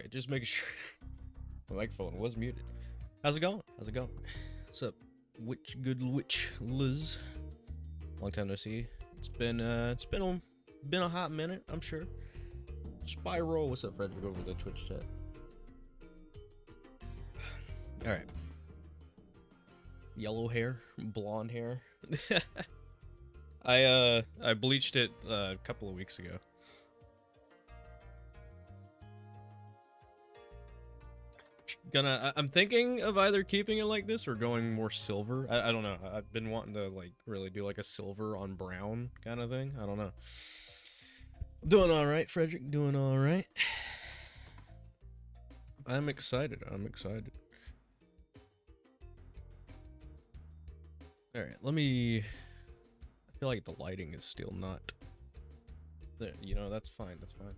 Alright, just making sure my microphone was muted. How's it going? How's it going? What's up? Good witch Liz? Long time no see. It's been a hot minute, I'm sure. Spyro, what's up, Frederick, over the Twitch chat? Alright. Yellow hair, blonde hair. I bleached it a couple of weeks ago. I'm thinking of either keeping it like this or going more silver. I don't know. I've been wanting to like really do like a silver on brown kind of thing. I don't know. Doing all right, Frederick. Doing all right. I'm excited. I'm excited. All right, let me. I feel like the lighting is still not. There, you know, that's fine. That's fine.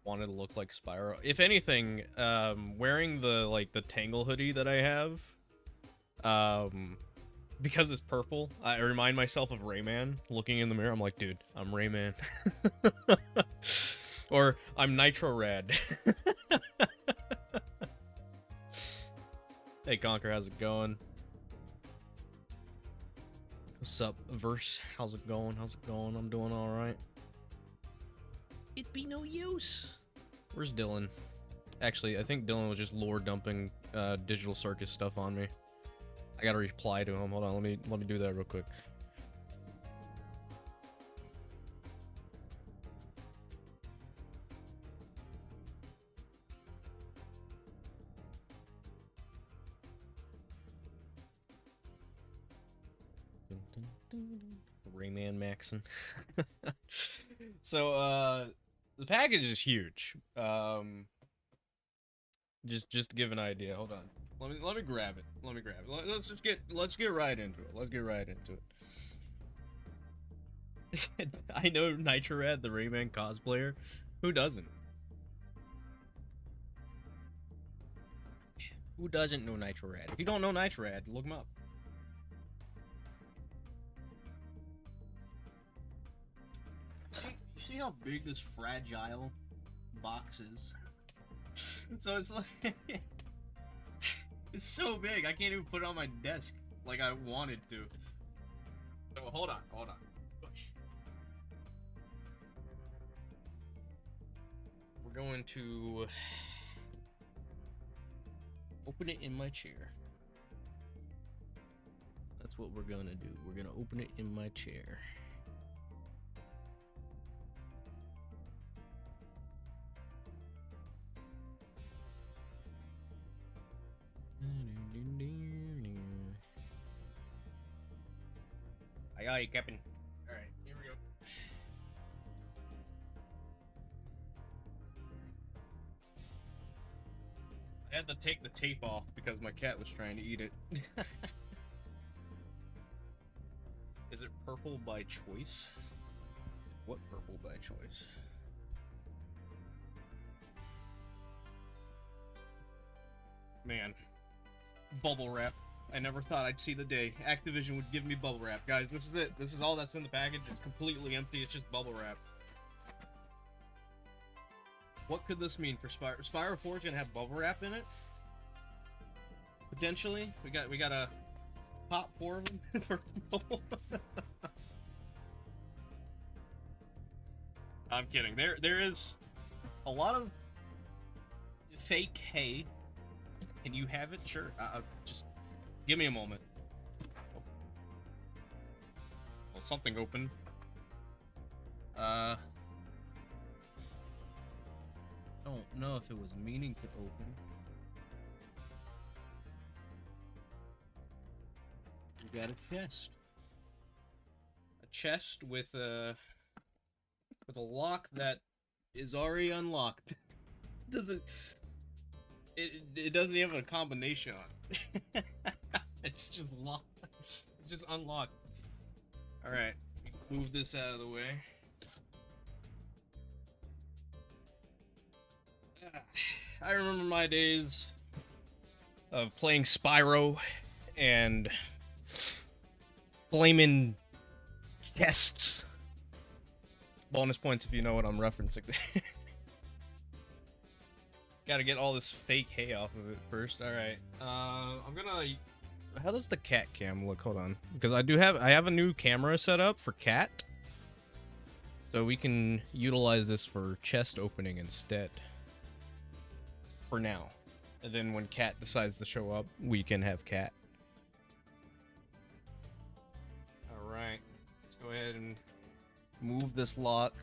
Wanted to look like Spyro. If anything, wearing the Tangle hoodie that I have, because it's purple, I remind myself of Rayman. Looking in the mirror, I'm like, dude, I'm Rayman. Or I'm Nitro Rad. Hey Conquer, how's it going? What's up, Verse? How's it going? How's it going? I'm doing all right. It'd be no use. Where's Dylan? Actually, I think Dylan was just lore dumping Digital Circus stuff on me. I gotta reply to him. Hold on, let me do that real quick. Rayman Maxon. So the package is huge. Just to give an idea. Hold on. Let me grab it. Let me grab it. Let's get right into it. Let's get right into it. I know Nitrorad, the Rayman cosplayer. Who doesn't? Who doesn't know Nitrorad? If you don't know Nitrorad, look him up. You see how big this fragile box is? So it's like it's so big I can't even put it on my desk like I wanted to. So hold on. We're going to open it in my chair. That's what we're gonna do. We're gonna open it in my chair. Aye, Captain. Alright, here we go. I had to take the tape off because my cat was trying to eat it. Is it purple by choice? What purple by choice? Man. Bubble wrap. I never thought I'd see the day Activision would give me bubble wrap. Guys, this is it. This is all that's in the package. It's completely empty. It's just bubble wrap. What could this mean for Spyro? Spyro 4 is gonna have bubble wrap in it? Potentially. We got a pop 4 of them for bubble. I'm kidding. There is a lot of fake hay. Can you have it? Sure. Just give me a moment. Well, something opened. Don't know if it was meaning to open. We got a chest. A chest with a lock that is already unlocked. It doesn't even have a combination on it. It's just locked. It's just unlocked. Alright, move this out of the way. I remember my days of playing Spyro and flaming chests. Bonus points if you know what I'm referencing. Gotta get all this fake hay off of it first. All right. I'm gonna. How does the cat cam look? Hold on, because I have a new camera set up for cat, so we can utilize this for chest opening instead. For now, and then when cat decides to show up, we can have cat. All right. Let's go ahead and move this lock.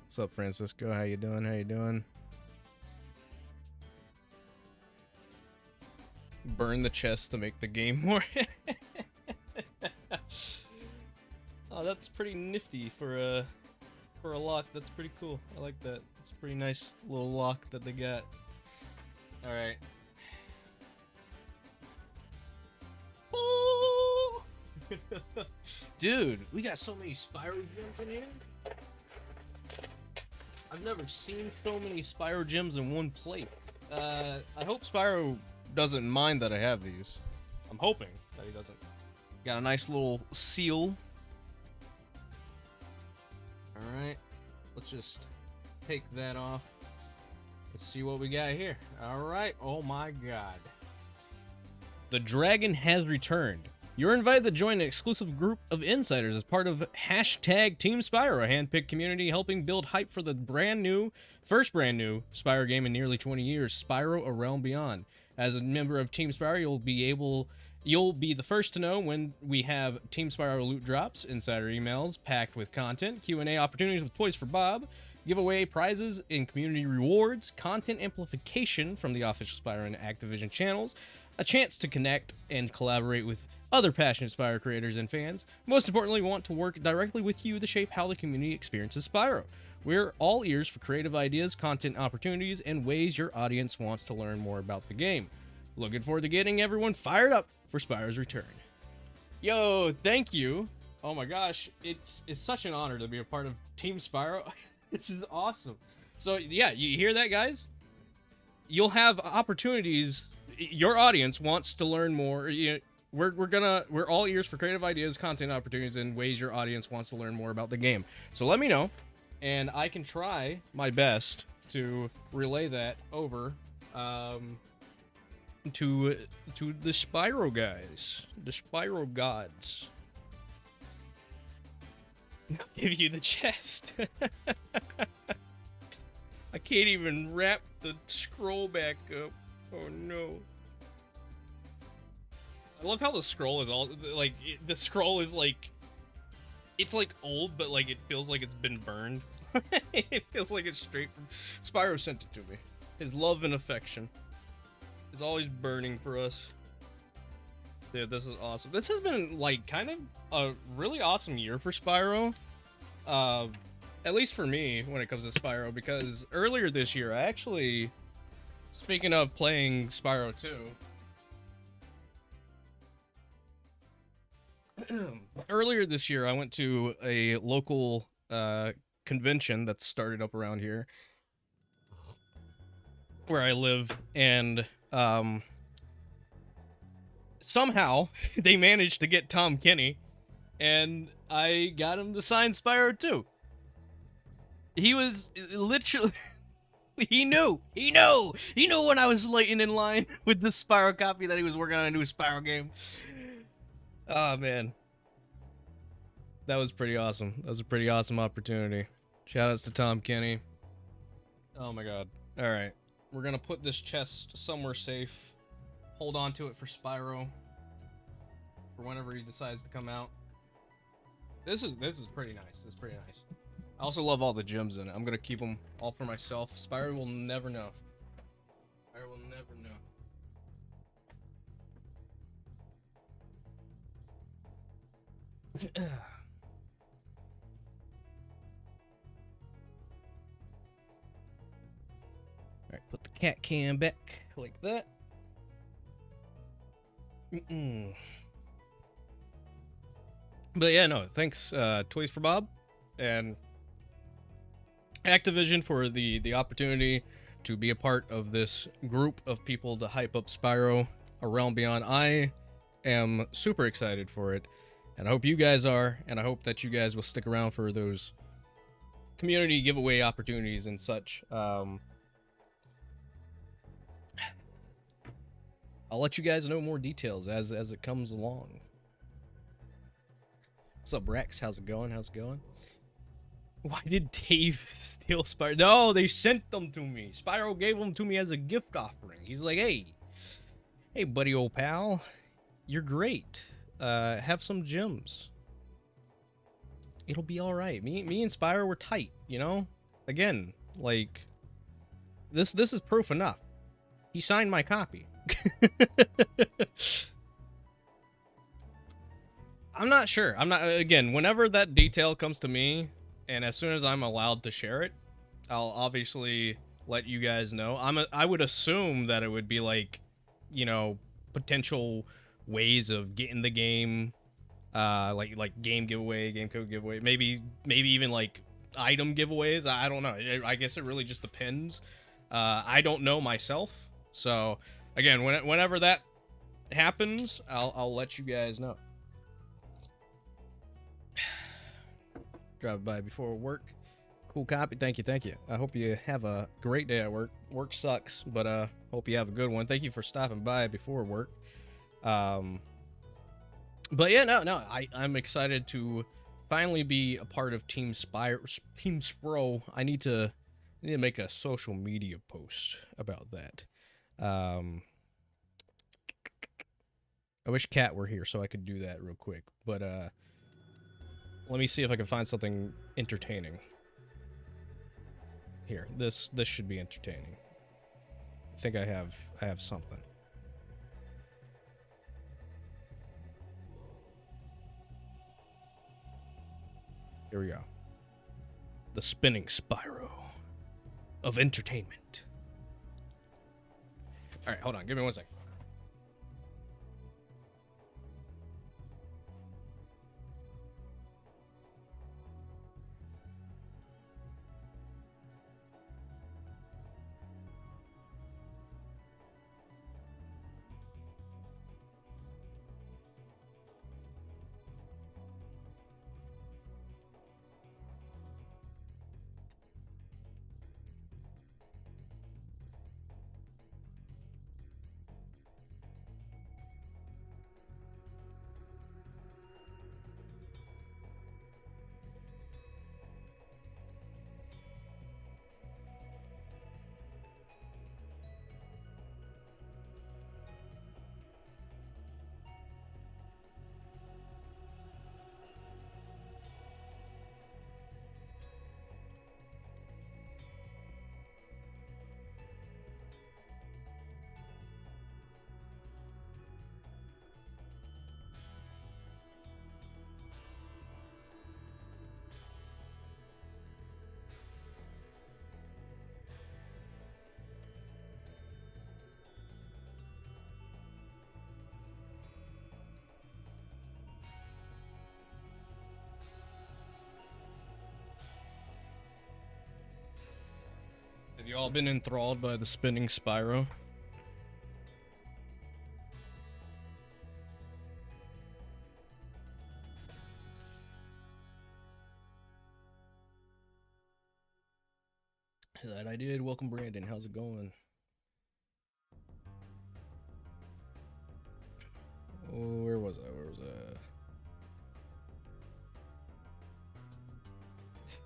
What's up, Francisco? How you doing? How you doing? Burn the chest to make the game more. Oh, that's pretty nifty for a lock. That's pretty cool. I like that. It's a pretty nice little lock that they got. All right. Dude, we got so many Spyro gems in here. I've never seen so many Spyro gems in one plate. I hope Spyro doesn't mind that I have these. I'm hoping that he doesn't. Got a nice little seal. Alright. Let's just take that off. Let's see what we got here. Alright. Oh my god. The dragon has returned. You're invited to join an exclusive group of insiders as part of hashtag Team Spyro, a handpicked community helping build hype for the first brand new Spyro game in nearly 20 years, Spyro: A Realm Beyond. As a member of Team Spyro, you'll be the first to know when we have Team Spyro loot drops, insider emails packed with content, Q&A opportunities with Toys for Bob, giveaway prizes and community rewards, content amplification from the official Spyro and Activision channels, a chance to connect and collaborate with other passionate Spyro creators and fans. Most importantly, we want to work directly with you to shape how the community experiences Spyro. We're all ears for creative ideas, content opportunities, and ways your audience wants to learn more about the game. Looking forward to getting everyone fired up for Spyro's return. Yo, thank you. Oh my gosh, it's such an honor to be a part of Team Spyro. This is awesome. So yeah, you hear that, guys? You'll have opportunities. Your audience wants to learn more. We're all ears for creative ideas, content opportunities, and ways your audience wants to learn more about the game. So let me know, and I can try my best to relay that over to the Spyro guys, the Spyro gods. I'll give you the chest. I can't even wrap the scroll back up. Oh no. I love how the scroll is all like the scroll is like it's like old, but like it feels like it's been burned. It feels like it's straight from Spyro sent it to me. His love and affection is always burning for us. Dude, this is awesome. This has been like kind of a really awesome year for Spyro. At least for me when it comes to Spyro, because earlier this year I actually, speaking of playing Spyro 2, earlier this year I went to a local convention that started up around here where I live, and somehow they managed to get Tom Kenny, and I got him to sign Spyro 2. He was literally he knew when I was waiting in line with the Spyro copy that he was working on a new Spyro game. Oh man, that was pretty awesome. That was a pretty awesome opportunity. Shoutouts to Tom Kenny. Oh my god. All right, we're gonna put this chest somewhere safe. Hold on to it for Spyro for whenever he decides to come out. This is pretty nice. This is pretty nice. I also love all the gems in it. I'm gonna keep them all for myself. Spyro will never know. Spyro will never know. Alright, put the cat cam back like that. But yeah, no, thanks Toys for Bob and Activision for the opportunity to be a part of this group of people to hype up Spyro: A Realm Beyond. I am super excited for it, and I hope you guys are, and I hope that you guys will stick around for those community giveaway opportunities and such. I'll let you guys know more details as it comes along. What's up, Rex? How's it going? How's it going? Why did Dave steal Spyro? No, they sent them to me. Spyro gave them to me as a gift offering. He's like, hey, buddy, old pal, you're great. Have some gems. It'll be all right. Me and Spyro were tight, you know. Again, like, this is proof enough. He signed my copy. I'm not sure. Again, whenever that detail comes to me, and as soon as I'm allowed to share it, I'll obviously let you guys know. I would assume that it would be like, you know, potential ways of getting the game, like game giveaway, game code giveaway, maybe even like item giveaways. I don't know. I guess it really just depends. I don't know myself. So again, whenever that happens, I'll let you guys know. Drive by before work. Cool copy. Thank you. I hope you have a great day at work. Work sucks, but hope you have a good one. Thank you for stopping by before work. But yeah, no, I'm excited to finally be a part of Team Sprooooo. I need to make a social media post about that. I wish Kat were here so I could do that real quick, but let me see if I can find something entertaining. Here, this should be entertaining. I think I have something. Here we go. The spinning Spyro of entertainment. All right, hold on. Give me 1 second. Have you all been enthralled by the spinning Spyro? That I did. Welcome, Brandon. How's it going? Oh, where was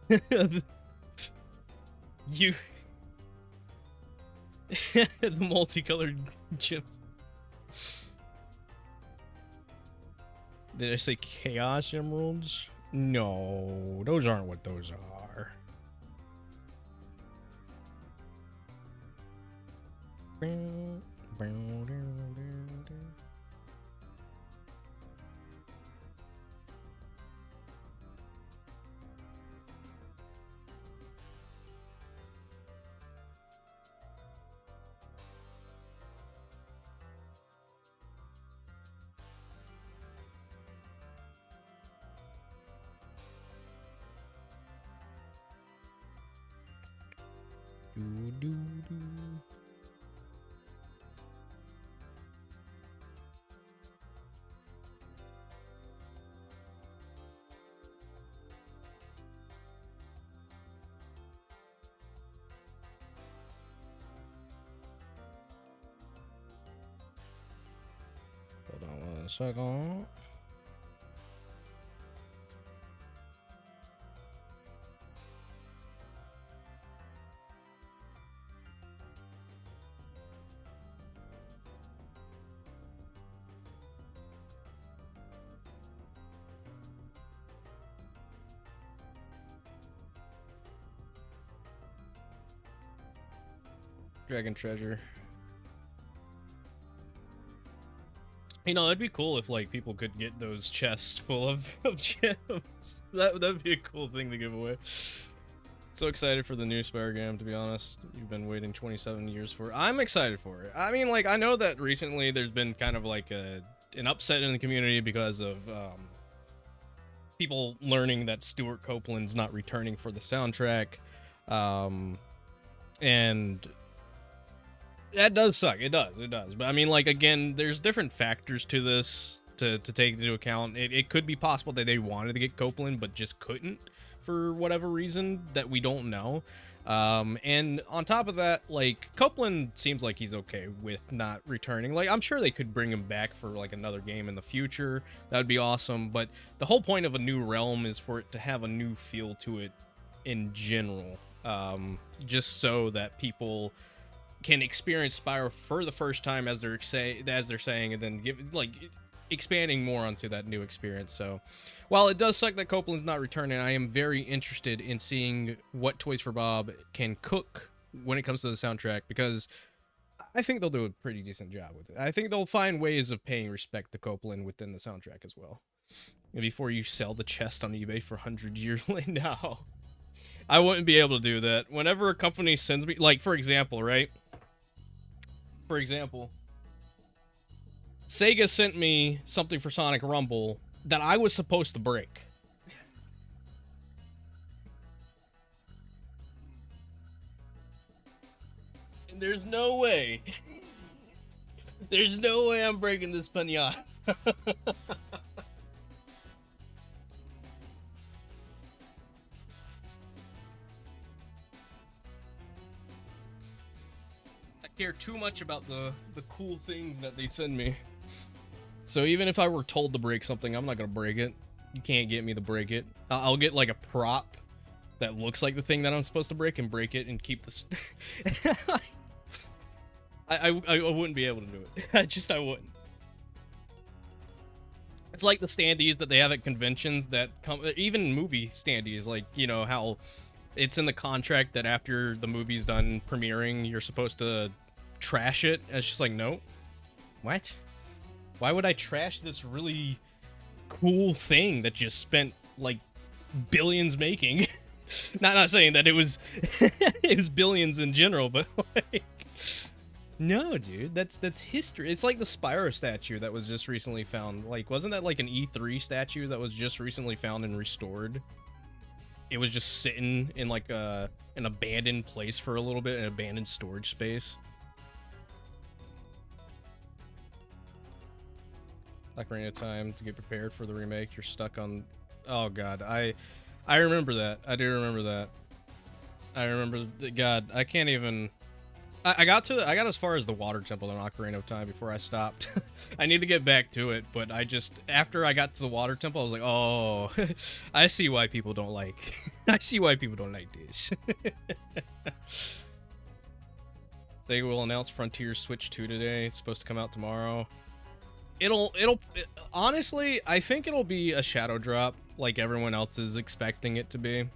I? You... the multicolored gems. Did I say Chaos Emeralds? No, those aren't what those are. a second. Dragon treasure. You know, it'd be cool if like people could get those chests full of gems. That'd be a cool thing to give away. So excited for the new Spyro game, to be honest. You've been waiting 27 years for it. I'm excited for it. I mean, like, I know that recently there's been kind of like an upset in the community because of people learning that Stuart Copeland's not returning for the soundtrack. And that does suck. It does. But I mean, like, again, there's different factors to this to take into account. It could be possible that they wanted to get Copeland, but just couldn't for whatever reason that we don't know. And on top of that, like, Copeland seems like he's okay with not returning. Like, I'm sure they could bring him back for, like, another game in the future. That would be awesome. But the whole point of a new realm is for it to have a new feel to it in general. Just so that people can experience Spyro for the first time, as they're saying, and then give, like, expanding more onto that new experience. So while it does suck that Copeland's not returning, I am very interested in seeing what Toys for Bob can cook when it comes to the soundtrack, because I think they'll do a pretty decent job with it. I think they'll find ways of paying respect to Copeland within the soundtrack as well. And before you sell the chest on eBay for 100 yearly now. I wouldn't be able to do that. Whenever a company sends me, like, for example, right? For example, Sega sent me something for Sonic Rumble that I was supposed to break. And there's no way. There's no way I'm breaking this pinata. Care too much about the cool things that they send me. So even if I were told to break something, I'm not gonna break it. You can't get me to break it. I'll get like a prop that looks like the thing that I'm supposed to break and break it and keep the I wouldn't be able to do it. I wouldn't. It's like the standees that they have at conventions that come, even movie standees, like, you know, how it's in the contract that after the movie's done premiering, you're supposed to trash it. And it's just like, no. What? Why would I trash this really cool thing that just spent like billions making? not saying that it was it was billions in general, but like, no, dude, that's history. It's like the Spyro statue that was just recently found. Like, wasn't that like an E3 statue that was just recently found and restored? It was just sitting in like an abandoned place for a little bit, an abandoned storage space. Ocarina of Time to get prepared for the remake. You're stuck on. Oh God, I remember that. I do remember that. I remember. God, I can't even. I got as far as the water temple in Ocarina of Time before I stopped. I need to get back to it, but I just, after I got to the water temple, I was like, oh, I see why people don't like. I see why people don't like this. They will announce Frontier Switch 2 today. It's supposed to come out tomorrow. Honestly, I think it'll be a shadow drop like everyone else is expecting it to be.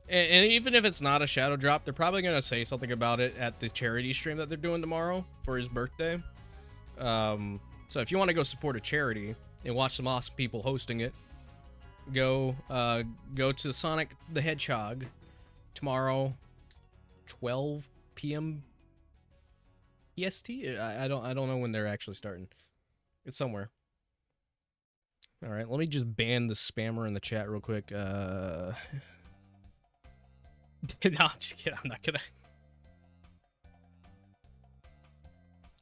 And even if it's not a shadow drop, they're probably going to say something about it at the charity stream that they're doing tomorrow for his birthday. So if you want to go support a charity and watch some awesome people hosting it, go to Sonic the Hedgehog tomorrow, 12 p.m. EST. I don't know when they're actually starting. It's somewhere. All right, let me just ban the spammer in the chat real quick. No, I'm just kidding. I'm not gonna.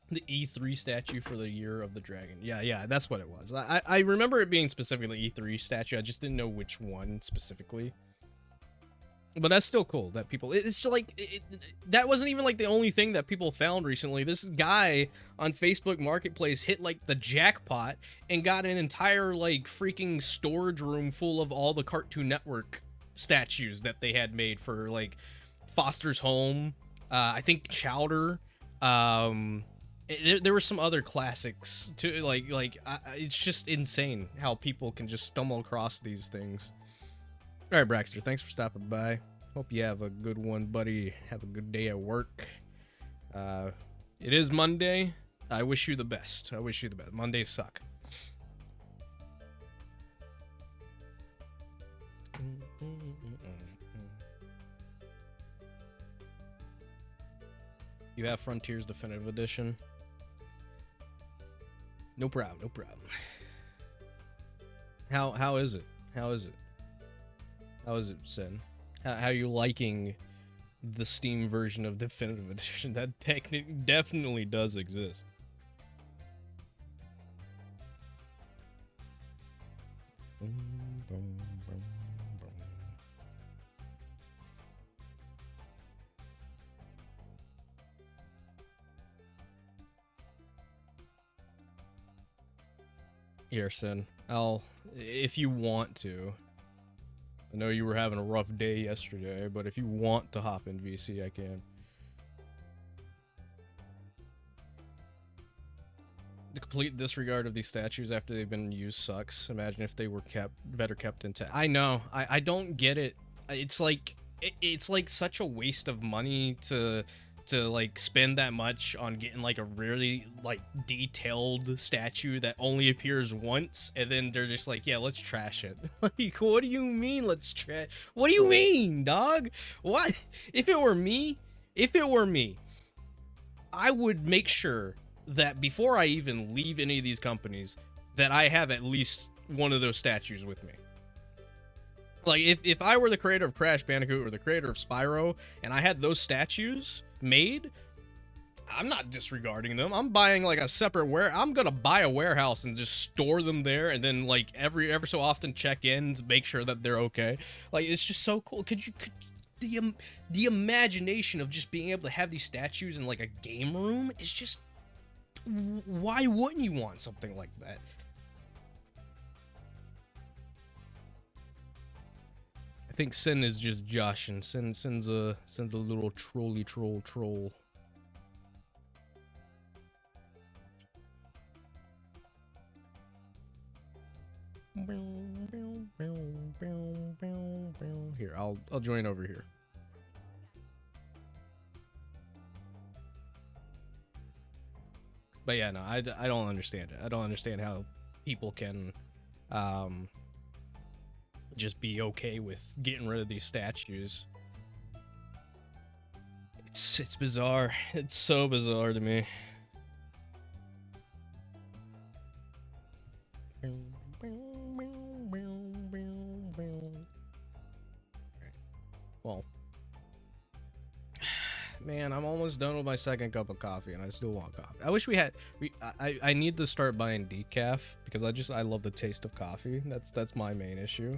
The E3 statue for the Year of the Dragon. Yeah, that's what it was. I remember it being specifically E3 statue. I just didn't know which one specifically. But that's still cool that people, it's still like, that wasn't even like the only thing that people found recently. This guy on Facebook Marketplace hit like the jackpot and got an entire like freaking storage room full of all the Cartoon Network statues that they had made for like Foster's Home, I think Chowder, there were some other classics too, it's just insane how people can just stumble across these things. All right, Braxter, thanks for stopping by. Hope you have a good one, buddy. Have a good day at work. It is Monday. I wish you the best. I wish you the best. Mondays suck. You have Frontiers Definitive Edition? No problem, no problem. How is it? How is it? How is it, Sin? How are you liking the Steam version of Definitive Edition? That definitely does exist. Here, Sin. If you want to. I know you were having a rough day yesterday, but if you want to hop in VC, I can. The complete disregard of these statues after they've been used sucks. Imagine if they were better kept intact. I know. I don't get it. It's like such a waste of money to like spend that much on getting like a really like detailed statue that only appears once, and then they're just like, yeah, let's trash it. Like, what do you mean let's trash? What do you mean, dog? What? If it were me, I would make sure that before I even leave any of these companies that I have at least one of those statues with me. Like, if I were the creator of Crash Bandicoot or the creator of Spyro and I had those statues made, I'm not disregarding them. I'm buying like a separate I'm gonna buy a warehouse and just store them there, and then like ever so often check in to make sure that they're okay. Like, it's just so cool. The imagination of just being able to have these statues in like a game room is just, why wouldn't you want something like that? I think Sin is just Josh, and Sin's a little troll. Here, I'll join over here. But yeah, no, I don't understand it. I don't understand how people can just be okay with getting rid of these statues. It's bizarre. It's so bizarre to me. Well, man, I'm almost done with my second cup of coffee, and I still want coffee. I wish we had. I need to start buying decaf because I love the taste of coffee. That's my main issue.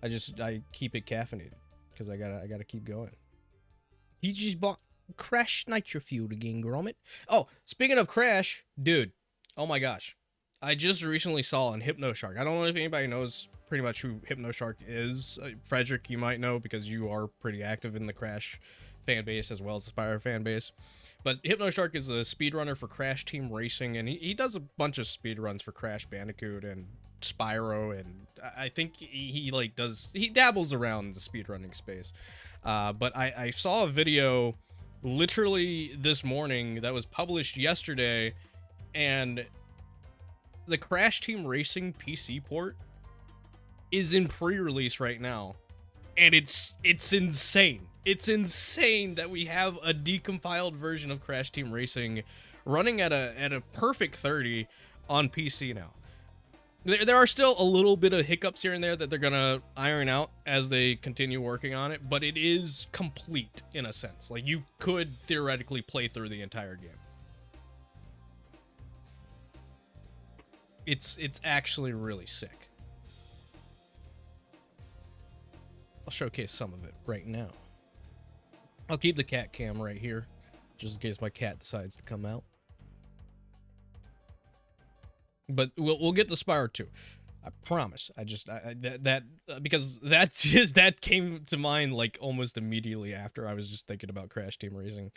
I keep it caffeinated because I gotta keep going. You just bought Crash Nitro Fuel again, Gromit. Oh, speaking of Crash, dude. Oh my gosh, I just recently saw on HypnoShark. I don't know if anybody knows pretty much who HypnoShark is. Frederick, you might know because you are pretty active in the Crash fan base as well as the Spyro fan base. But HypnoShark is a speedrunner for Crash Team Racing, and he does a bunch of speedruns for Crash Bandicoot and Spyro, and I think he dabbles around the speedrunning space. But I saw a video literally this morning that was published yesterday, and the Crash Team Racing PC port is in pre-release right now, and it's insane. It's insane that we have a decompiled version of Crash Team Racing running at a perfect 30 on PC now. There are still a little bit of hiccups here and there that they're gonna iron out as they continue working on it, but it is complete in a sense. Like, you could theoretically play through the entire game. It's actually really sick. I'll showcase some of it right now. I'll keep the cat cam right here, just in case my cat decides to come out. But we'll get to Spyro 2. I promise. Because that came to mind like almost immediately after I was just thinking about Crash Team Racing.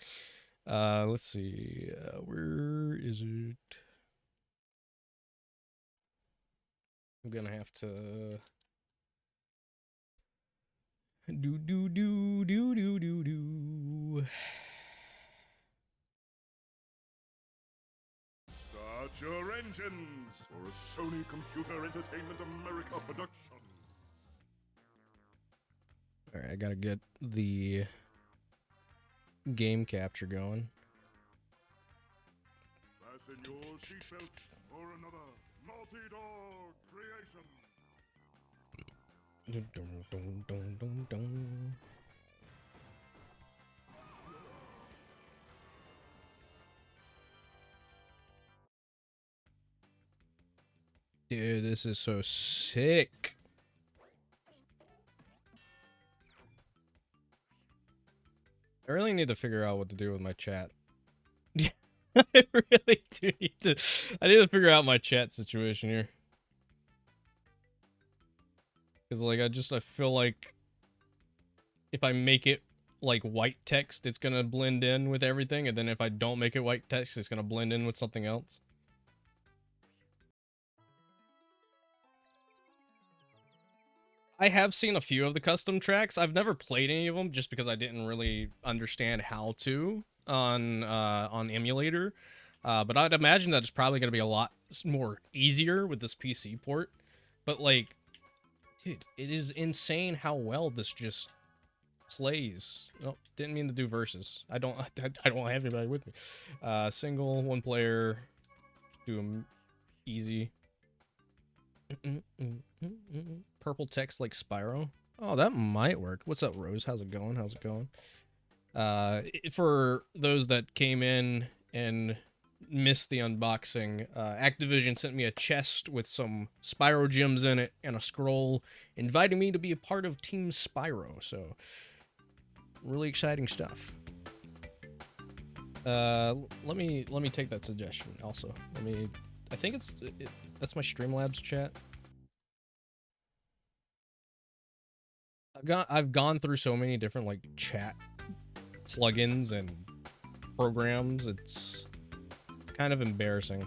Let's see. Where is it? I'm gonna have to do. Start your engines for a Sony Computer Entertainment America production. All right, I gotta get the game capture going. Fasten your seatbelts for another Naughty Dog creation. Dude, this is so sick. I really need to figure out what to do with my chat. I really do need to. I need to figure out my chat situation here. Because, like, I feel like if I make it, like, white text, it's gonna blend in with everything. And then if I don't make it white text, it's gonna blend in with something else. I have seen a few of the custom tracks. I've never played any of them just because I didn't really understand how to on emulator. But I'd imagine that it's probably going to be a lot more easier with this PC port. But like, dude, it is insane how well this just plays. Oh, didn't mean to do versus. I don't have anybody with me. Single, one player, do them easy. Purple text like Spyro. Oh, that might work. What's up, Rose? How's it going? How's it going? For those that came in and missed the unboxing, Activision sent me a chest with some Spyro gems in it and a scroll inviting me to be a part of Team Spyro. So, really exciting stuff. Let me take that suggestion also. I think that's my Streamlabs chat. I've gone through so many different like chat plugins and programs. It's kind of embarrassing.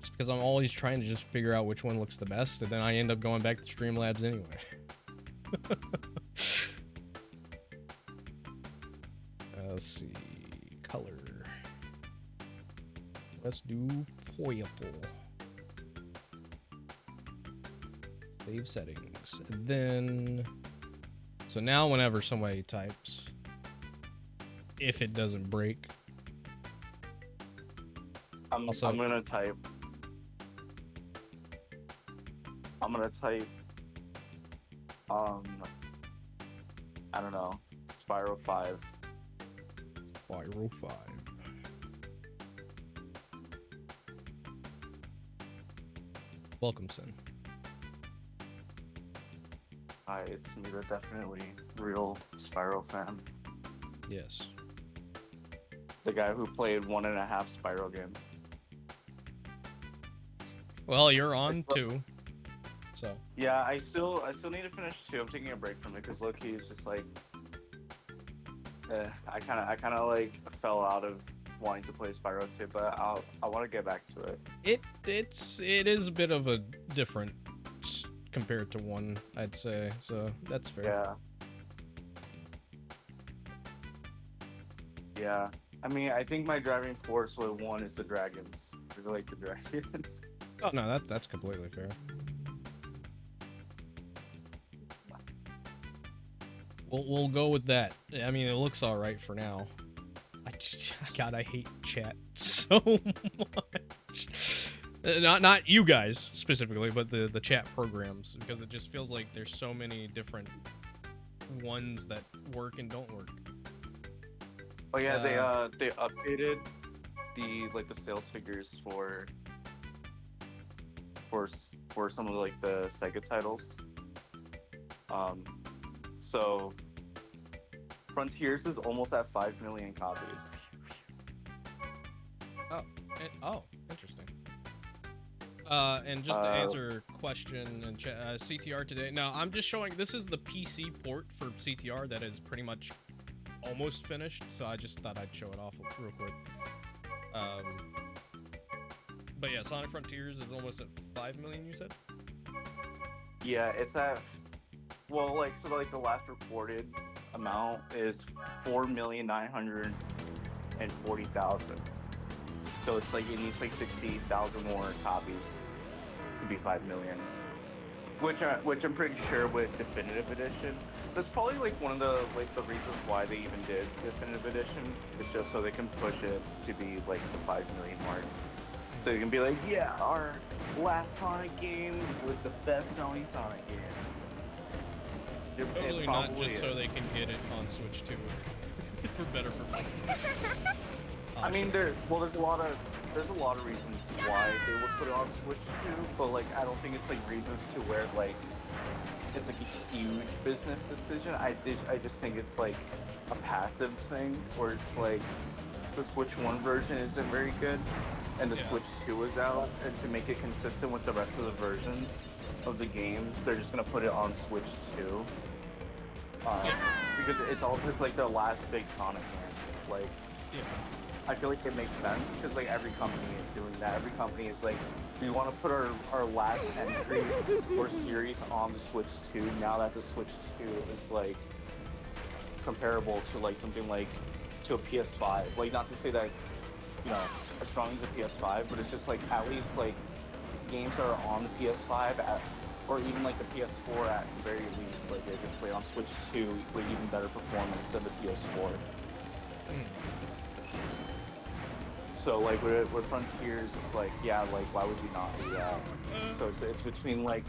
Just because I'm always trying to just figure out which one looks the best, and then I end up going back to Streamlabs anyway. Let's see. Color. Let's do purple. Save settings. And then... So now whenever somebody types, if it doesn't break... I'm gonna type... I don't know, Spyro 5. Spyro 5. Welcome, son. It's me, the definitely real Spyro fan. Yes. The guy who played 1.5 Spyro games. Well, you're on 2. So. Yeah, I still need to finish 2. I'm taking a break from it because low-key is just like... I kind of like fell out of wanting to play Spyro 2, but I want to get back to it. It is a bit of a different compared to 1, I'd say. So that's fair. Yeah. Yeah. I mean, I think my driving force with 1 is the dragons. I really like the dragons. Oh no, that's completely fair. We'll go with that. I mean, it looks all right for now. God, I hate chat so much. Not you guys specifically, but the chat programs, because it just feels like there's so many different ones that work and don't work. Oh yeah, they updated the sales figures for for some of like the Sega titles. So Frontiers is almost at 5 million copies. Oh, interesting. And just to answer question and CTR today. No, I'm just showing. This is the PC port for CTR that is pretty much almost finished. So I just thought I'd show it off real quick. But yeah, Sonic Frontiers is almost at 5 million. You said? Yeah, it's at the last reported amount is 4,940,000. So it's like it needs like 60,000 more copies to be 5 million. Which I'm pretty sure with Definitive Edition, that's probably like one of the reasons why they even did Definitive Edition. It's just so they can push it to be like the 5 million mark. So you can be like, yeah, our last Sonic game was the best Sony Sonic game. Totally not just so they can get it on Switch 2 for better performance. I mean, there's a lot of reasons why they would put it on Switch 2, but like I don't think it's like reasons to where like it's like a huge business decision. I just think it's like a passive thing where it's like the Switch 1 version isn't very good and the Switch 2 is out, and to make it consistent with the rest of the versions of the game, they're just gonna put it on Switch 2. Because it's like their last big Sonic game. Like, I feel like it makes sense because like every company is doing that. Every company is like, we want to put our last entry or series on the Switch 2 now that the Switch 2 is like comparable to like something like to a PS5. Like, not to say that it's, you know, as strong as a PS5, but it's just like at least like games that are on the PS5 or even like the PS4 at the very least, like they can play on Switch 2 with even better performance than the PS4. So like with Frontiers, it's like, yeah, like why would you not do that? So it's between like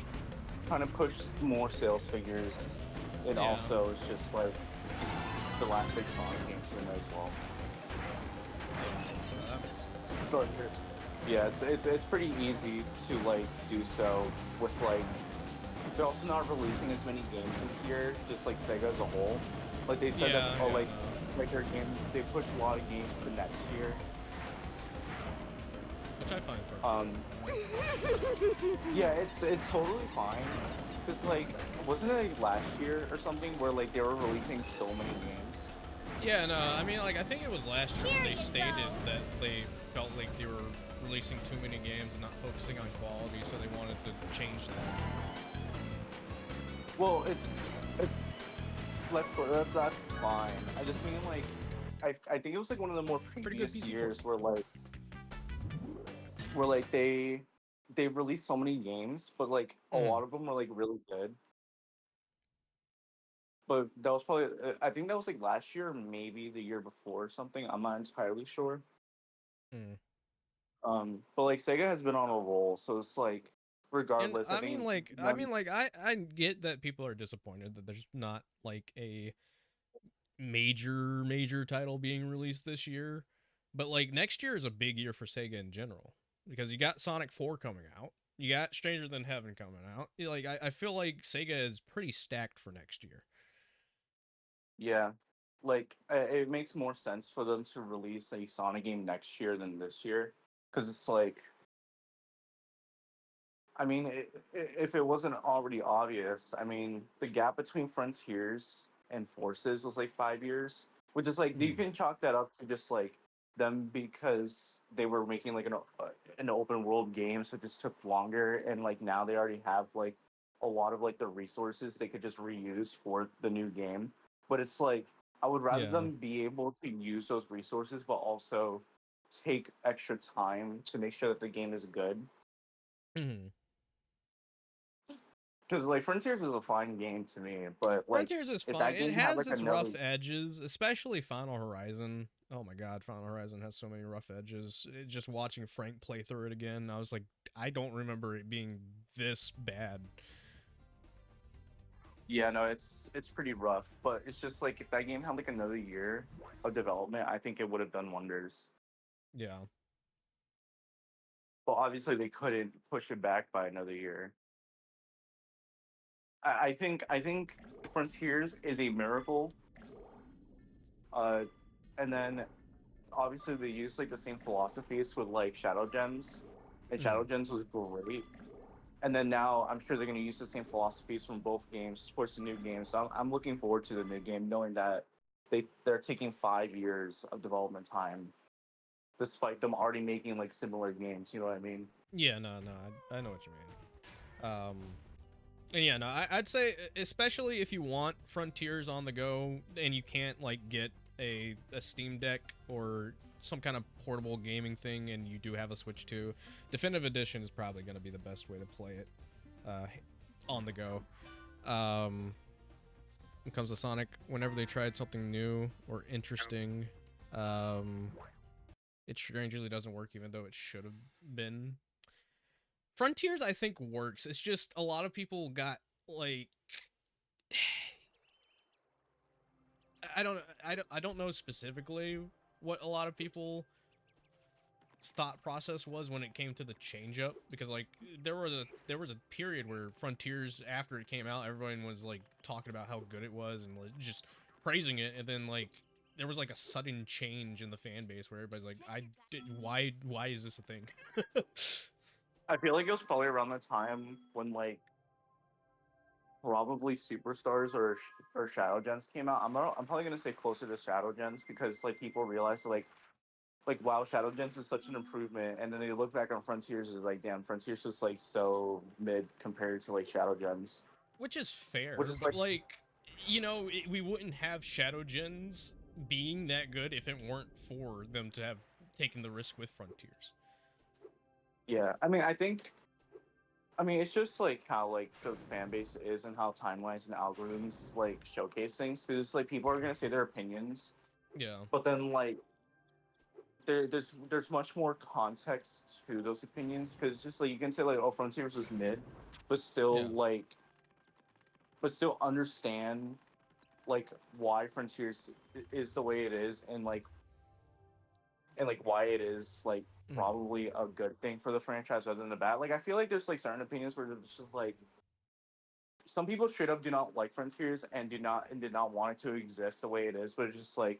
trying to push more sales figures, and also it's just like the last big Sonic game, so might as well. That makes sense. So it's pretty easy to like do so with like they're also not releasing as many games this year, just like Sega as a whole. Like they said like their game, they push a lot of games to next year. Which I find perfect. Yeah, it's totally fine. Cause like, wasn't it like last year or something where like they were releasing so many games? Yeah, no, I mean like I think it was last year when they stated that they felt like they were releasing too many games and not focusing on quality, so they wanted to change that. Well, that's fine. I just mean like, I think it was like one of the more previous years where they released so many games, but like a lot of them were like really good. But that was probably, I think that was like last year, or maybe the year before or something. I'm not entirely sure. But like Sega has been on a roll, so it's like regardless. And I get that people are disappointed that there's not like a major title being released this year, but like next year is a big year for Sega in general because you got Sonic 4 coming out, you got Stranger Than Heaven coming out. Like I feel like Sega is pretty stacked for next year. Yeah, like it makes more sense for them to release a Sonic game next year than this year, because it's like, I mean, if it wasn't already obvious, I mean, the gap between Frontiers and Forces was like 5 years, which is like, you can chalk that up to just like them because they were making like an open world game, so it just took longer, and like now they already have like a lot of like the resources they could just reuse for the new game. But it's like, I would rather them be able to use those resources, but also take extra time to make sure that the game is good. Because like Frontiers is a fine game to me, but like Frontiers is fine. It has its rough edges, especially Final Horizon. Oh my god, Final Horizon has so many rough edges. Just watching Frank play through it again, I was like, I don't remember it being this bad. Yeah, no, it's pretty rough, but it's just like if that game had like another year of development, I think it would have done wonders. Yeah. But obviously they couldn't push it back by another year. I think Frontiers is a miracle. And then obviously they used like the same philosophies with like Shadow Gems, and Shadow Gems was great. And then now I'm sure they're going to use the same philosophies from both games towards the new game. So I'm looking forward to the new game, knowing that they're taking 5 years of development time, despite them already making like similar games. You know what I mean? Yeah, no, I know what you mean. And yeah, no, I'd say, especially if you want Frontiers on the go and you can't like get a Steam Deck or some kind of portable gaming thing, and you do have a Switch 2, Definitive Edition is probably going to be the best way to play it on the go. When it comes to Sonic, whenever they tried something new or interesting, it strangely doesn't work, even though it should have been. Frontiers, I think, works. It's just a lot of people got like I don't know specifically what a lot of people's thought process was when it came to the change up, because like there was a period where Frontiers, after it came out, everyone was like talking about how good it was and like, just praising it, and then like there was like a sudden change in the fan base where everybody's like, why is this a thing? I feel like it was probably around the time when like probably Superstars or Shadow Gens came out. I'm probably gonna say closer to Shadow Gens, because like people realized like wow, Shadow Gens is such an improvement, and then they look back on Frontiers is like, damn, Frontiers was like so mid compared to like Shadow Gens. Which is fair, Which is but like, you know, we wouldn't have Shadow Gens being that good if it weren't for them to have taken the risk with Frontiers. Yeah, I mean, it's just like how like the fan base is and how timelines and algorithms like showcase things. Because like people are gonna say their opinions, Yeah. but then like there's much more context to those opinions, because just like you can say like, oh, Frontiers was mid, but still still understand like why Frontiers is the way it is, and like why it is like probably a good thing for the franchise rather than a bad. Like I feel like there's like certain opinions where it's just like some people straight up do not like Frontiers and did not want it to exist the way it is, but it's just like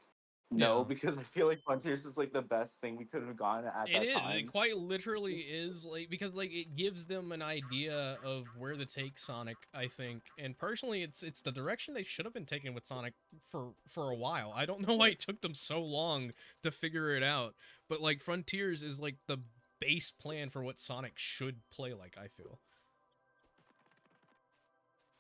no, because I feel like Frontiers is like the best thing we could have gotten at that time. It quite literally is, like, because like it gives them an idea of where to take Sonic, I think. And personally, it's the direction they should have been taking with Sonic for a while. I don't know why it took them so long to figure it out, but like Frontiers is like the base plan for what Sonic should play like, I feel.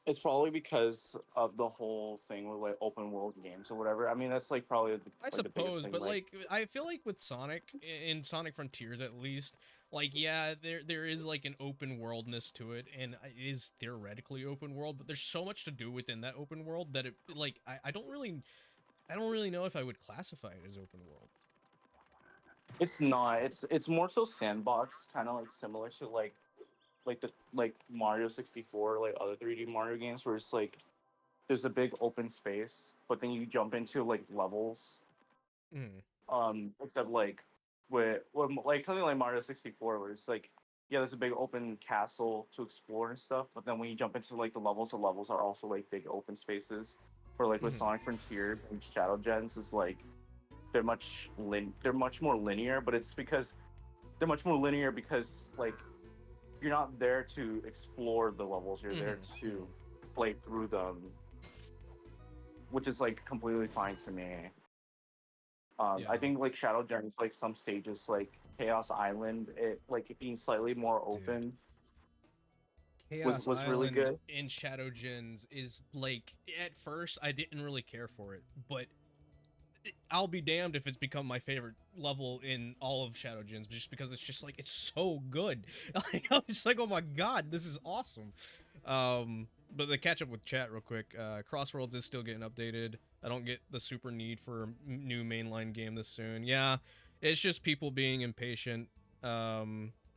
It's probably because of the whole thing with like open world games or whatever. I mean, that's like probably I suppose, but like I feel like with Sonic, in Sonic Frontiers at least, like yeah, there is like an open worldness to it, and it is theoretically open world, but there's so much to do within that open world that it like I don't really know if I would classify it as open world. It's not. It's more so sandbox, kind of like similar to like Mario 64, like other 3D Mario games, where it's like there's a big open space, but then you jump into like levels. Except like with like something like Mario 64, where it's like yeah, there's a big open castle to explore and stuff, but then when you jump into like the levels are also like big open spaces. For like with Sonic Frontier and Shadow Gens is like they're much more linear, but it's because they're much more linear because like you're not there to explore the levels, you're there to play through them, which is like completely fine to me. I think like Shadow Gens, like some stages like Chaos Island, it being slightly more open. Chaos was Island really good. In Shadow Gens is like, at first I didn't really care for it, but I'll be damned if it's become my favorite level in all of Shadow Gens, just because it's just like, it's so good. Like, I'm just like, oh my god, this is awesome. But to catch up with chat real quick, Crossworlds is still getting updated. I don't get the super need for a new mainline game this soon. Yeah, it's just people being impatient. I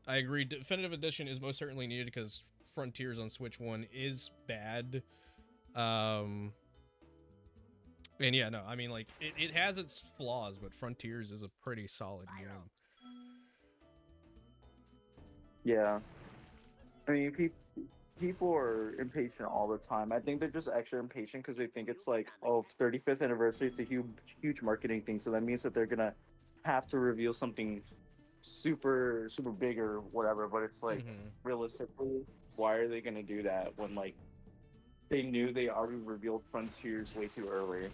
agree, Definitive Edition is most certainly needed because Frontiers on Switch 1 is bad. And yeah, no, I mean, like, it has its flaws, but Frontiers is a pretty solid game. Yeah. I mean, people are impatient all the time. I think they're just extra impatient because they think it's like, oh, 35th anniversary. It's a huge marketing thing. So that means that they're gonna have to reveal something super big or whatever. But it's like, realistically, why are they gonna do that when like they knew they already revealed Frontiers way too early?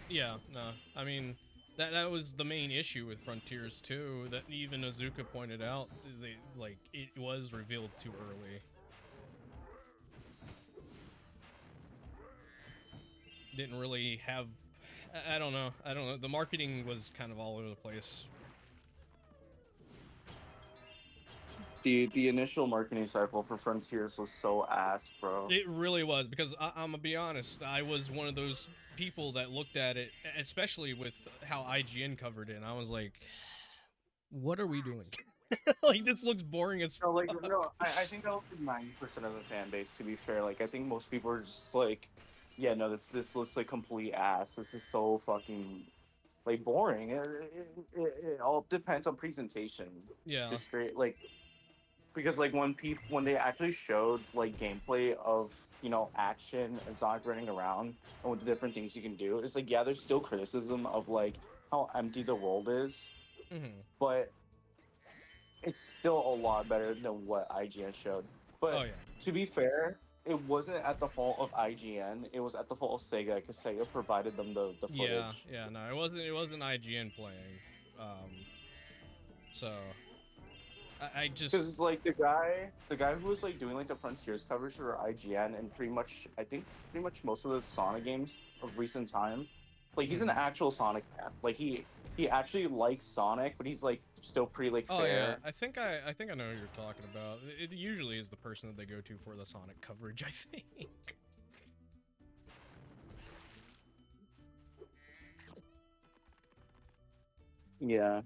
Yeah, no, I mean, that was the main issue with Frontiers too. That even Azuka pointed out, it was revealed too early. Didn't really have, I don't know. The marketing was kind of all over the place. The initial marketing cycle for Frontiers was so ass, bro. It really was, because I'm gonna be honest, I was one of those people that looked at it, especially with how IGN covered it, and I was like, what are we doing? Like, this looks boring as fuck. No, I think that was 90% of the fan base, to be fair. Like, I think most people are just like, yeah, no, this looks like complete ass. This is so fucking, like, boring. It all depends on presentation. Yeah. Just straight, like, because, like, when they actually showed, like, gameplay of, you know, action and Sonic running around and with the different things you can do, it's like, yeah, there's still criticism of, like, how empty the world is. But it's still a lot better than what IGN showed. But to be fair, it wasn't at the fault of IGN. It was at the fault of Sega, because Sega provided them the footage. Yeah, no, it wasn't IGN playing. So I just, because like the guy who was like doing like the Frontiers coverage for IGN and pretty much most of the Sonic games of recent time, like he's an actual Sonic fan. Like he actually likes Sonic, but he's like still pretty like fair. Oh yeah, I think I know who you're talking about. It usually is the person that they go to for the Sonic coverage, I think. Yeah.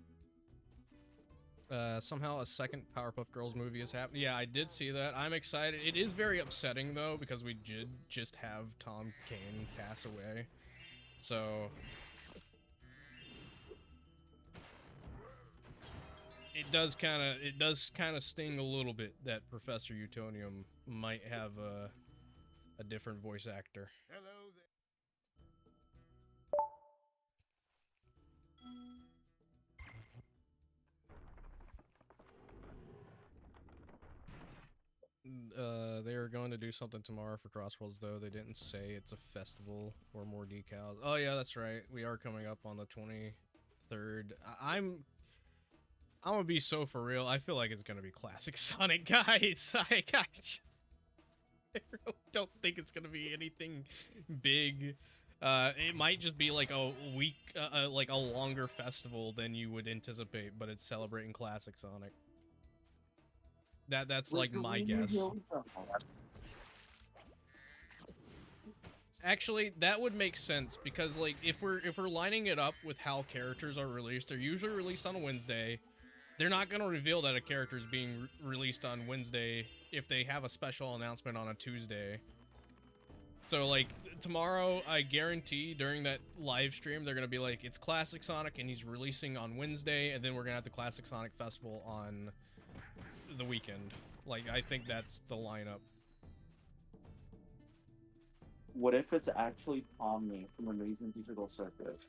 Somehow a second Powerpuff Girls movie is happening. Yeah, I did see that. I'm excited. It is very upsetting though, because we did just have Tom Kane pass away. So it does kind of sting a little bit that Professor Utonium might have a different voice actor. Hello They are going to do something tomorrow for Crossworlds, though. They didn't say it's a festival or more decals. Oh yeah, that's right. We are coming up on the 23rd. I'm gonna be so for real. I feel like it's gonna be classic Sonic, guys. I really don't think it's gonna be anything big. It might just be like a week, like a longer festival than you would anticipate, but it's celebrating classic Sonic. That's like my guess. Actually, that would make sense, because like if we're lining it up with how characters are released, they're usually released on a Wednesday. They're not going to reveal that a character is being released on Wednesday if they have a special announcement on a Tuesday. So like tomorrow, I guarantee during that live stream, they're going to be like, it's Classic Sonic and he's releasing on Wednesday, and then we're going to have the Classic Sonic Festival on the weekend. Like, I think that's the lineup. What if it's actually Omni from Amazing Digital Circus?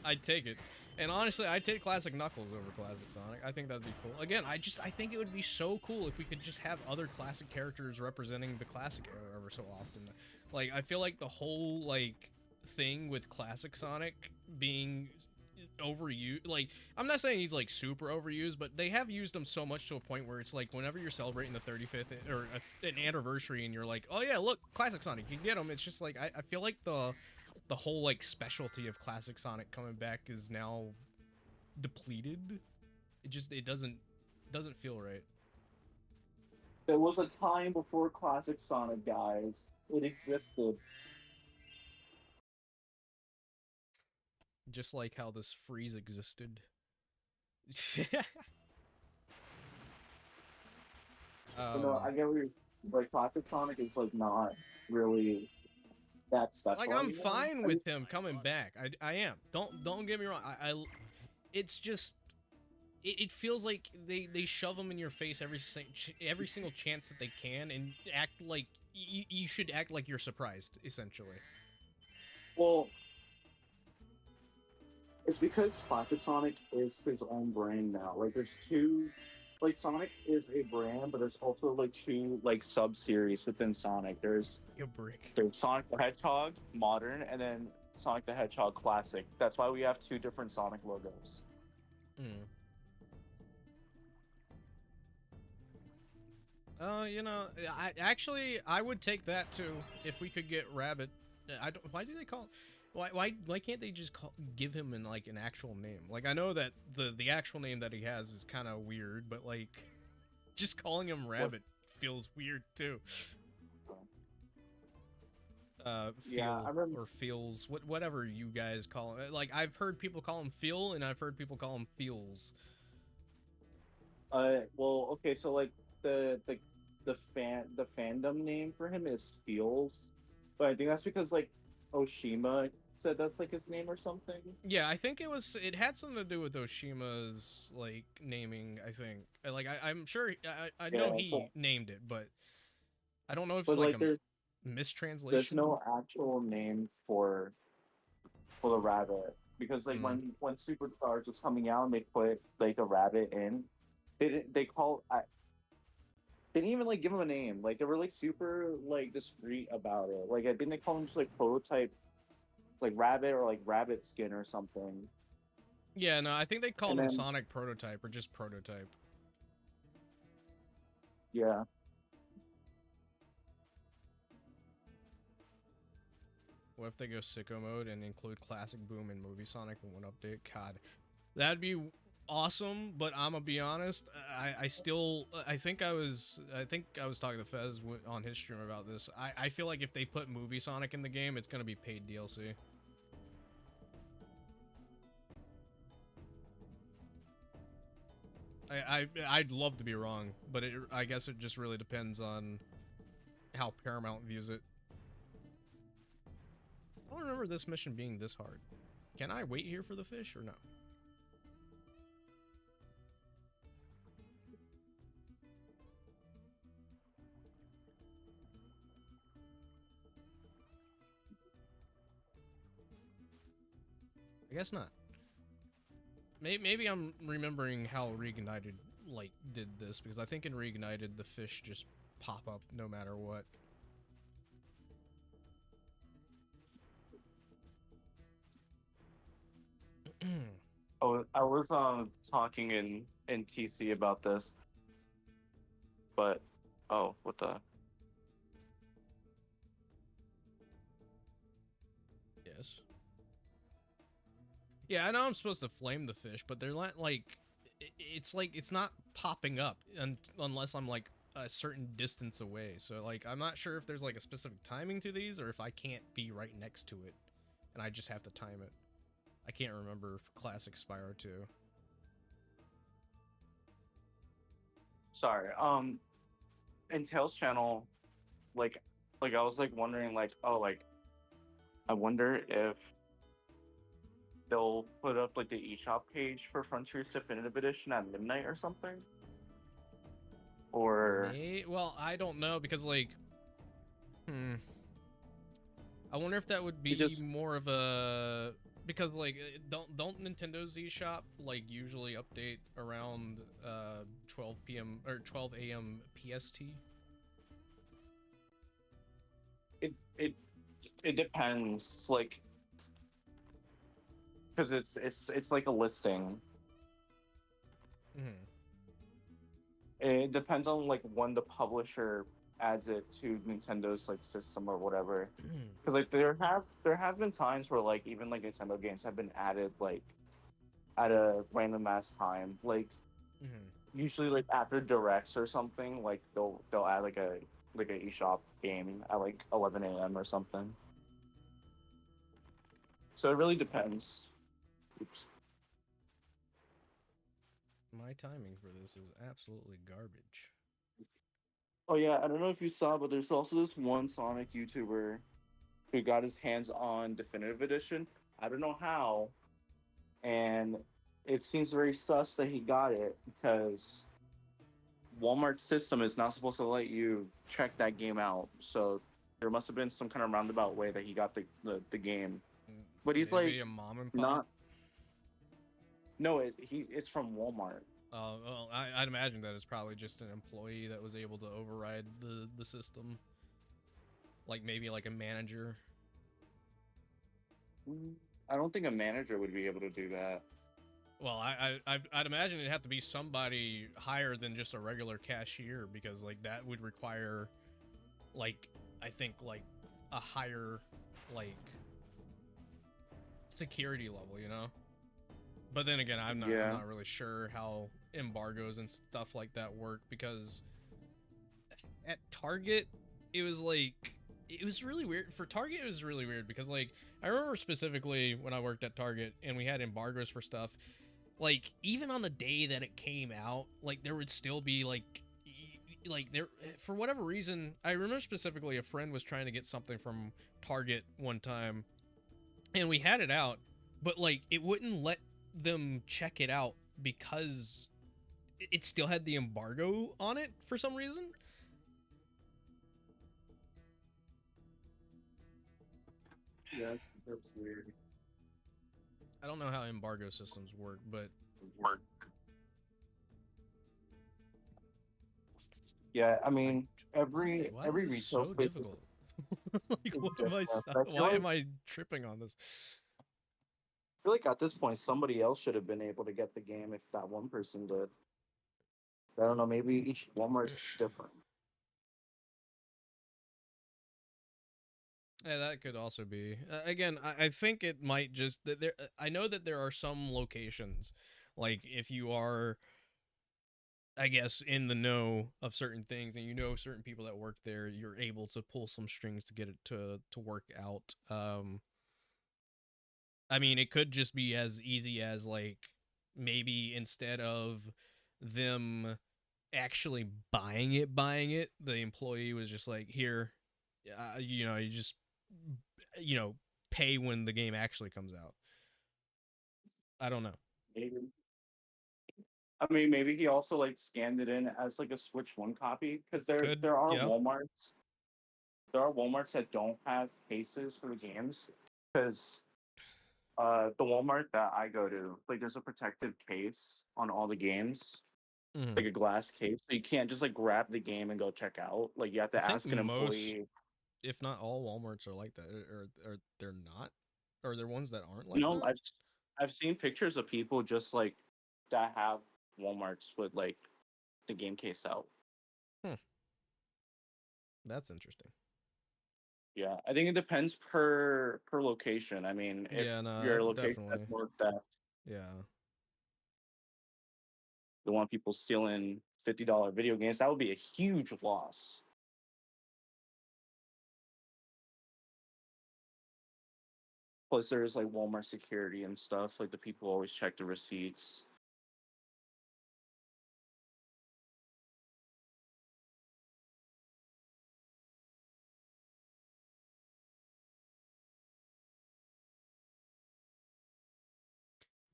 I'd take it. And honestly, I'd take Classic Knuckles over Classic Sonic. I think that'd be cool. Again, I think it would be so cool if we could just have other classic characters representing the classic era ever so often. Like, I feel like the whole, like, thing with Classic Sonic being overused, like, I'm not saying he's like super overused, but they have used him so much to a point where it's like whenever you're celebrating the 35th or an anniversary and you're like, oh yeah, look, Classic Sonic, you can get him. It's just like I feel like the whole like specialty of Classic Sonic coming back is now depleted. It doesn't feel right. There was a time before Classic Sonic, guys. It existed. Just like how this freeze existed. I get what you're, like, Classic Sonic is like not really that special. Like, I'm fine with him coming back. I am. Don't get me wrong. It's just it feels like they shove them in your face every single chance that they can, and act like you should act like you're surprised, essentially. Well, it's because Classic Sonic is his own brand now. Like, there's two, like Sonic is a brand, but there's also like two like sub-series within Sonic. There's Sonic the Hedgehog Modern, and then Sonic the Hedgehog Classic. That's why we have two different Sonic logos. You know, I would take that too if we could get Rabbit. I don't. Why do they call? Why can't they just give him an actual name? Like, I know that the actual name that he has is kind of weird, but like, just calling him Rabbit feels weird too. Yeah, I remember. Or feels, whatever you guys call it. Like, I've heard people call him Feel, and I've heard people call him Feels. Well, okay, so like the fandom name for him is Feels, but I think that's because like Oshima said that's like his name or something. Yeah, I think it had something to do with Oshima's like naming. I think like I'm sure I know he named it, but I don't know if it's like a mistranslation. There's no actual name for the rabbit, because like when Superstars was coming out and they put like a rabbit in, they didn't even like give him a name. Like, they were like super like discreet about it. Like, I think they call him just like Prototype, like Rabbit, or like Rabbit Skin or something. Yeah, no, I think they called him Sonic Prototype, or just Prototype. Yeah. What if they go sicko mode and include Classic Boom and Movie Sonic in one update? God, that'd be awesome. But I'm gonna be honest, I think I was talking to Fez on his stream about this. I feel like if they put Movie Sonic in the game, it's gonna be paid DLC. I'd love to be wrong, but I guess it just really depends on how Paramount views it. I don't remember this mission being this hard. Can I wait here for the fish or no? I guess not. Maybe I'm remembering how Reignited like did this, because I think in Reignited the fish just pop up no matter what. Oh, I was talking in TC about this, but what the? Yes. Yeah, I know I'm supposed to flame the fish, but they're not like, it's not popping up unless I'm like a certain distance away. So like, I'm not sure if there's like a specific timing to these, or if I can't be right next to it and I just have to time it. I can't remember classic Spyro 2. Sorry. In Tails channel, like I was like wondering, like, oh, like, I wonder if they'll put up like the eShop page for Frontiers Definitive Edition at midnight or something. Or well, I don't know, because like, I wonder if that would be more of a, because like, don't Nintendo's eShop like usually update around 12 p.m. or 12 a.m. PST? It depends, like, because it's like a listing. It depends on like when the publisher adds it to Nintendo's like system or whatever. Because like there have been times where like even like Nintendo games have been added like at a random ass time, like usually like after directs or something, like they'll add like a eShop game at like 11 a.m. or something. So it really depends. Oops. My timing for this is absolutely garbage. Oh yeah, I don't know if you saw, but there's also this one Sonic YouTuber who got his hands on Definitive Edition. I don't know how, and it seems very sus that he got it because Walmart's system is not supposed to let you check that game out. So there must have been some kind of roundabout way that he got the game. But he's Maybe like a mom and pop. not. No, it's from Walmart. Well, I'd imagine that it's probably just an employee that was able to override the system. Like maybe like a manager. I don't think a manager would be able to do that. Well, I'd imagine it'd have to be somebody higher than just a regular cashier, because like that would require, like, I think like a higher like security level, you know. But then again, I'm not really sure how embargoes and stuff like that work, because at Target it was like, it was really weird. For Target, it was really weird because, like, I remember specifically when I worked at Target and we had embargoes for stuff, like, even on the day that it came out, like, there would still be, like there, for whatever reason, I remember specifically a friend was trying to get something from Target one time, and we had it out, but, like, it wouldn't let them check it out because it still had the embargo on it for some reason. Yeah, that's weird. I don't know how embargo systems work, but yeah, I mean, every why is this retail so space difficult? is Like, why am I tripping on this? I feel like at this point somebody else should have been able to get the game if that one person did. I don't know, maybe each Walmart's different. Yeah, that could also be. Again, I think it might just that there. I know that there are some locations, like if you are, I guess, in the know of certain things and you know certain people that work there, you're able to pull some strings to get it to work out. I mean, it could just be as easy as, like, maybe instead of them actually buying it, the employee was just like, here, you know, you just, you know, pay when the game actually comes out. I don't know. Maybe. I mean, maybe he also like scanned it in as like a Switch One copy, because there are Yep. Walmarts. There are Walmarts that don't have cases for the games, because the Walmart that I go to, like, there's a protective case on all the games, like a glass case, so you can't just like grab the game and go check out. Like, you have to ask an employee. If not all Walmarts are like that, or they're not, or they're ones that aren't like No, that. I've seen pictures of people just like that have Walmarts with like the game case out. That's interesting. Yeah, I think it depends per location. I mean, if your location has more theft, yeah, you want people stealing $50 video games, that would be a huge loss. Plus, there's like Walmart security and stuff. Like, the people always check the receipts.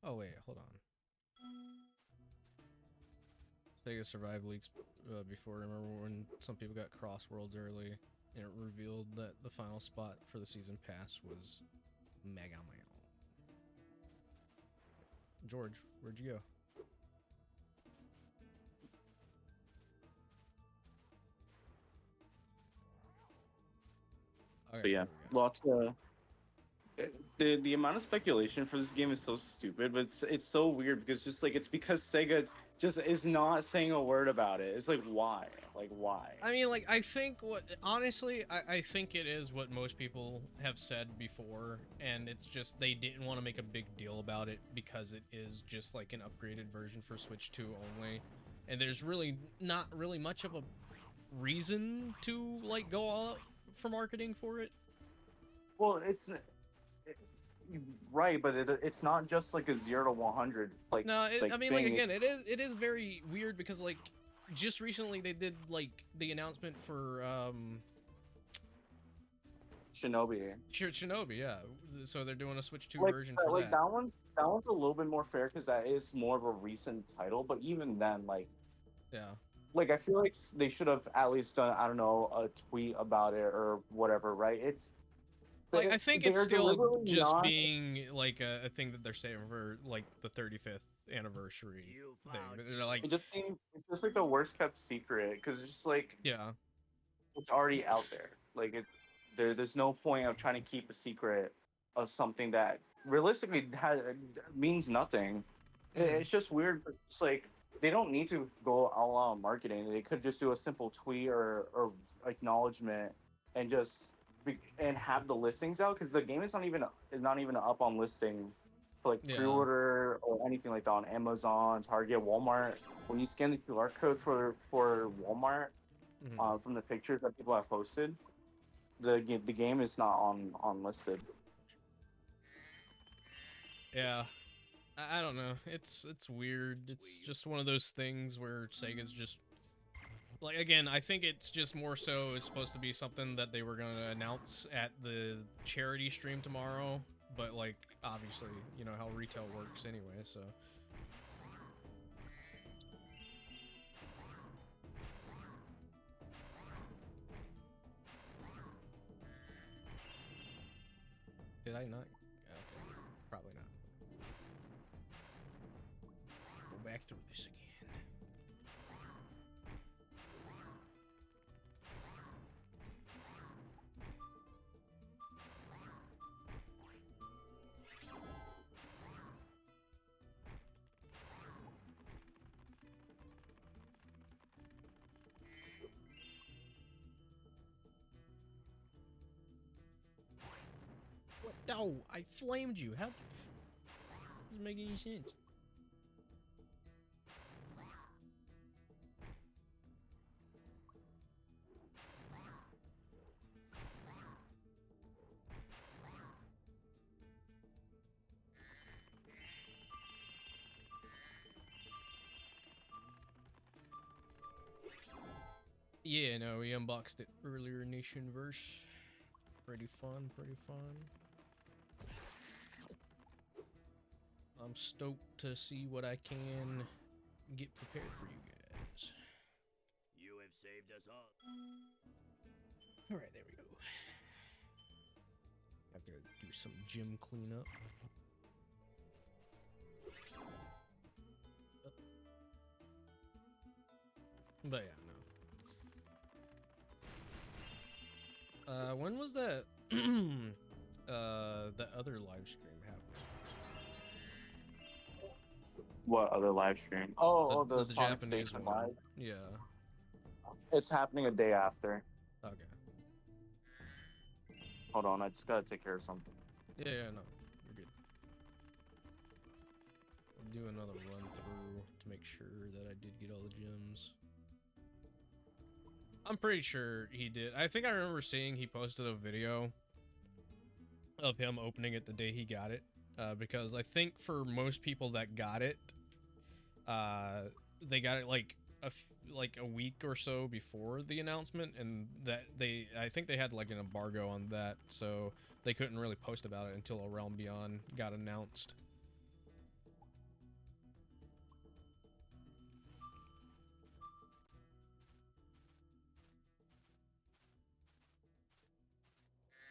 oh wait, hold on. Sega survived leaks before. Remember when some people got Cross Worlds early, and it revealed that the final spot for the season pass was Mega Man. George, where'd you go? Okay, But yeah, lots of the amount of speculation for this game is so stupid, but it's so weird because just like it's because Sega just is not saying a word about it. It's like, why? Like, why? I mean, like, I think honestly, I think it is what most people have said before, and it's just they didn't want to make a big deal about it because it is just like an upgraded version for Switch 2 only, and there's really not really much of a reason to like go all out for marketing for it. Well, it's right, but it's not just like a 0 to 100. Like, no, I mean, like, thing. again, it is very weird because, like, just recently they did like the announcement for Shinobi. Shinobi, yeah. So they're doing a Switch 2 Like, version for like that. that one's a little bit more fair because that is more of a recent title. But even then, like, Yeah. like I feel like they should have at least done, I don't know, a tweet about it or whatever, right? It's Like, I think it's they're still deliberately just not. being like a thing that they're saving for like the 35th anniversary thing. They're like, It's just like the worst kept secret because it's just like yeah, it's already out there. Like there's no point of trying to keep a secret of something that realistically means nothing. It's just weird. It's like they don't need to go all out marketing. They could just do a simple tweet or acknowledgement and just and have the listings out because the game is not even up on listing for like yeah. pre-order or anything like that on Amazon, Target, Walmart. When you scan the QR code for Walmart from the pictures that people have posted, the game is not on listed. Yeah. I don't know. It's weird. It's just one of those things where Sega's just like, again, I think it's just more so it's supposed to be something that they were going to announce at the charity stream tomorrow, but like obviously, you know how retail works anyway, so did I not? Okay, probably not. Go back through this again. What? No, I flamed you. How? Doesn't make any sense. Yeah, no, we unboxed it earlier, Nationverse. Pretty fun, pretty fun. I'm stoked to see what I can get prepared for you guys. You have saved us all. Alright, there we go. Have to do some gym cleanup. But yeah, no. When was that? The other live stream happened. What other live stream? The the Sonic Japanese Station one. Live. Yeah. It's happening a day after. Okay. Hold on, I just gotta take care of something. Yeah, no, you're good. I'll do another run through to make sure that I did get all the gems. I'm pretty sure he did. I think I remember seeing he posted a video of him opening it the day he got it. Because I think for most people that got it, they got it like a week or so before the announcement, and that I think they had like an embargo on that, so they couldn't really post about it until A Realm Beyond got announced.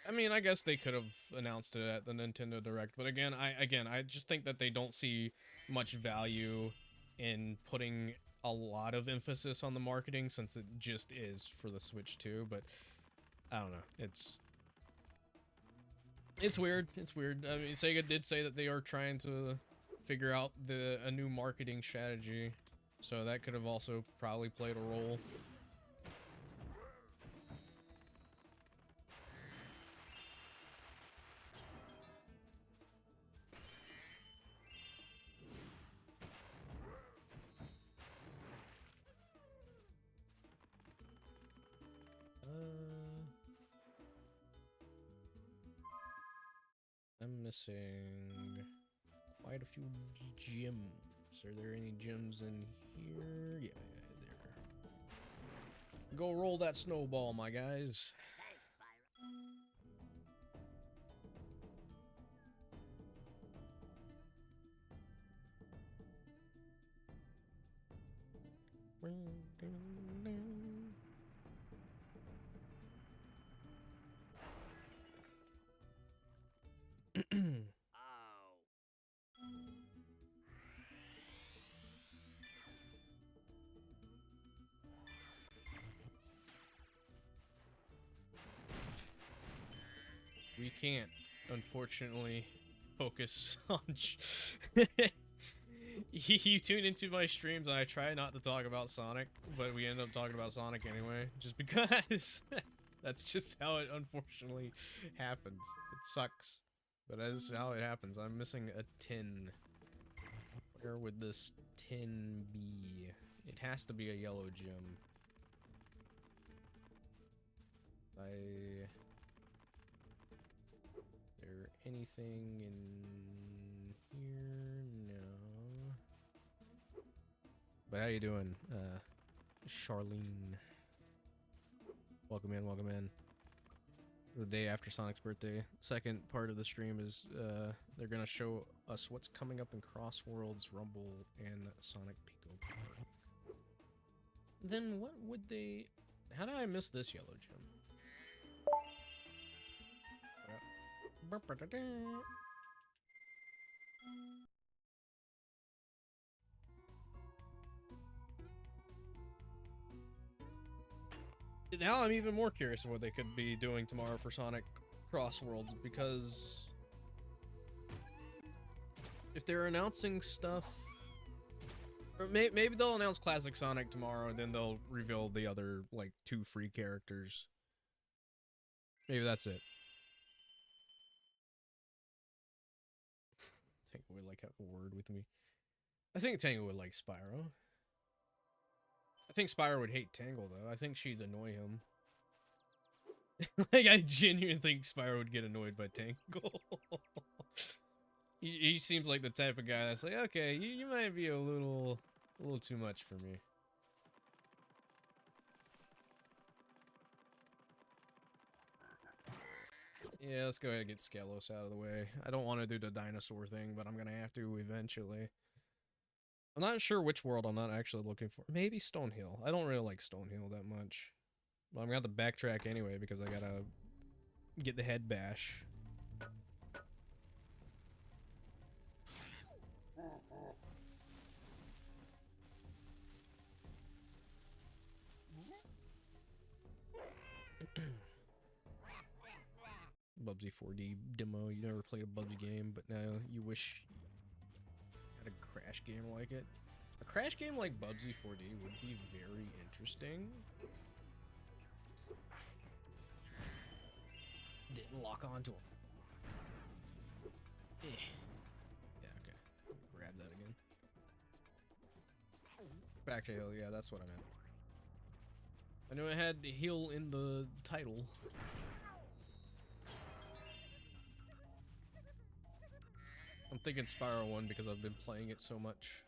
I mean, I guess they could have announced it at the Nintendo Direct, but again, I just think that they don't see much value in putting a lot of emphasis on the marketing since it just is for the Switch 2, but I don't know. It's weird. It's weird. I mean, Sega did say that they are trying to figure out a new marketing strategy, so that could have also probably played a role. I'm missing quite a few gems. Are there any gems in here? Yeah, there. Go roll that snowball, my guys. Thanks, Spyro. Ow. We can't, unfortunately, focus on. You tune into my streams and I try not to talk about Sonic, but we end up talking about Sonic anyway, just because. That's just how it unfortunately happens. It sucks, but that is how it happens. I'm missing a tin. Where would this tin be? It has to be a yellow gem. Is there anything in here? No. But how you doing, Charlene? Welcome in, welcome in. The day after Sonic's birthday. Second part of the stream is they're gonna show us what's coming up in Crossworlds, Rumble, and Sonic Pico Park. Then what would they? How did I miss this yellow gem? Now I'm even more curious of what they could be doing tomorrow for Sonic Crossworlds, because if they're announcing stuff, or maybe they'll announce Classic Sonic tomorrow and then they'll reveal the other, like, 2 free characters. Maybe that's it. Tango would like have a word with me. I think Tango would like Spyro. I think Spyro would hate Tangle, though. I think she'd annoy him. Like, I genuinely think Spyro would get annoyed by Tangle. He seems like the type of guy that's like, okay, you might be a little too much for me. Yeah, let's go ahead and get Skelos out of the way. I don't want to do the dinosaur thing, but I'm gonna have to eventually. I'm not sure which world I'm not actually looking for. Maybe Stonehill. I don't really like Stonehill that much. Well, I'm gonna have to backtrack anyway because I gotta get the head bash. Bubsy 4D demo. You never played a Bubsy game, but now you wish you had a Crash game like it. A Crash game like Bubsy 4D would be very interesting. Didn't lock onto him. Yeah, okay. Grab that again. Back to heal, yeah, that's what I meant. I knew it had heal in the title. I'm thinking Spyro 1 because I've been playing it so much.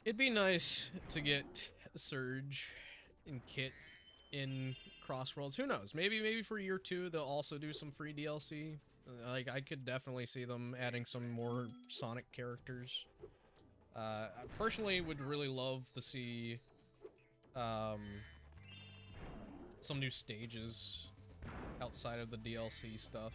It'd be nice to get Surge and Kit in Crossworlds. Who knows? Maybe for year 2 they'll also do some free DLC. Like, I could definitely see them adding some more Sonic characters. I personally would really love to see some new stages outside of the DLC stuff.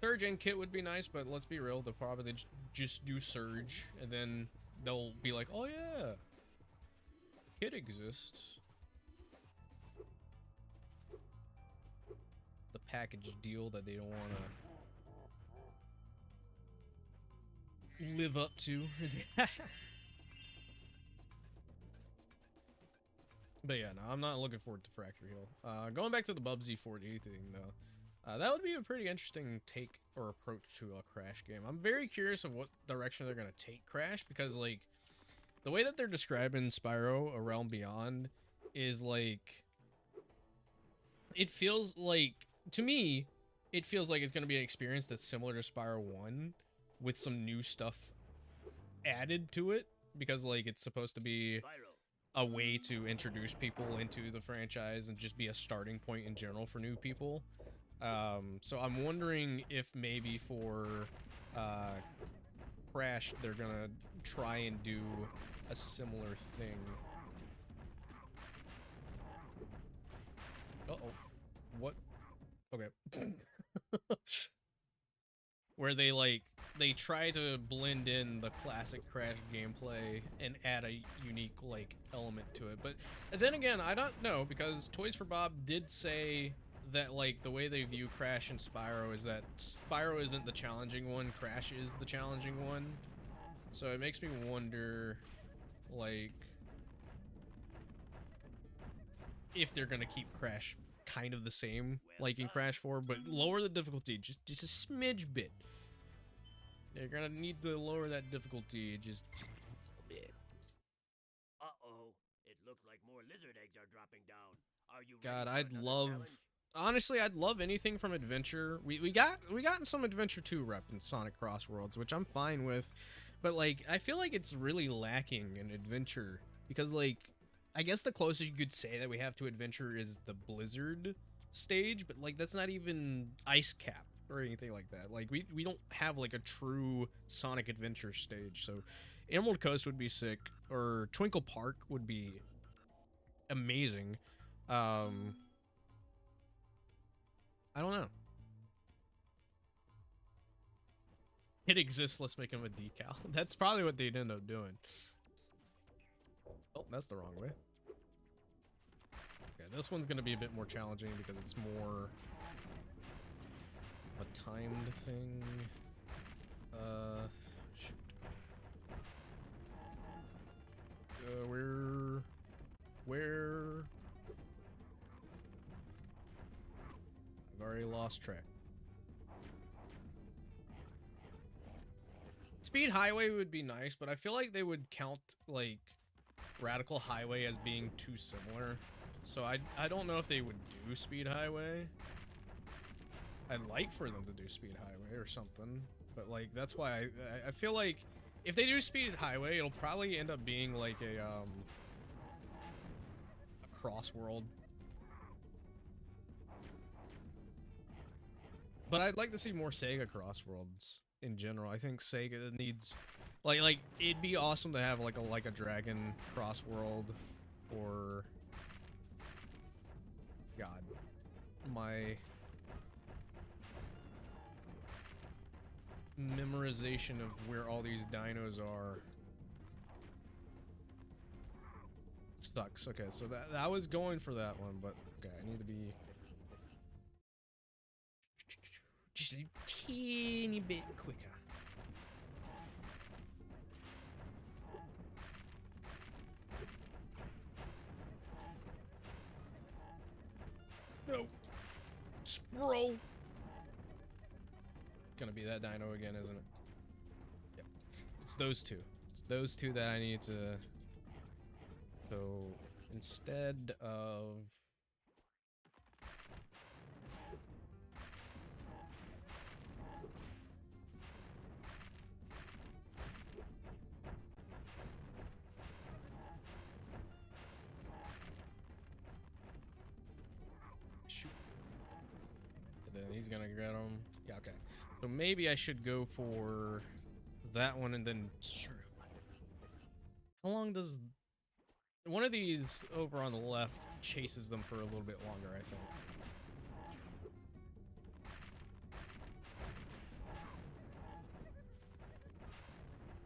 Surge and Kit would be nice, but let's be real, they'll probably just do Surge, and then they'll be like, oh yeah, Kit exists. The package deal that they don't want to live up to. But yeah, no, I'm not looking forward to Fracture Hill. Going back to the Bubsy 4D thing, though, that would be a pretty interesting take or approach to a Crash game. I'm very curious of what direction they're going to take Crash, because, like, the way that they're describing Spyro A Realm Beyond is, like, it feels like, to me, it feels like it's going to be an experience that's similar to Spyro 1 with some new stuff added to it, because, like, it's supposed to be Spyro. a way to introduce people into the franchise and just be a starting point in general for new people. So I'm wondering if maybe for Crash, they're gonna try and do a similar thing. Uh-oh. What? Okay. Where they try to blend in the classic Crash gameplay and add a unique, like, element to it. But then again, I don't know, because Toys for Bob did say that, like, the way they view Crash and Spyro is that Spyro isn't the challenging one, Crash is the challenging one. So it makes me wonder, like, if they're gonna keep Crash kind of the same, like in Crash 4, but lower the difficulty just a smidge bit. They're gonna need to lower that difficulty just a bit. Uh-oh. It looks like more lizard eggs are dropping down. Are you God, ready for I'd another love... challenge? Honestly, I'd love anything from Adventure. We gotten some Adventure 2 rep in Sonic Cross Worlds, which I'm fine with. But, like, I feel like it's really lacking in Adventure. Because, like, I guess the closest you could say that we have to Adventure is the Blizzard stage. But, like, that's not even Ice Cap or anything like that. Like, we don't have, like, a true Sonic Adventure stage. So, Emerald Coast would be sick. Or Twinkle Park would be amazing. I don't know. It exists, let's make him a decal. That's probably what they'd end up doing. Oh, that's the wrong way. Okay, this one's gonna be a bit more challenging because it's more a timed thing. Shoot. Where? I've already lost track. Speed Highway would be nice, but I feel like they would count, like, Radical Highway as being too similar. So I don't know if they would do Speed Highway. I'd like for them to do Speed Highway or something. But, like, that's why I feel like if they do Speed Highway, it'll probably end up being, like, a cross-world. But I'd like to see more Sega Crossworlds in general. I think Sega needs, like it'd be awesome to have like a Dragon Crossworld, or God, my memorization of where all these dinos are sucks. Okay, so that I was going for that one, but okay, I need to be just a teeny bit quicker. No. Sprooooo. Gonna be that dino again, isn't it? Yep. It's those two. It's those two that I need to... So, instead of... Shoot. And then he's gonna get him. Yeah, okay. So maybe I should go for that one and then... How long does... One of these over on the left chases them for a little bit longer, I think.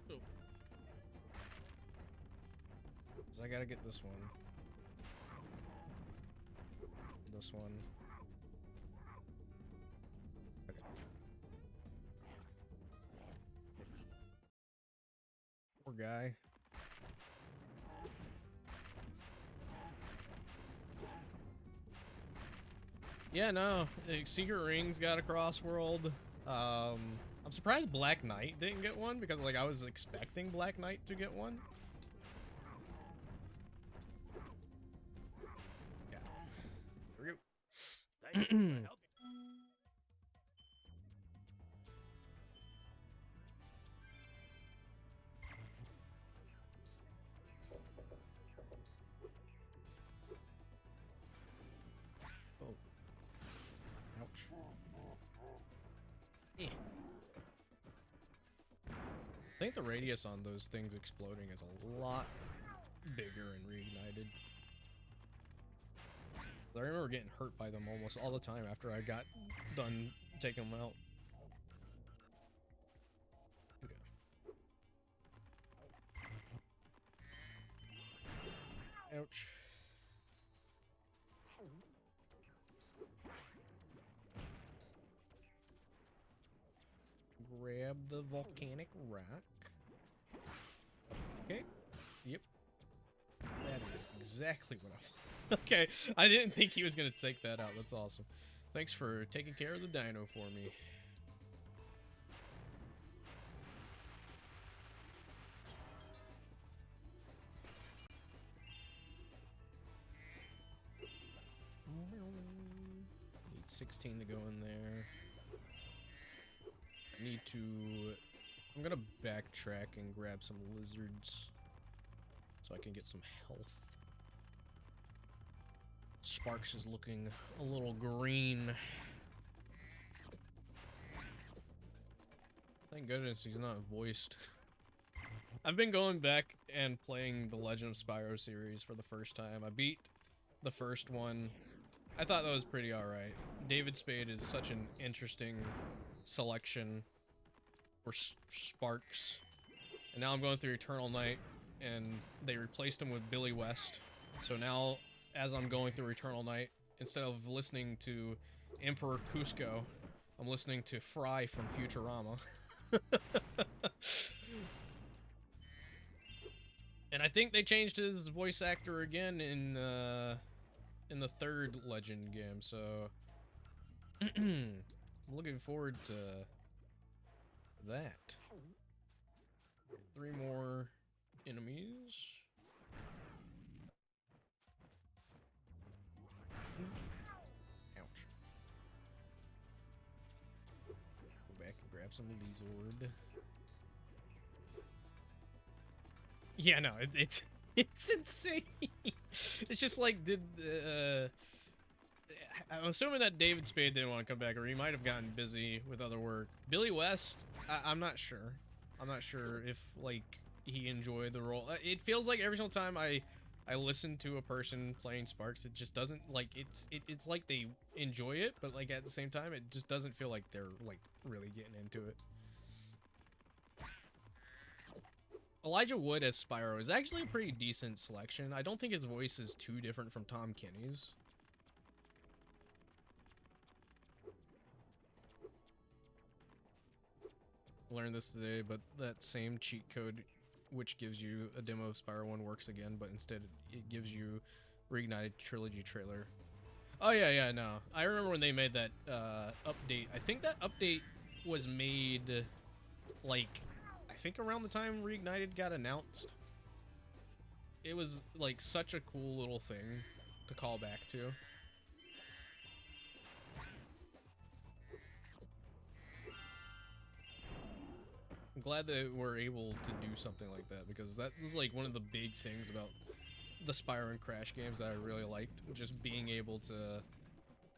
Oh. So I gotta get this one. This one. Okay. Poor guy. Yeah, no. Secret Rings got a crossworld. I'm surprised Black Knight didn't get one because, like, I was expecting Black Knight to get one. Yeah. Here we go. Thank you for helping. Eh. I think the radius on those things exploding is a lot bigger and reignited. I remember getting hurt by them almost all the time after I got done taking them out. Okay. Ouch. Grab the volcanic rock. Okay. Yep. That is exactly what I... Okay, I didn't think he was going to take that out. That's awesome. Thanks for taking care of the dino for me. Need 16 to go in there. I need to... I'm going to backtrack and grab some lizards so I can get some health. Sparks is looking a little green. Thank goodness he's not voiced. I've been going back and playing the Legend of Spyro series for the first time. I beat the first one. I thought that was pretty alright. David Spade is such an interesting selection for Sparks. And now I'm going through Eternal Night, and they replaced him with Billy West. So now, as I'm going through Eternal Night, instead of listening to Emperor Cusco, I'm listening to Fry from Futurama. And I think they changed his voice actor again in the third Legend game, so I'm looking forward to that. 3 more enemies. Ouch. Go back and grab some lizard. Yeah, no, it's insane. It's just like, I'm assuming that David Spade didn't want to come back, or he might have gotten busy with other work. Billy West, I'm not sure. I'm not sure if, like, he enjoyed the role. It feels like every single time I listen to a person playing Sparks, it just doesn't, like, it's like they enjoy it, but, like, at the same time, it just doesn't feel like they're, like, really getting into it. Elijah Wood as Spyro is actually a pretty decent selection. I don't think his voice is too different from Tom Kenny's. Learned this today, but that same cheat code which gives you a demo of Spyro 1 works again, but instead it gives you Reignited Trilogy trailer. Oh yeah, no. I remember when they made that update. I think that update was made, like, I think around the time Reignited got announced. It was, like, such a cool little thing to call back to. I'm glad that we're able to do something like that, because that was, like, one of the big things about the Spyro and Crash games that I really liked. Just being able to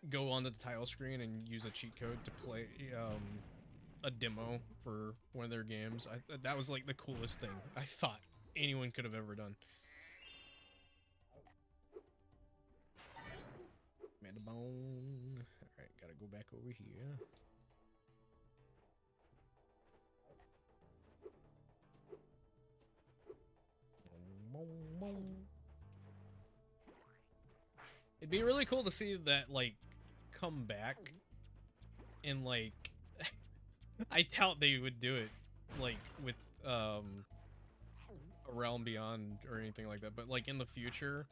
go onto the title screen and use a cheat code to play a demo for one of their games. That was, like, the coolest thing I thought anyone could have ever done. Manabone. Alright, gotta go back over here. It'd be really cool to see that, like, come back and, like, I doubt they would do it, like, with, a Realm Beyond or anything like that, but, like, in the future,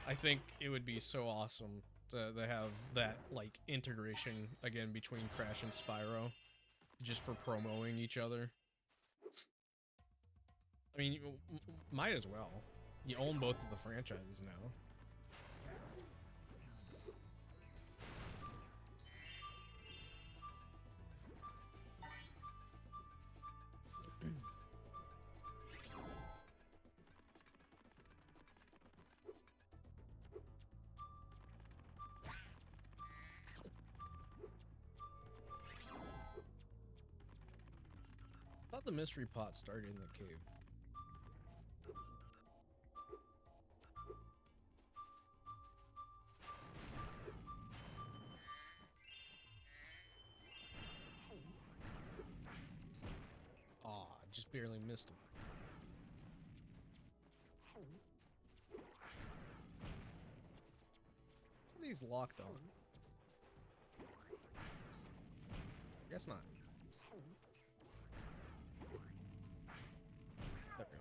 I think it would be so awesome to have that, like, integration, again, between Crash and Spyro, just for promoting each other. I mean, you might as well. You own both of the franchises now. The mystery pot started in the cave. Aw, just barely missed him. He's locked on. Guess not. There we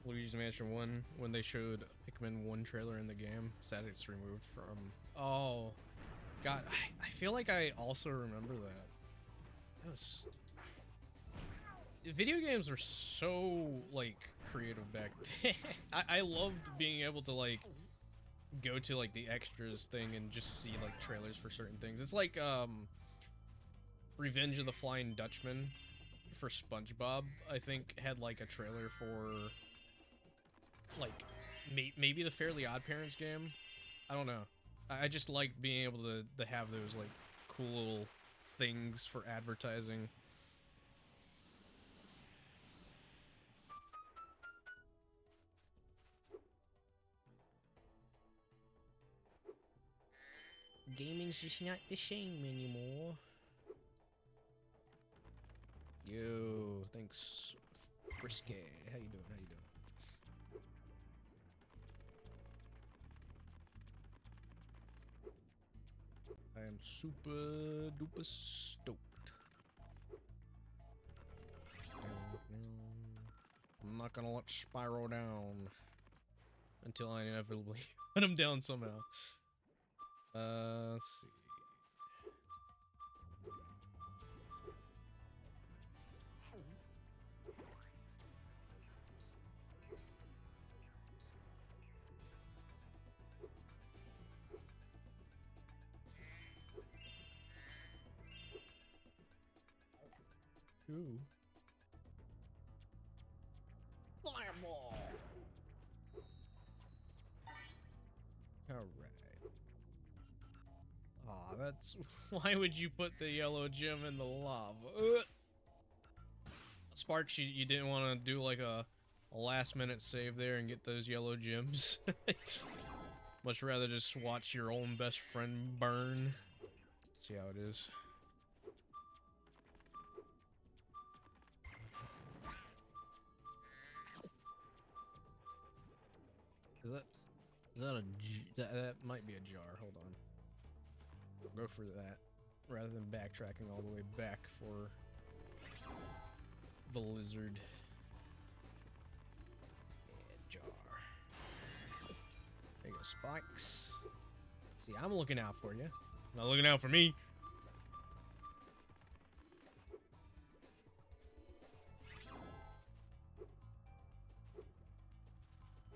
go. Luigi's Mansion 1, when they showed Pikmin 1 trailer in the game, sad it's removed from... Oh, God, I feel like I also remember that. That was... Video games were so, like, creative back then. I loved being able to, like, go to, like, the extras thing and just see, like, trailers for certain things. It's like, Revenge of the Flying Dutchman for SpongeBob, I think, had, like, a trailer for, like, maybe the Fairly OddParents game? I don't know. I just like being able to have those, like, cool little things for advertising. Gaming's just not the same anymore. Yo, thanks, Frisky. How you doing? How you doing? I am super duper stoked. I'm not gonna let Spyro down until I inevitably let him down somehow. Let's see. Ooh. Fireball. All right. Aw, that's... Why would you put the yellow gem in the lava? Sparks, you didn't want to do like a last-minute save there and get those yellow gems? Much rather just watch your own best friend burn. See how it is. Is that a... That might be a jar. Hold on. We'll go for that, rather than backtracking all the way back for the lizard. Yeah, jar. There you go, Spikes. See, I'm looking out for you. Not looking out for me.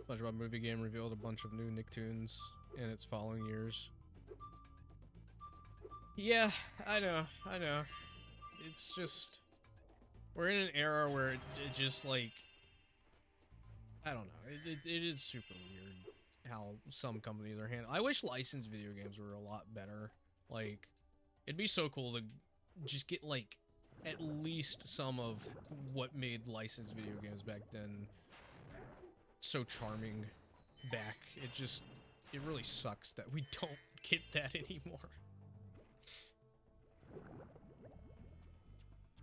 SpongeBob movie game revealed a bunch of new Nicktoons in its following years. Yeah, I know. It's just... We're in an era where it just, like... I don't know. It is super weird how some companies are handling... I wish licensed video games were a lot better. Like, it'd be so cool to just get, like, at least some of what made licensed video games back then so charming back. It really sucks that we don't get that anymore.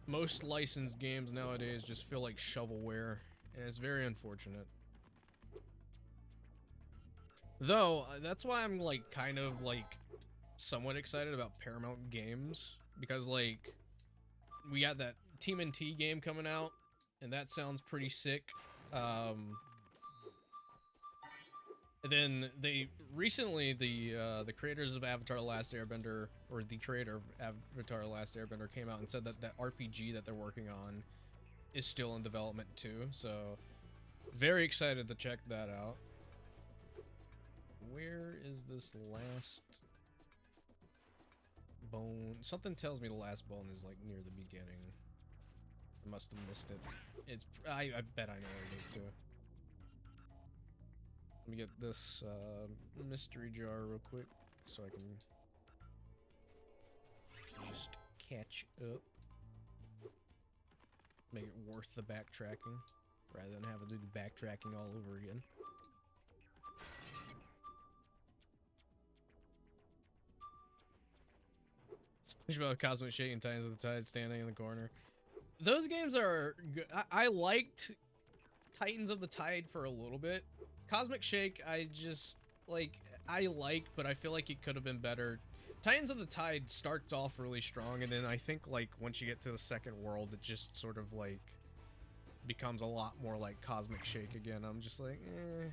Most licensed games nowadays just feel like shovelware, and it's very unfortunate. Though, that's why I'm, like, kind of, like, somewhat excited about Paramount Games, because, like, we got that TMNT game coming out, and that sounds pretty sick. And then they recently, the creators of Avatar: The Last Airbender, or the creator of Avatar: The Last Airbender, came out and said that that RPG that they're working on is still in development too. So very excited to check that out. Where is this last bone? Something tells me the last bone is like near the beginning. I must have missed it. It's I bet I know where it is too. Let me get this mystery jar real quick so I can just catch up. Make it worth the backtracking, rather than having to do backtracking all over again. SpongeBob, Cosmic Shake, and Titans of the Tide standing in the corner. Those games are good. I liked Titans of the Tide for a little bit. Cosmic Shake, I just, like, I like, but I feel like it could have been better. Titans of the Tide starts off really strong, and then I think, like, once you get to the second world, it just sort of, like, becomes a lot more like Cosmic Shake again. I'm just like, eh.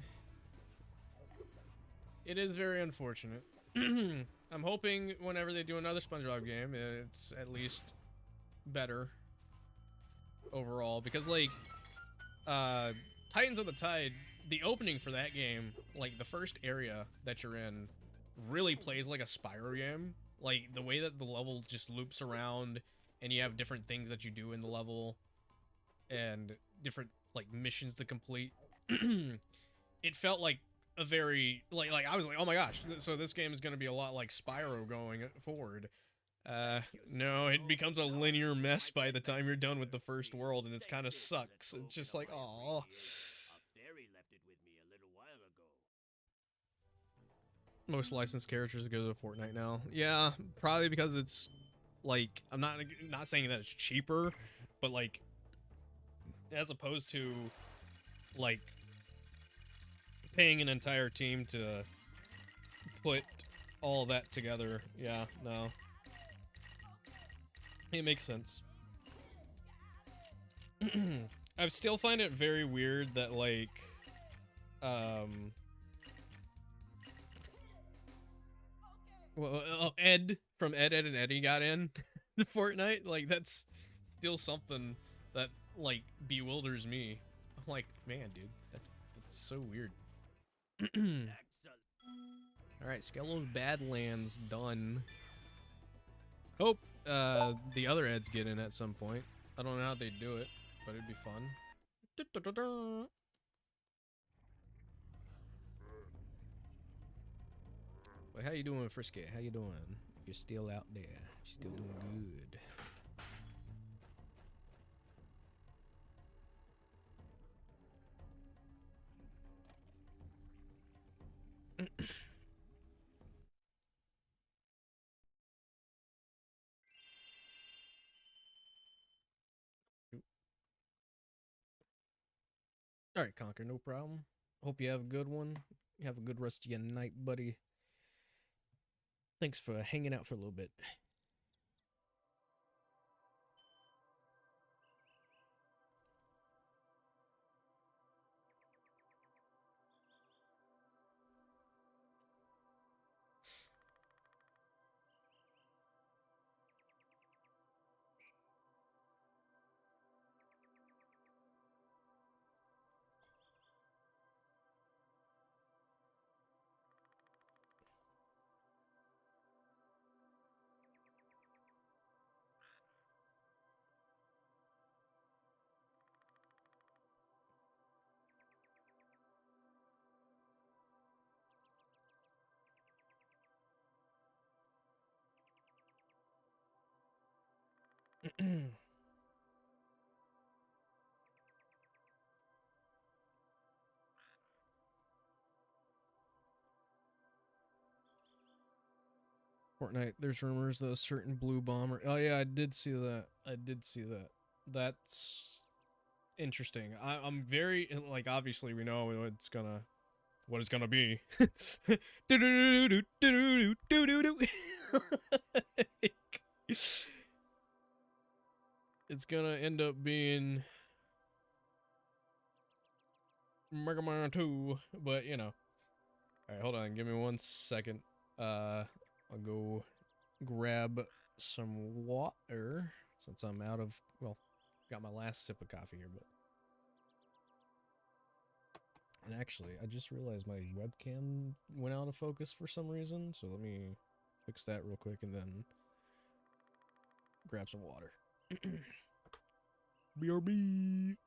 It is very unfortunate. I'm hoping whenever they do another SpongeBob game, it's at least better overall, because, like, Titans of the Tide, the opening for that game, like, the first area that you're in really plays like a Spyro game. Like, the way that the level just loops around, and you have different things that you do in the level, and different, like, missions to complete. It felt like a very, like, I was like, oh my gosh, so this game is going to be a lot like Spyro going forward. No, it becomes a linear mess by the time you're done with the first world, and it's kind of sucks. It's just like, oh. Most licensed characters go to Fortnite now. Yeah, probably because it's, like, I'm not saying that it's cheaper, but, like, as opposed to, like, paying an entire team to put all that together. Yeah, no. It makes sense. I still find it very weird that, like, well, Ed from Ed, Edd and Eddy got in the Fortnite. Like, that's still something that, like, bewilders me. I'm like, man, dude, that's so weird. Alright, Skello's Badlands done. Hope the other Eds get in at some point. I don't know how they do it, but it'd be fun. Well, how you doing, Frisky? How you doing? If you're still out there, you're still doing good. Alright, Conquer, no problem. Hope you have a good one. You have a good rest of your night, buddy. Thanks for hanging out for a little bit. Fortnite, there's rumors that a certain blue bomber. Oh yeah, I did see that. That's interesting. I'm very, like, obviously we know what it's gonna be. It's gonna end up being Mega Man 2, but you know. Alright, hold on, give me 1 second. I'll go grab some water since I'm out of, well, got my last sip of coffee here, but. And actually, I just realized my webcam went out of focus for some reason, so let me fix that real quick and then grab some water. BRB.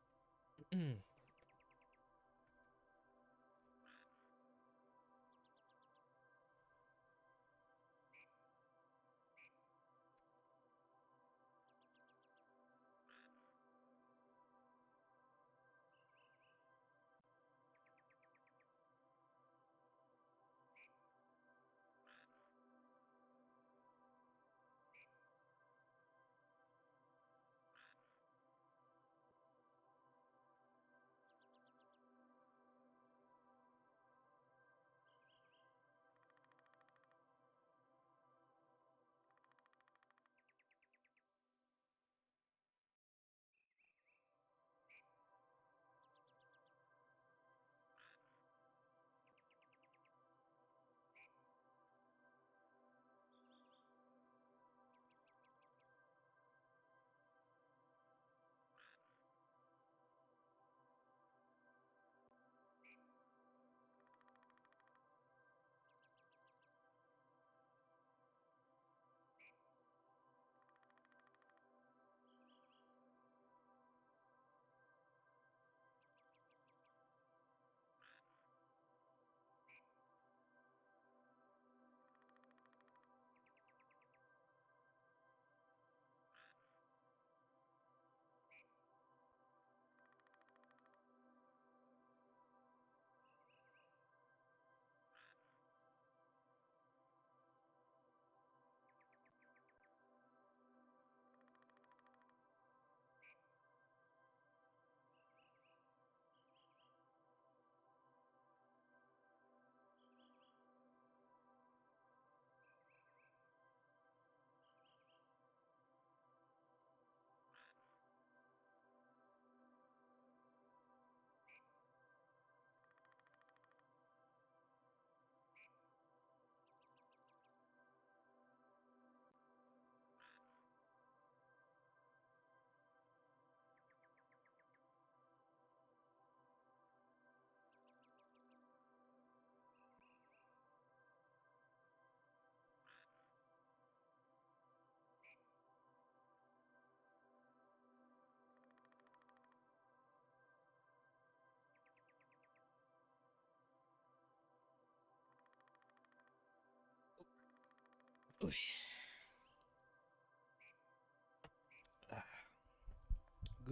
Good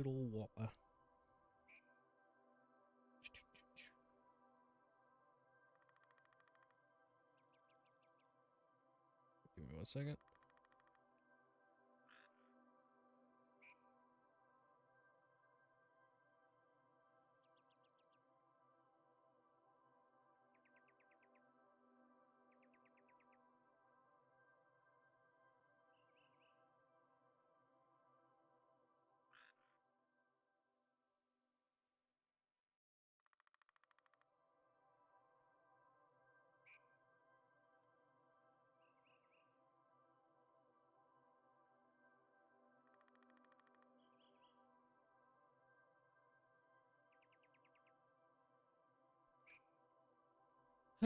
old water. Give me 1 second.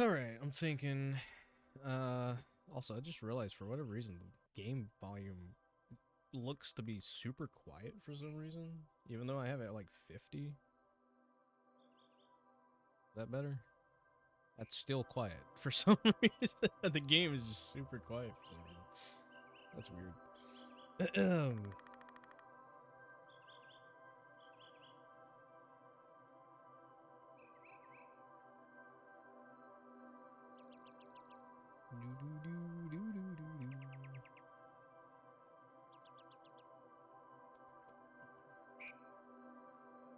Alright, I'm thinking, also I just realized for whatever reason the game volume looks to be super quiet for some reason, even though I have it at like 50. Is that better? That's still quiet for some reason. The game is just super quiet for some reason. That's weird.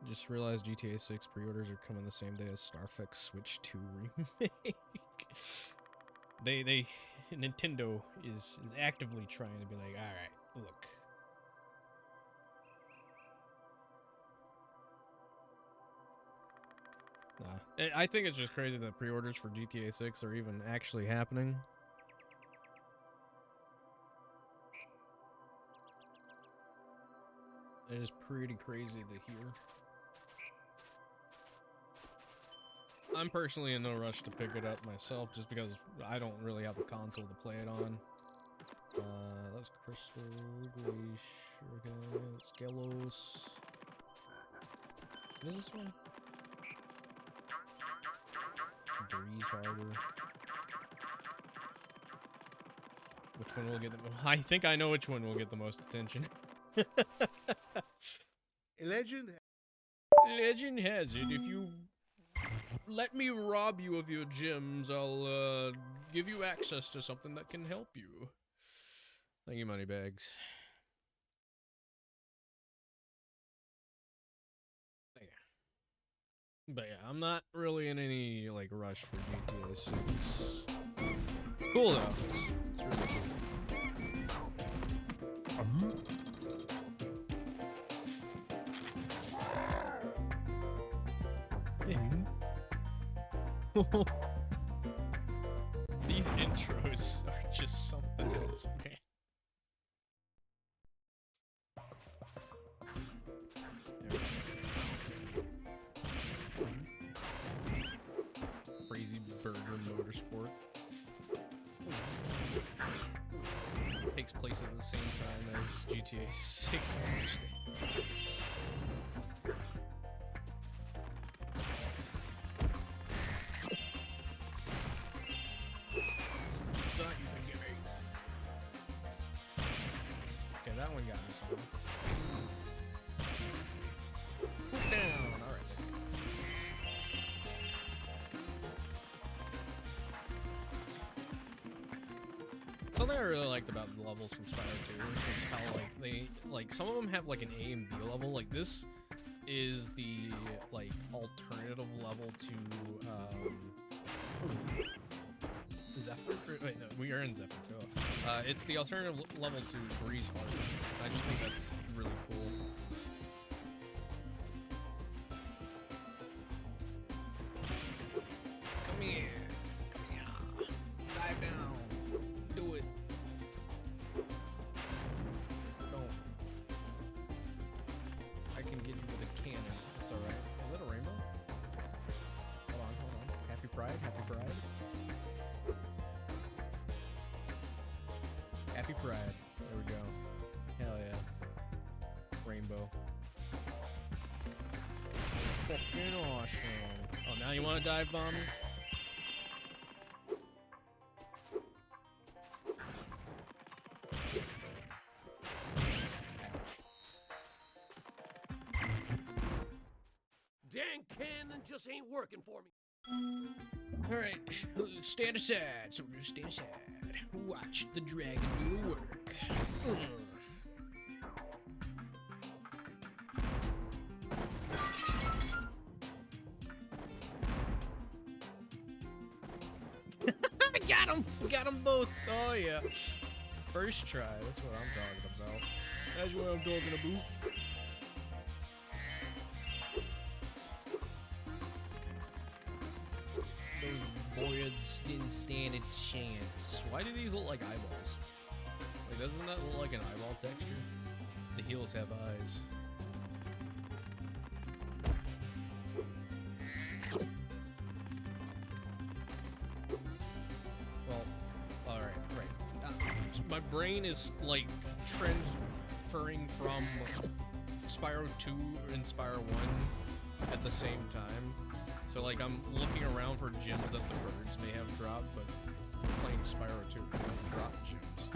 Just realized GTA 6 pre-orders are coming the same day as Star Fox Switch 2 remake. Nintendo is actively trying to be like, all right, look. Nah, I think it's just crazy that pre-orders for GTA 6 are even actually happening. It is pretty crazy to hear. I'm personally in no rush to pick it up myself, just because I don't really have a console to play it on. That was Crystal, Glacier, Skelos. What is this one? Breeze Harbor. Which one will get the most? I think I know which one will get the most attention. Legend has it, if you let me rob you of your gems, I'll give you access to something that can help you. Thank you, Moneybags. But yeah, I'm not really in any like rush for GTA 6. It's cool though. It's really cool. These intros are just something else, man. Crazy Burger Motorsport. Takes place at the same time as GTA 6 launch day. Something I really liked about the levels from Spyro 2 is how like some of them have like an A and B level. Like this is the like alternative level to Zephyr. Wait, no, we are in Zephyr. It's the alternative level to Breeze Harbor. I just think that's really cool. Come here. Dive down. Do it. Don't. I can get you with a cannon. It's alright. Is that a rainbow? Hold on. Happy Pride. Happy Pride. There we go. Hell yeah. Rainbow. Fucking awesome. Oh, now you want to dive bomb me? just ain't working for me. Alright, stand aside, soldiers, stand aside. Watch the dragon do the work. We got him! We got them both! Oh yeah. First try, that's what I'm talking about. That's what I'm talking about. Those boys didn't stand a chance. Why do these look like eyeballs? Like, doesn't that look like an eyeball texture? The heels have eyes. Well, alright, right. My brain is, like, transferring from Spyro 2 and Spyro 1 at the same time. So, like, I'm looking around for gems that the birds may have dropped, but playing Spyro 2, you don't drop gems.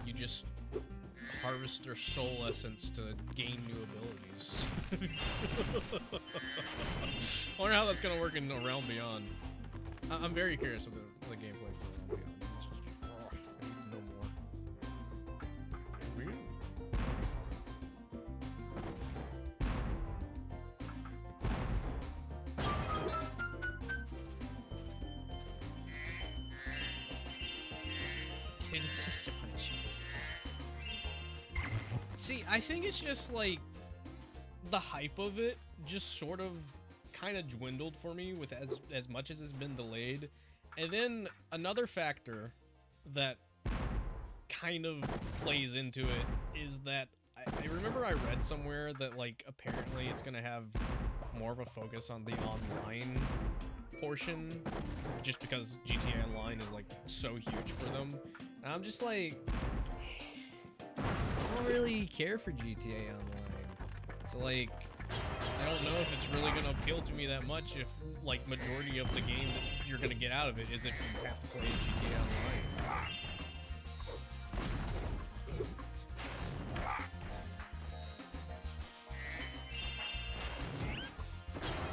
You just harvest their soul essence to gain new abilities. I wonder how that's gonna work in the Realm Beyond. I'm very curious of the gameplay for Realm Beyond. I need to know more. Weird. See, I think it's just like the hype of it just sort of kind of dwindled for me with as much as it's been delayed. And then another factor that kind of plays into it is that I remember I read somewhere that, like, apparently it's gonna have more of a focus on the online portion just because GTA Online is, like, so huge for them. And I'm just like, I don't really care for GTA Online. So, like, I don't know if it's really gonna appeal to me that much if, like, majority of the game that you're gonna get out of it is if you have to play GTA Online.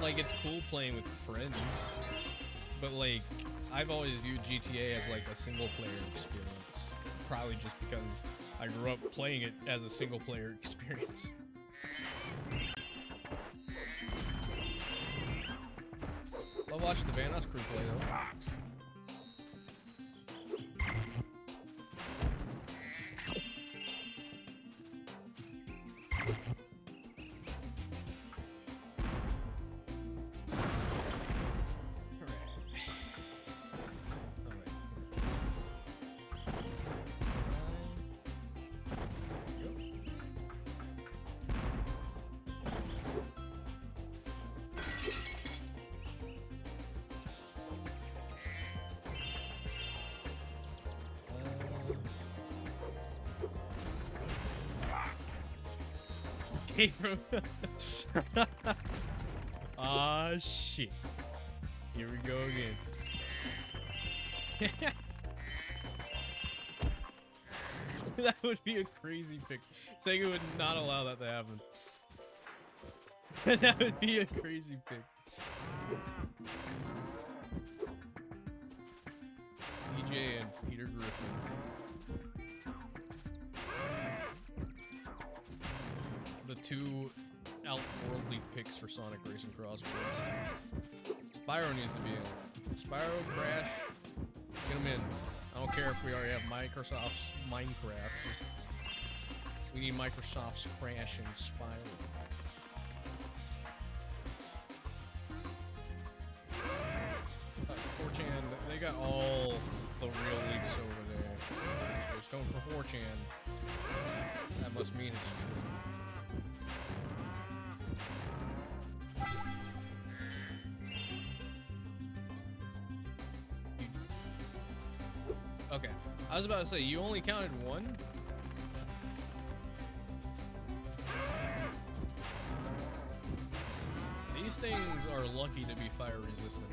Like, it's cool playing with friends, but, like, I've always viewed GTA as, like, a single-player experience. Probably just because I grew up playing it as a single-player experience. Love watching the Vanos crew play, though. Hey, bro. Ah, shit. Here we go again. That would be a crazy pick. Sega would not allow that to happen. That would be a crazy pick. DJ and Peter Griffin. The two outworldly picks for Sonic Racing Crossroads. Spyro needs to be in. Spyro, Crash, get him in. I don't care if we already have Microsoft's Minecraft. We need Microsoft's Crash and Spyro. 4chan, they got all the real leaks over there. So it's going for 4chan. That must mean it's true. Okay, I was about to say, you only counted one? These things are lucky to be fire resistant.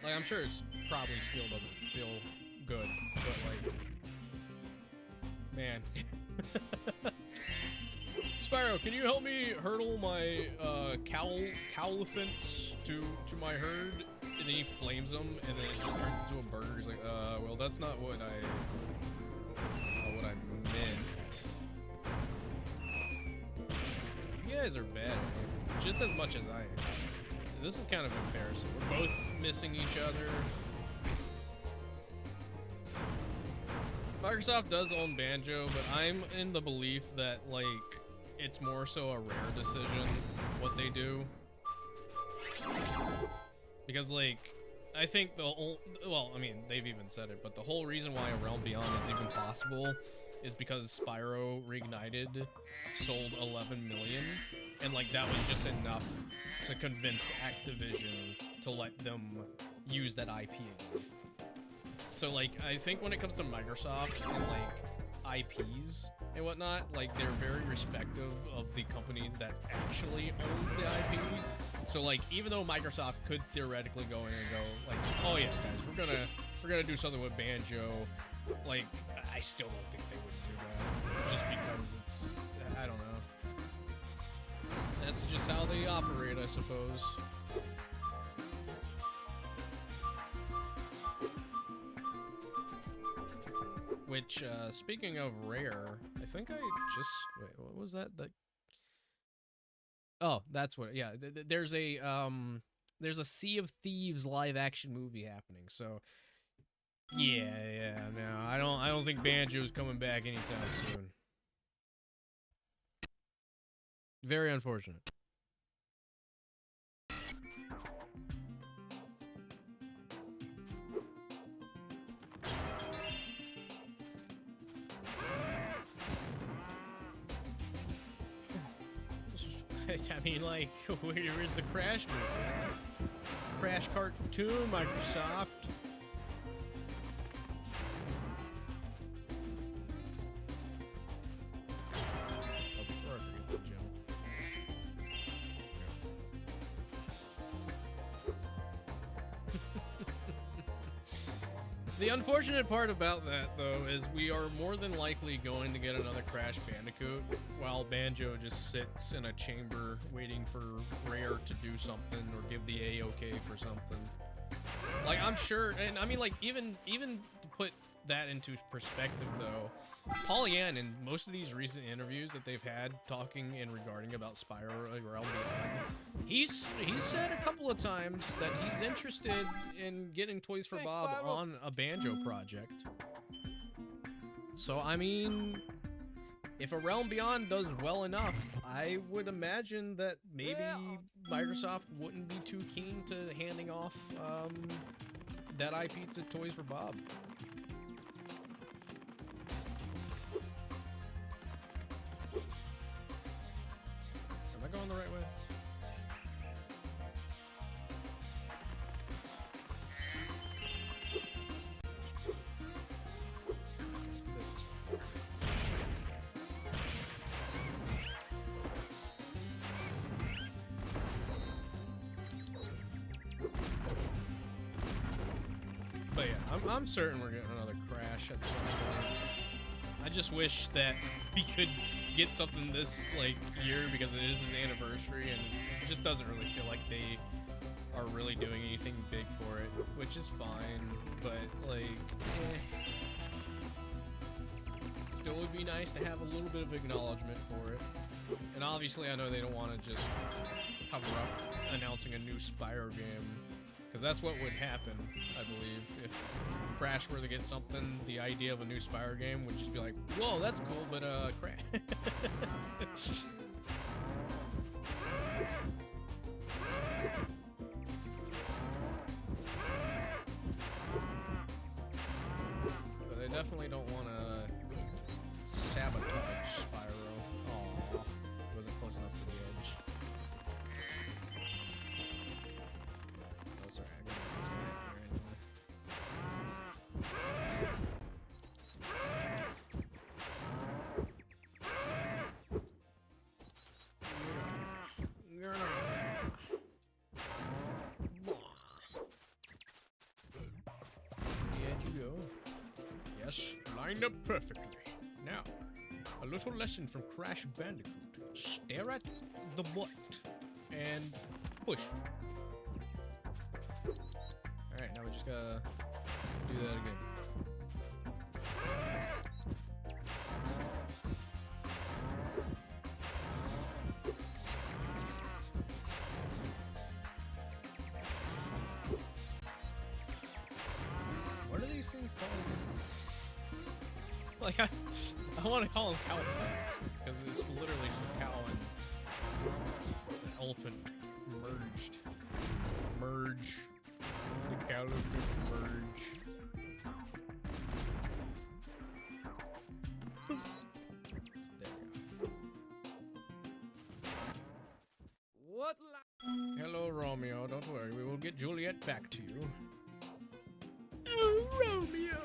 Like, I'm sure it's probably still doesn't feel good, but like, Man. Spyro, can you help me hurdle my cowlifants to my herd? And then he flames them, and then it just turns into a burger. He's like, well, that's not what I meant. You guys are bad, just as much as I am. This is kind of embarrassing. We're both missing each other. Microsoft does own Banjo, but I'm in the belief that, like, it's more so a rare decision what they do. Because, like, I think well, I mean, they've even said it, but the whole reason why A Realm Beyond is even possible is because Spyro Reignited sold 11 million, and, like, that was just enough to convince Activision to let them use that IP again. So, like, I think when it comes to Microsoft and, like, IPs and whatnot, like, they're very respective of the company that actually owns the IP. So, like, even though Microsoft could theoretically go in and go, like, oh yeah, guys, we're gonna do something with Banjo, like, I still don't think they would do that, just because it's, I don't know. That's just how they operate, I suppose. Which, speaking of rare, I think I just, wait, what was that? Oh, that's what, yeah, there's a Sea of Thieves live action movie happening, so, yeah, no, I don't think Banjo's coming back anytime soon. Very unfortunate. I mean, like, where's the Crash movie? Crash cartoon, Microsoft. Oh, before I forget the jump. The unfortunate part about that, though, is we are more than likely going to get another Crash Bandicoot, while Banjo just sits in a chamber waiting for Rare to do something or give the A-OK for something. Like, I'm sure, and I mean, like, even to put that into perspective, though, Paul Yan, in most of these recent interviews that they've had talking and regarding about Spyro Realm Beyond, he's said a couple of times that he's interested in getting Toys for Bob on a Banjo project. So, I mean, if A Realm Beyond does well enough, I would imagine that maybe Microsoft wouldn't be too keen to handing off that IP to Toys for Bob. Am I going the right way? But yeah, I'm certain we're getting another Crash at some point. I just wish that we could get something this, like, year, because it is an anniversary, and it just doesn't really feel like they are really doing anything big for it, which is fine, but, like, still would be nice to have a little bit of acknowledgement for it. And obviously I know they don't want to just cover up announcing a new Spyro game, because that's what would happen, I believe. If Crash were to get something, the idea of a new Spyro game would just be like, whoa, that's cool, but Crash. So they definitely don't want to sabotage Spyro. Aw, it wasn't close enough to the edge. Sorry, I got this guy up here anyway. To the edge you go. Yes, lined up perfectly. Now, a little lesson from Crash Bandicoot. Stare at the butt and push. Alright, now we just gotta do that again. What are these things called? Like, I want to call them cow things, because it's literally just a cow and an elephant merged. Merge. The cow elephant merge. There we go. What Hello, Romeo. Don't worry. We will get Juliet back to you. Oh, Romeo!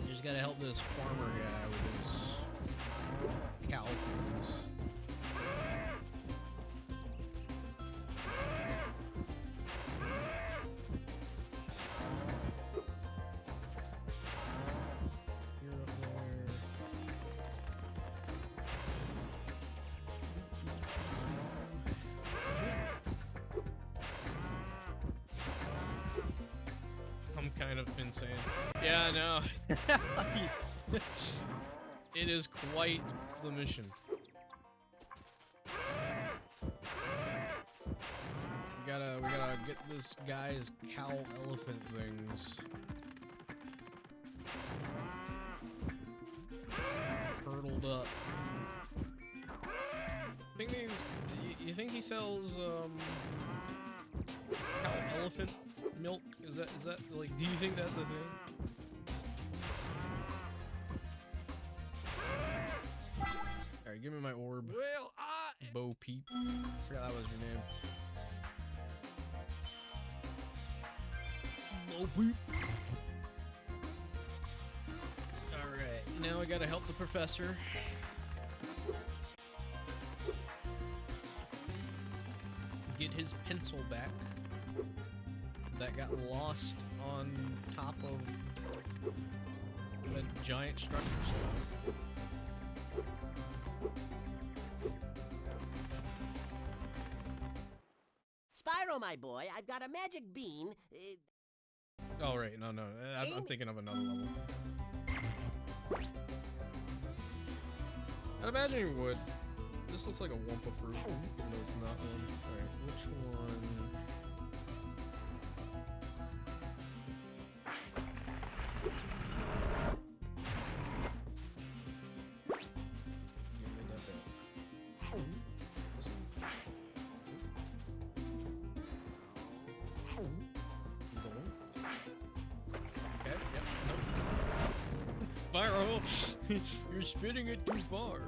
Just gotta help this farmer guy with his cow things. You're up there. I'm kind of insane. Yeah, I know. It is quite the mission. We gotta get this guy's cow elephant things. Hurdled up. You think he sells cow elephant milk? Is that like, do you think that's a thing? Alright, give me my orb. Well, Bo Peep. Forgot that was your name. Bo Peep. Alright, now I gotta help the professor. Get his pencil back. That got lost on top of a giant structure. Spyro, my boy, I've got a magic bean. Oh, right. No. I'm thinking of another level. I'd imagine you would. This looks like a Wumpa fruit, even though it's not one. Alright, which one? Give me that back. This one. Going. Okay, yep, nope. Spyro! You're spinning it too far.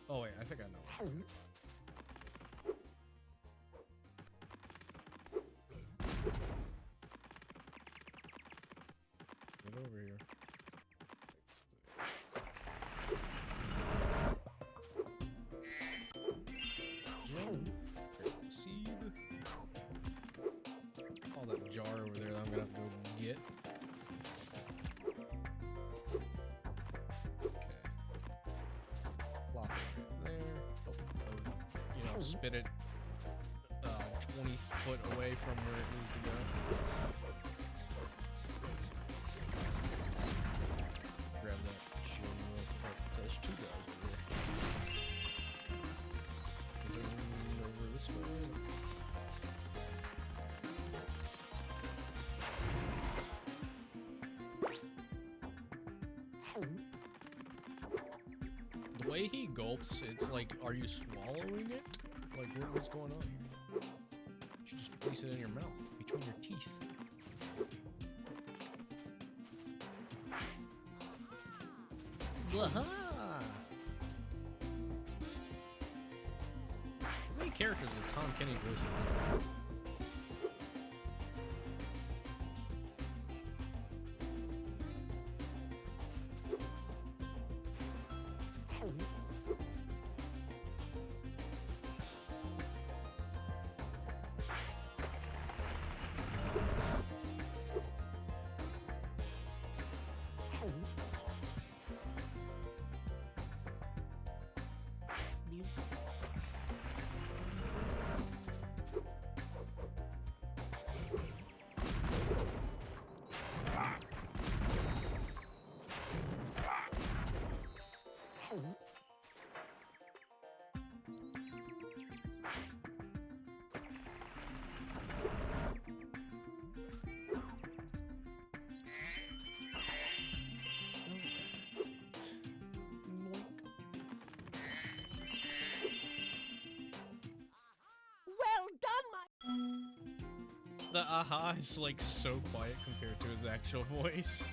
Oh wait, I think I know. Get over here. Jump. Seed. All that jar over there that I'm gonna have to go get. Spit it 20 foot away from where it needs to go. Grab that gem real quick. There's two guys over here. Over this way. The way he gulps, it's like, are you swallowing it? Like, what's going on here? You should just place it in your mouth, between your teeth. Waha! How many characters does Tom Kenny voice in this game? Well done, my... The aha is like so quiet compared to his actual voice.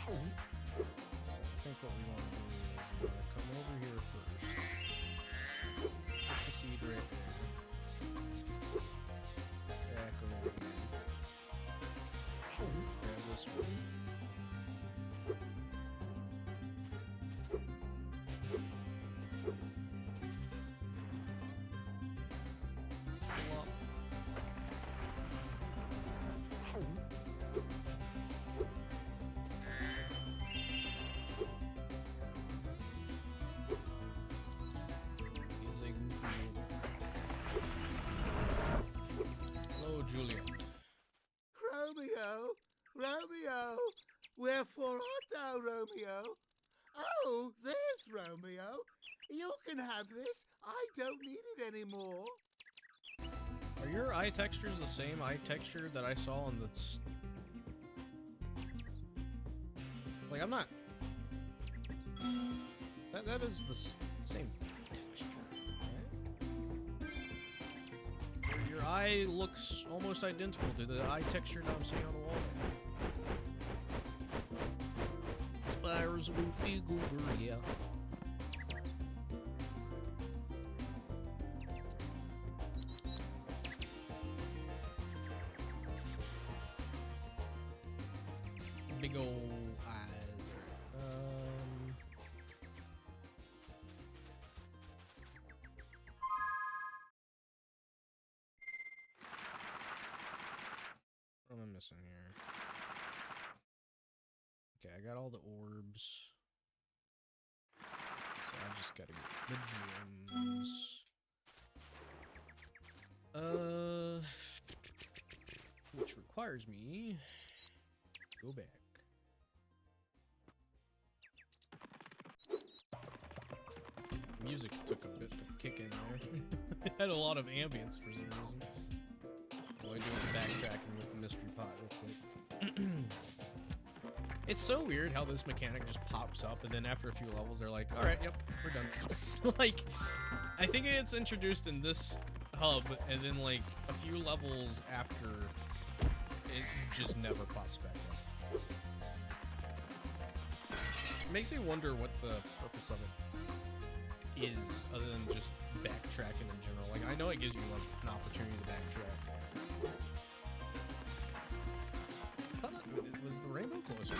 So I think what we want to do is we want to come over here first. Put the seed right there. Back over here. Grab this one. Pull up. He's a goofy. Hello, Juliet. Romeo, Romeo, wherefore art thou, Romeo? Oh, there's Romeo. You can have this. I don't need it anymore. Are your eye textures the same eye texture that I saw on the... Like, I'm not... That is the same texture, right? Your eye looks almost identical to the eye texture that I'm seeing on the wall. Spyro's Woofy Goober, yeah. Big ol' eyes. What am I missing here? Okay, I got all the orbs. So I just gotta get the gems. Which requires me to go back. Music took a bit to kick in there. It had a lot of ambience for some reason. While doing the backtracking with the mystery pot real quick. It's so weird how this mechanic just pops up, and then after a few levels, they're like, "All right, yep, we're done." Like, I think it's introduced in this hub, and then like a few levels after, it just never pops back up. It makes me wonder what the purpose of it is, other than just backtracking in general. Like, I know it gives you like an opportunity to backtrack. I thought that, was the rainbow closer?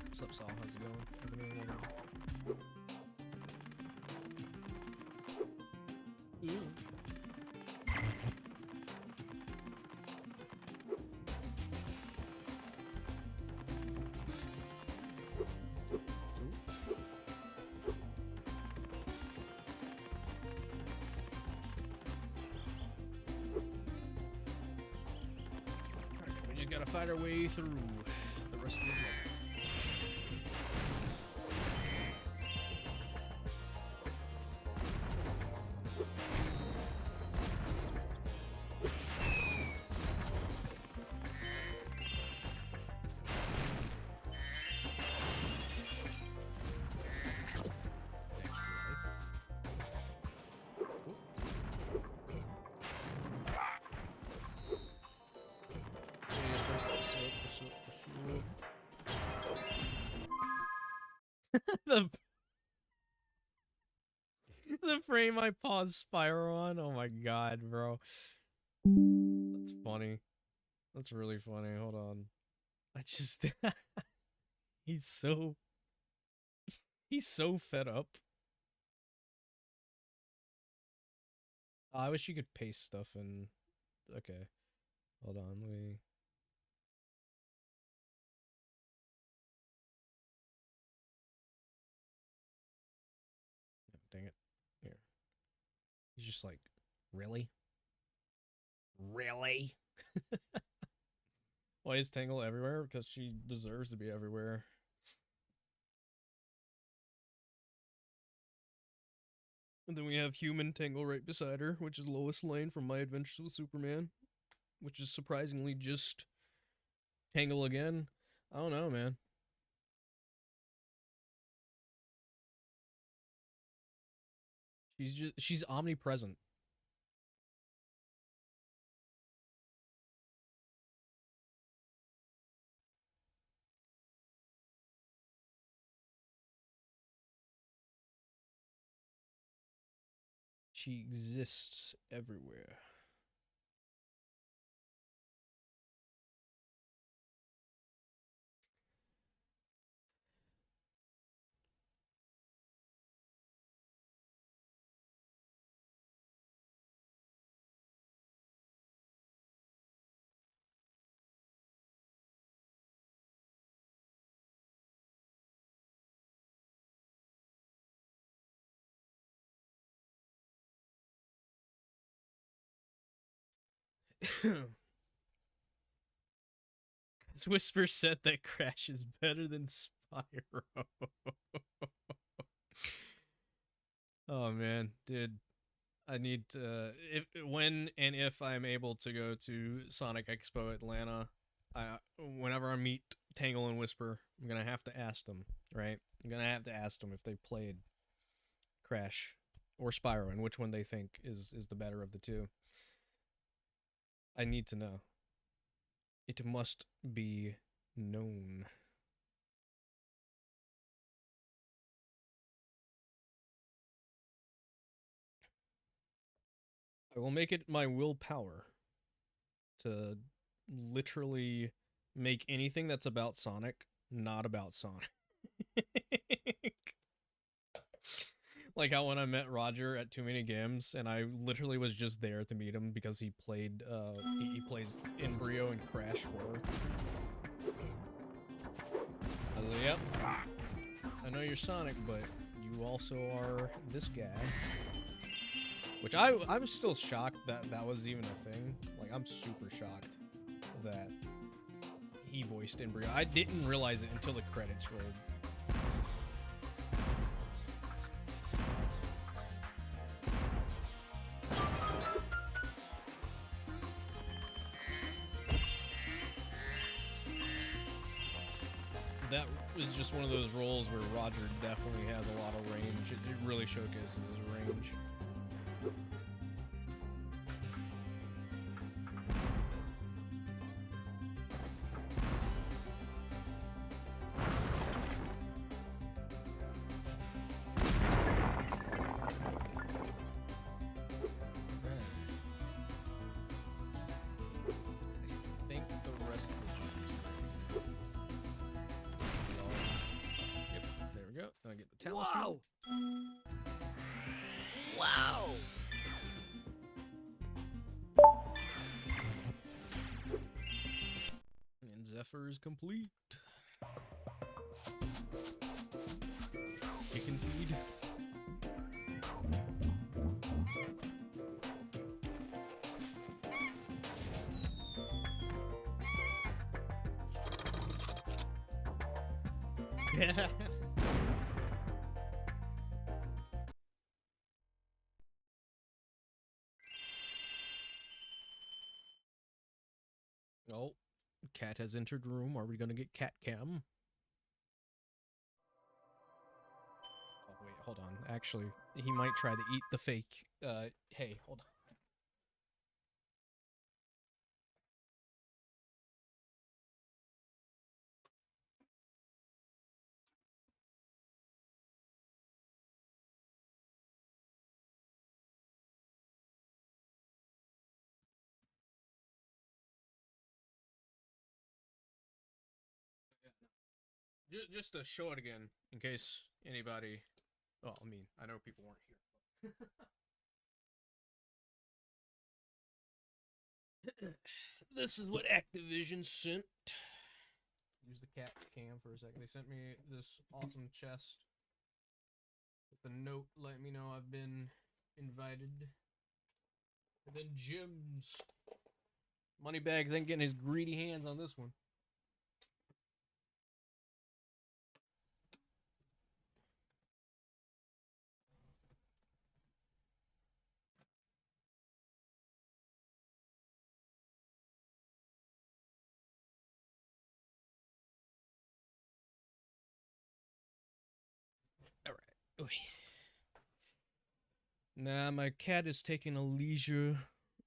What's up, Saul? How's it going? Ooh. We just gotta fight our way through the rest of this level. The frame I paused Spyro on. Oh my god, bro. That's funny. That's really funny. Hold on. I just he's so fed up. I wish you could paste stuff in. Okay. Hold on, let me. Dang it. Here. He's just like, really? Really? Why is Tangle everywhere? Because she deserves to be everywhere. And then we have human Tangle right beside her, which is Lois Lane from My Adventures with Superman, which is surprisingly just Tangle again. I don't know, man. She's omnipresent. She exists everywhere. Because Whisper said that Crash is better than Spyro. Oh man, dude. I need to, when and if I'm able to go to Sonic Expo Atlanta, whenever I meet Tangle and Whisper, I'm gonna have to ask them, right? I'm gonna have to ask them if they played Crash or Spyro and which one they think is the better of the two. I need to know. It must be known. I will make it my willpower to literally make anything that's about Sonic not about Sonic. Like how when I met Roger at Too Many Games, and I literally was just there to meet him because he played, he plays Embryo and Crash 4. I was like, yep, I know you're Sonic, but you also are this guy. Which I was still shocked that that was even a thing. Like, I'm super shocked that he voiced Embryo. I didn't realize it until the credits rolled. That was just one of those roles where Roger definitely has a lot of range. It really showcases his range. Wow! Wow! And Zephyr is complete. Kick and feed. Yeah. Oh, cat has entered room. Are we gonna get cat cam? Oh wait, hold on. Actually, he might try to eat the fake. Hey, hold on. Just to show it again, in case anybody... Well, I mean, I know people weren't here. This is what Activision sent. Use the cat cam for a second. They sent me this awesome chest with a note letting me know I've been invited. And then gems. Moneybags ain't getting his greedy hands on this one. Alright. Nah, my cat is taking a leisure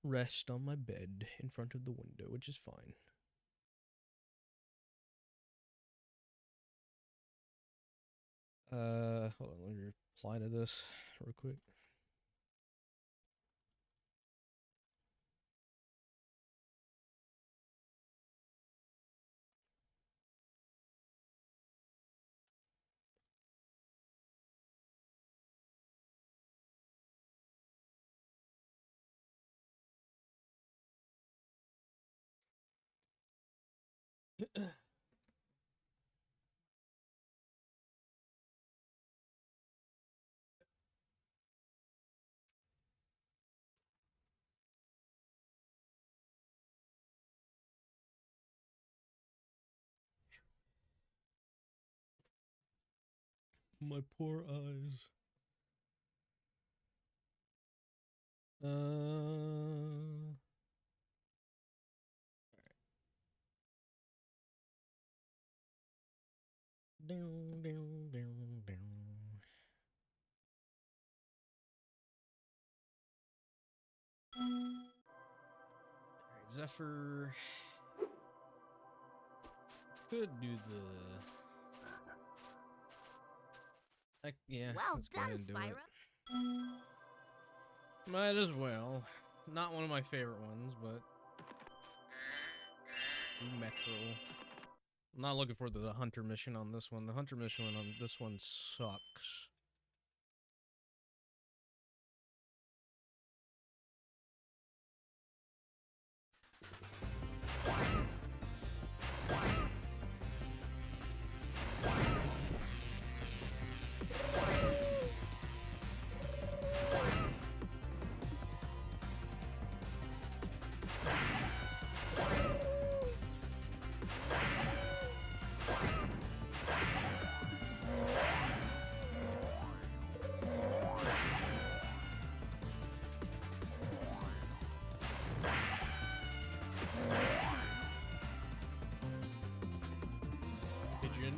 rest on my bed in front of the window, which is fine. Hold on, let me reply to this real quick. My poor eyes. Down, down, down, down. Alright, Zephyr. Could do the... yeah, Well let's go ahead done, and do Spyro. it. Might as well. Not one of my favorite ones, but... Metro. I'm not looking for the hunter mission on this one. The hunter mission on this one sucks. Pigeon.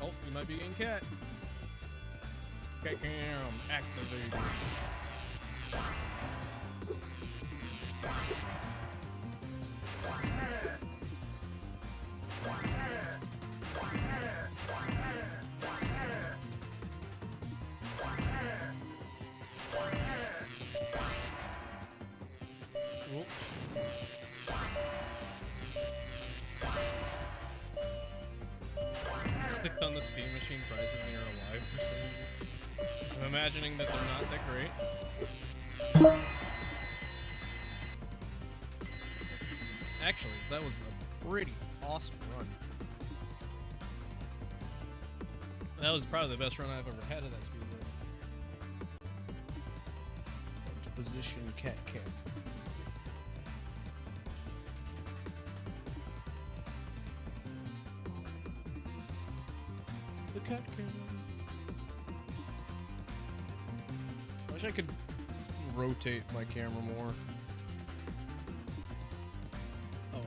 Oh, you might be getting cat. Cat cam activated. Oops. Clicked on the Steam machine prices and you're alive for some reason. I'm imagining that they're not that great. Actually, that was a pretty awesome run. That was probably the best run I've ever had of that speed run. To position cat camp. The cat camp. I wish I could rotate my camera more. Oh.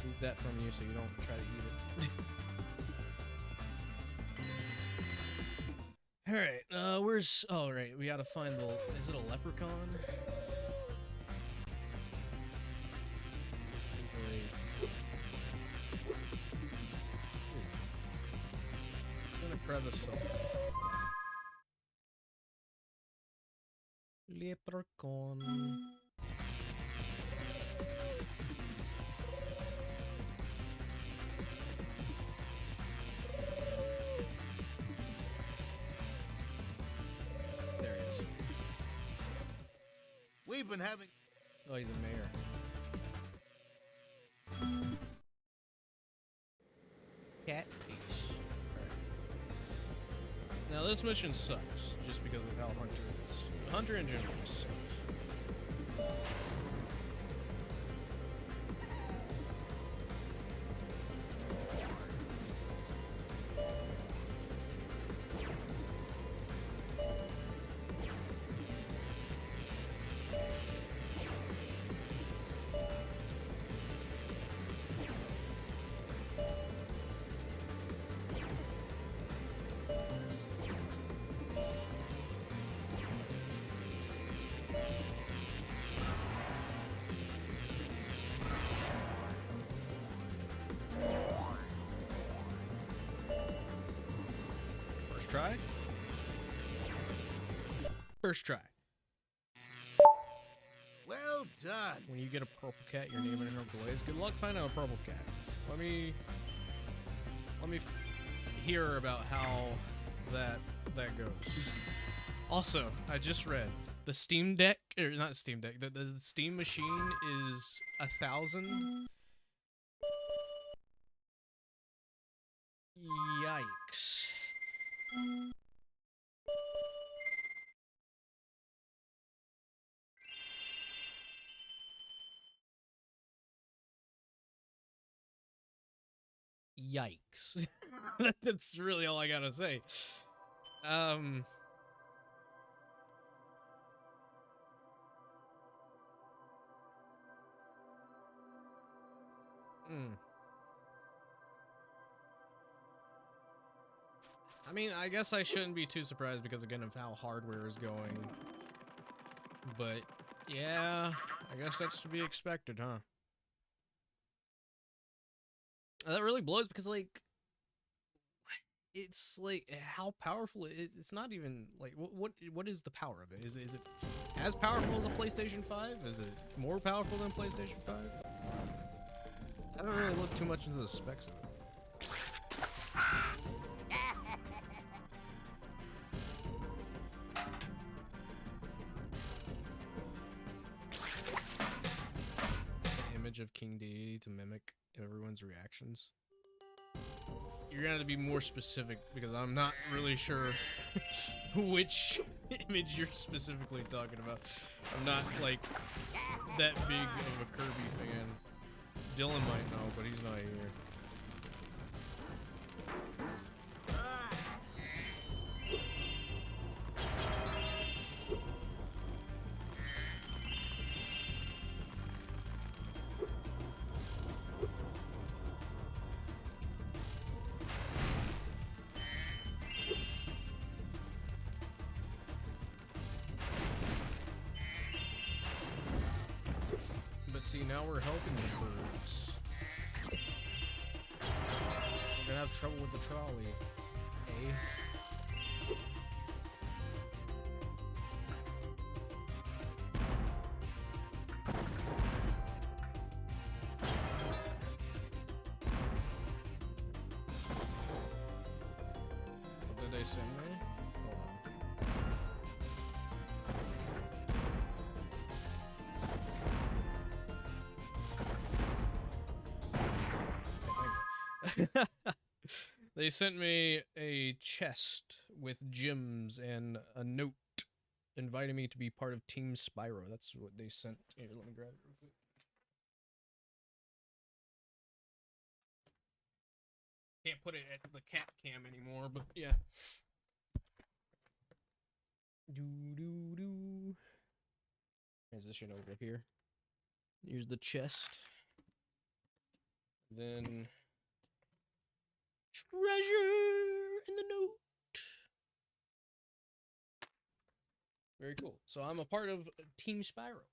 Move that from you so you don't try to eat it. Alright, where's... Oh, right, we gotta find the... Is it a leprechaun? He's a... Who is he? In a crevice somewhere. Leprechaun. There he is. We've been having... Oh, he's a mayor. Cat Ace. Alright. Now this mission sucks, just because of how Hunter is. Hunter in general just sucks. Try? First try. Well done. When you get a purple cat, you're naming her Blaze. Good luck finding a purple cat. Let me hear about how that goes. Also, I just read the Steam Deck, or not Steam Deck, the Steam machine is 1,000. Yikes. Yikes. That's really all I gotta say. I mean, I guess I shouldn't be too surprised because, again, of how hardware is going. But, yeah, I guess that's to be expected, huh? That really blows because, like, it's, like, how powerful it's not even, like, what is the power of it? Is it as powerful as a PlayStation 5? Is it more powerful than PlayStation 5? I haven't really looked too much into the specs of it. Of King Deity to mimic everyone's reactions. You're gonna have to be more specific because I'm not really sure which image you're specifically talking about. I'm not like that big of a Kirby fan. Dylan might know, but he's not here. See, now we're helping the birds. We're gonna have trouble with the trolley. Eh? What did they send me? Hold on. They sent me a chest with gems and a note inviting me to be part of Team Spyro. That's what they sent. Here, let me grab it real quick. Can't put it at the cat cam anymore, but yeah. Do. Transition over here. Here's the chest. Then treasure in the note. Very cool. So I'm a part of Team Spyro.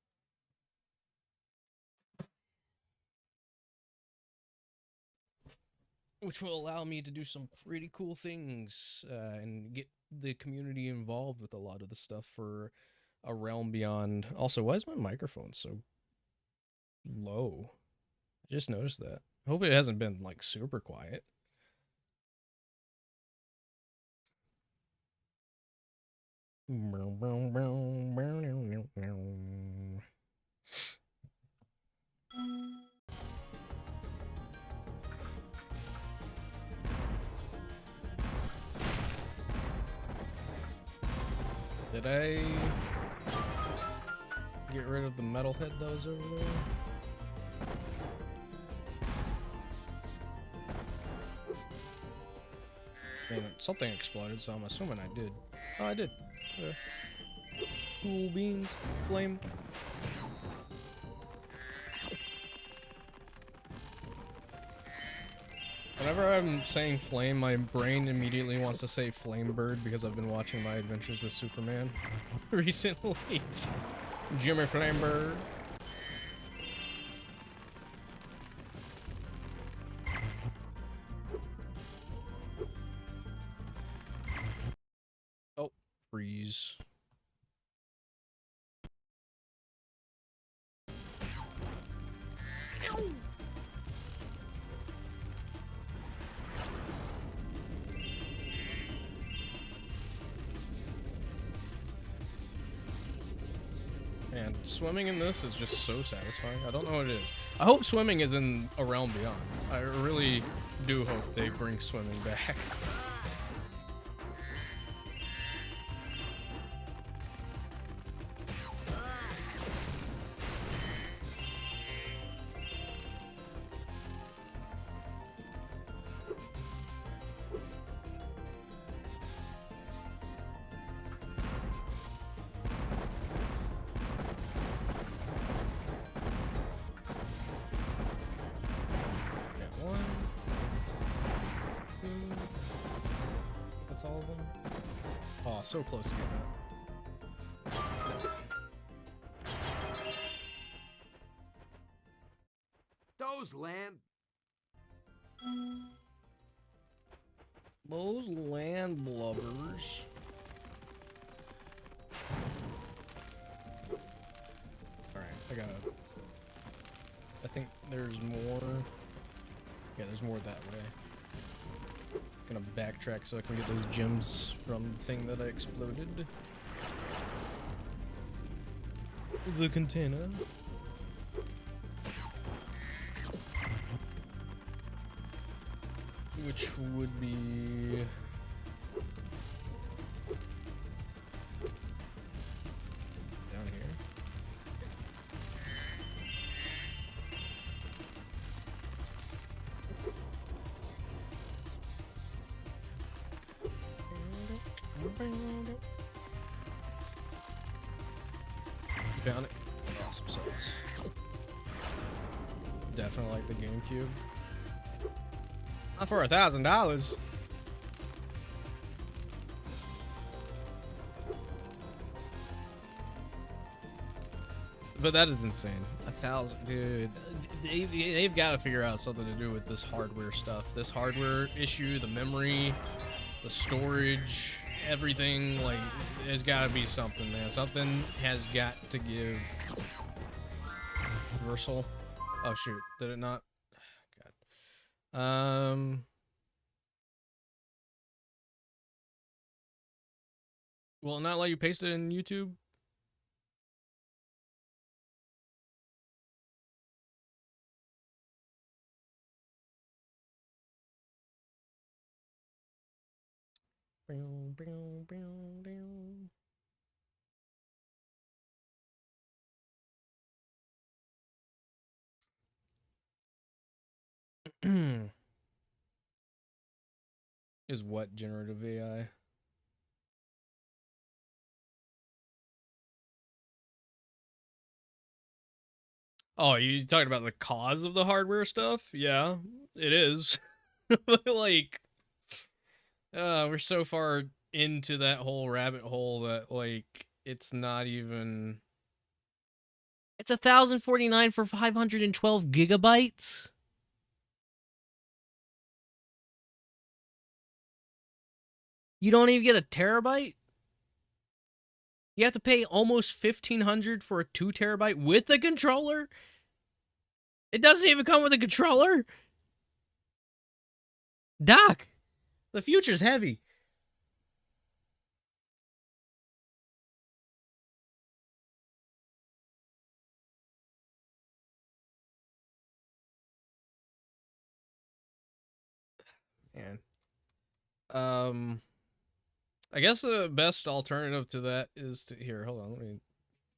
Which will allow me to do some pretty cool things and get the community involved with a lot of the stuff for a realm beyond. Also, why is my microphone so low? I just noticed that. I hope it hasn't been like super quiet. Did I get rid of the metalhead that was over there? And something exploded, so I'm assuming I did. Oh, I did. Cool beans. Flame. Whenever I'm saying flame, my brain immediately wants to say flame bird because I've been watching My Adventures with Superman recently. Jimmy Flamebird. Oh, freeze. And swimming in this is just so satisfying. I don't know what it is. I hope swimming is in A Realm Beyond. I really do hope they bring swimming back. All of them? Oh, so close to getting that. Those land blubbers. Alright, I think there's more. Yeah, there's more that way. Gonna backtrack so I can get those gems from the thing that I exploded. The container. Which would be... down here. You found it? Awesome sauce. Definitely like the GameCube. Not for $1,000. But that is insane. 1,000, dude. They've got to figure out something to do with this hardware stuff. This hardware issue, the memory, the storage, everything. Like, there's got to be something, man. Something has got to give. Universal. Oh shoot! Did it not? God. Will it not let you paste it in YouTube? Is what generative AI? Oh, you talking about the cause of the hardware stuff? Yeah, it is. Like, we're so far into that whole rabbit hole that, like, It's not even... It's 1,049 for 512 gigabytes? You don't even get a terabyte? You have to pay almost $1,500 for a 2 terabyte with a controller? It doesn't even come with a controller? Doc, the future's heavy. Man. I guess the best alternative to that is to... Here, hold on, let me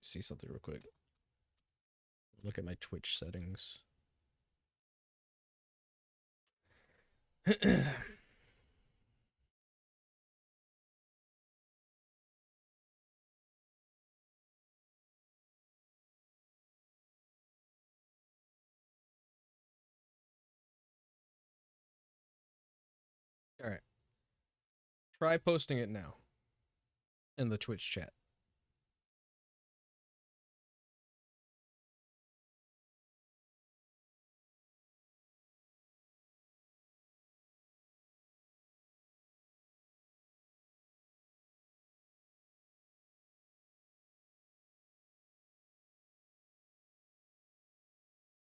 see something real quick. Look at my Twitch settings. Alright. Try posting it now. In the Twitch chat.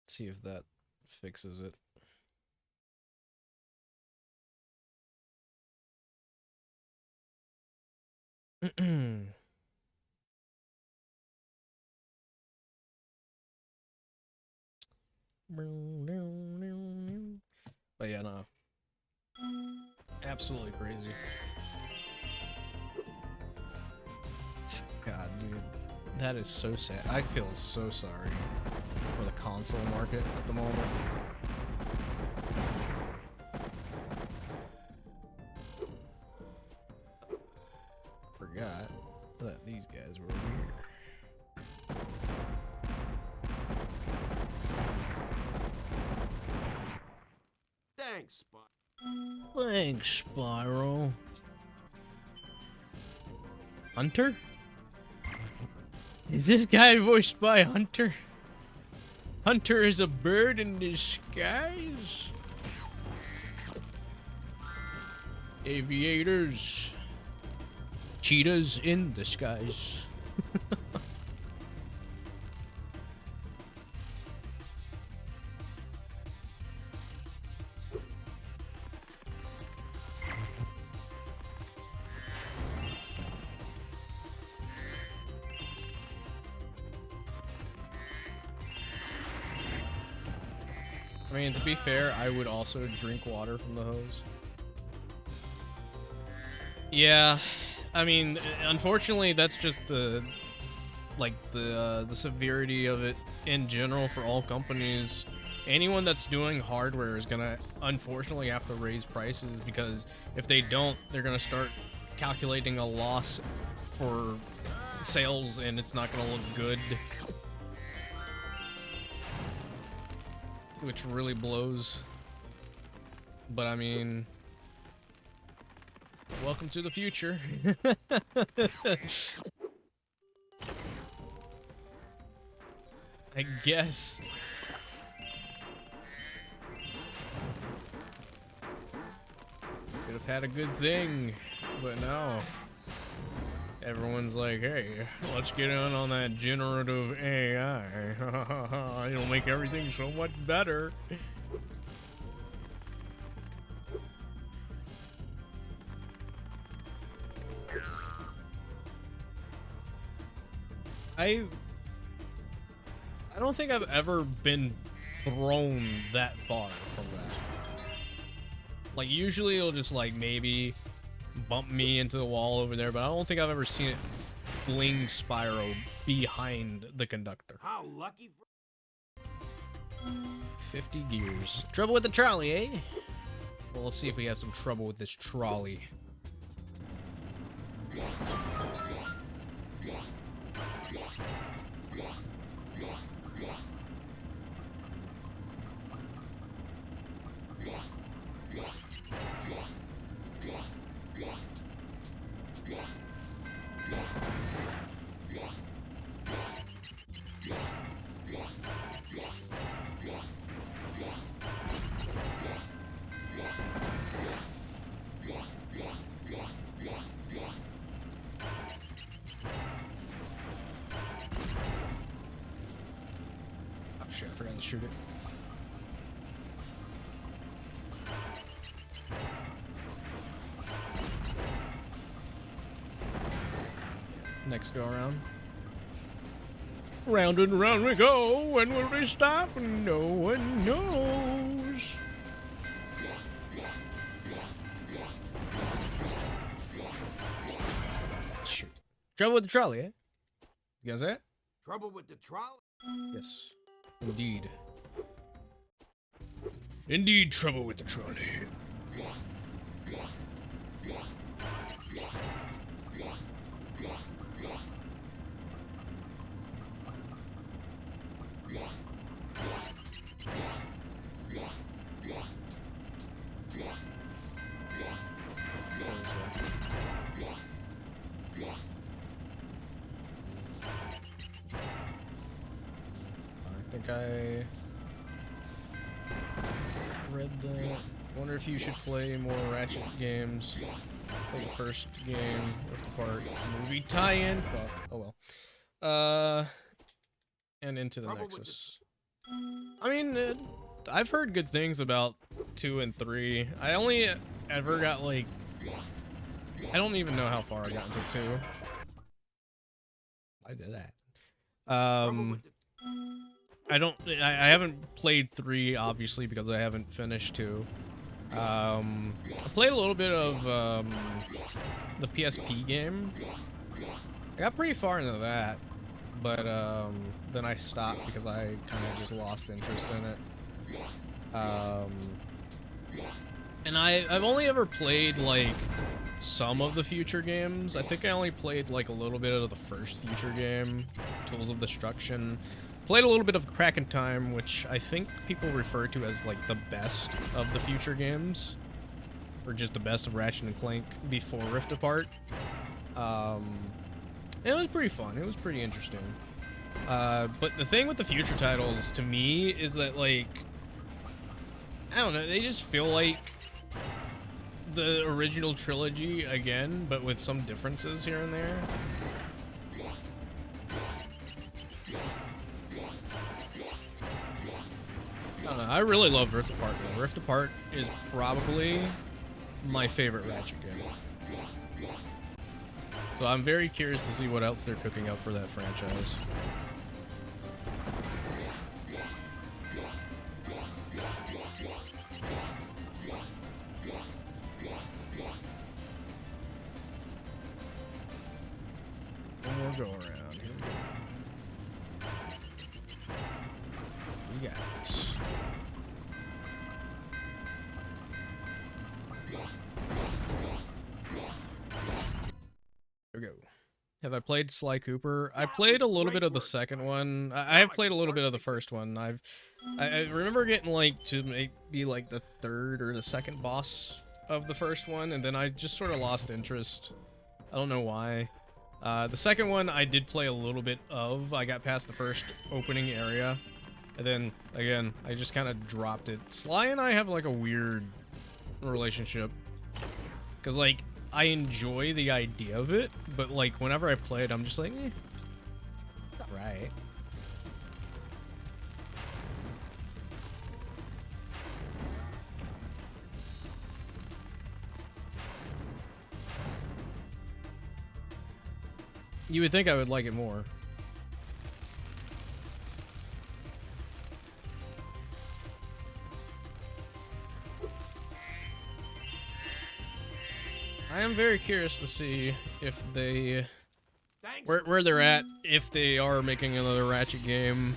See if that fixes it. But yeah, no. Absolutely crazy. God, dude. That is so sad. I feel so sorry for the console market at the moment. Forgot that these guys were over here. Thanks, Spyro. Thanks, Spyro. Hunter? Is this guy voiced by Hunter? Hunter is a bird in disguise? Aviators. Cheetahs in disguise. I mean, to be fair, I would also drink water from the hose. Yeah, I mean, unfortunately, that's just the severity of it in general for all companies. Anyone that's doing hardware is gonna unfortunately have to raise prices, because if they don't, they're gonna start calculating a loss for sales, and it's not gonna look good. Which really blows. But I mean, welcome to the future. I guess. Could have had a good thing, but no. Everyone's like, hey, let's get in on that generative AI. It'll make everything so much better. I don't think I've ever been thrown that far from that. Like, usually it'll just, like, maybe bump me into the wall over there, but I don't think I've ever seen it fling Spyro behind the conductor. How lucky for 50 gears. Trouble with the trolley, eh? Well, let's see if we have some trouble with this trolley. shit, I forgot to shoot it. Next go around. Round and round we go. When will we stop? No one knows. Shoot. Trouble with the trolley, eh? You guys that? Trouble with the trolley? Yes. Indeed. Indeed, trouble with the trolley. I read that. Wonder if you should play more Ratchet games. Play the first game, Rift Apart, movie tie-in. Fuck. Oh well. And Into the Nexus. I mean, I've heard good things about 2 and 3. I only ever got like, I don't even know how far I got into 2. I did that. I haven't played 3, obviously, because I haven't finished 2. I played a little bit of the PSP game. I got pretty far into that, but then I stopped because I kind of just lost interest in it. And I've only ever played like some of the Future games. I think I only played like a little bit of the first Future game, Tools of Destruction. Played a little bit of Crack in Time, which I think people refer to as like the best of the Future games, or just the best of Ratchet and Clank before Rift Apart. It was pretty fun. It was pretty interesting. But the thing with the Future titles to me is that, like, I don't know, they just feel like the original trilogy again, but with some differences here and there. I don't know, I really love Rift Apart though. Rift Apart is probably my favorite Ratchet game. So I'm very curious to see what else they're cooking up for that franchise. One more go around. Here we go. We got this. There we go. Have I played Sly Cooper? I played a little bit of the second one. I have played a little bit of the first one. I remember getting like to maybe like the third or the second boss of the first one, and then I just sort of lost interest. I don't know why. The second one I did play a little bit of. I got past the first opening area, and then again I just kind of dropped it. Sly and I have like a weird relationship, because like I enjoy the idea of it, but like whenever I play it, I'm just like, eh, it's alright. You would think I would like it more. I am very curious to see if they, where they're at, if they are making another Ratchet game.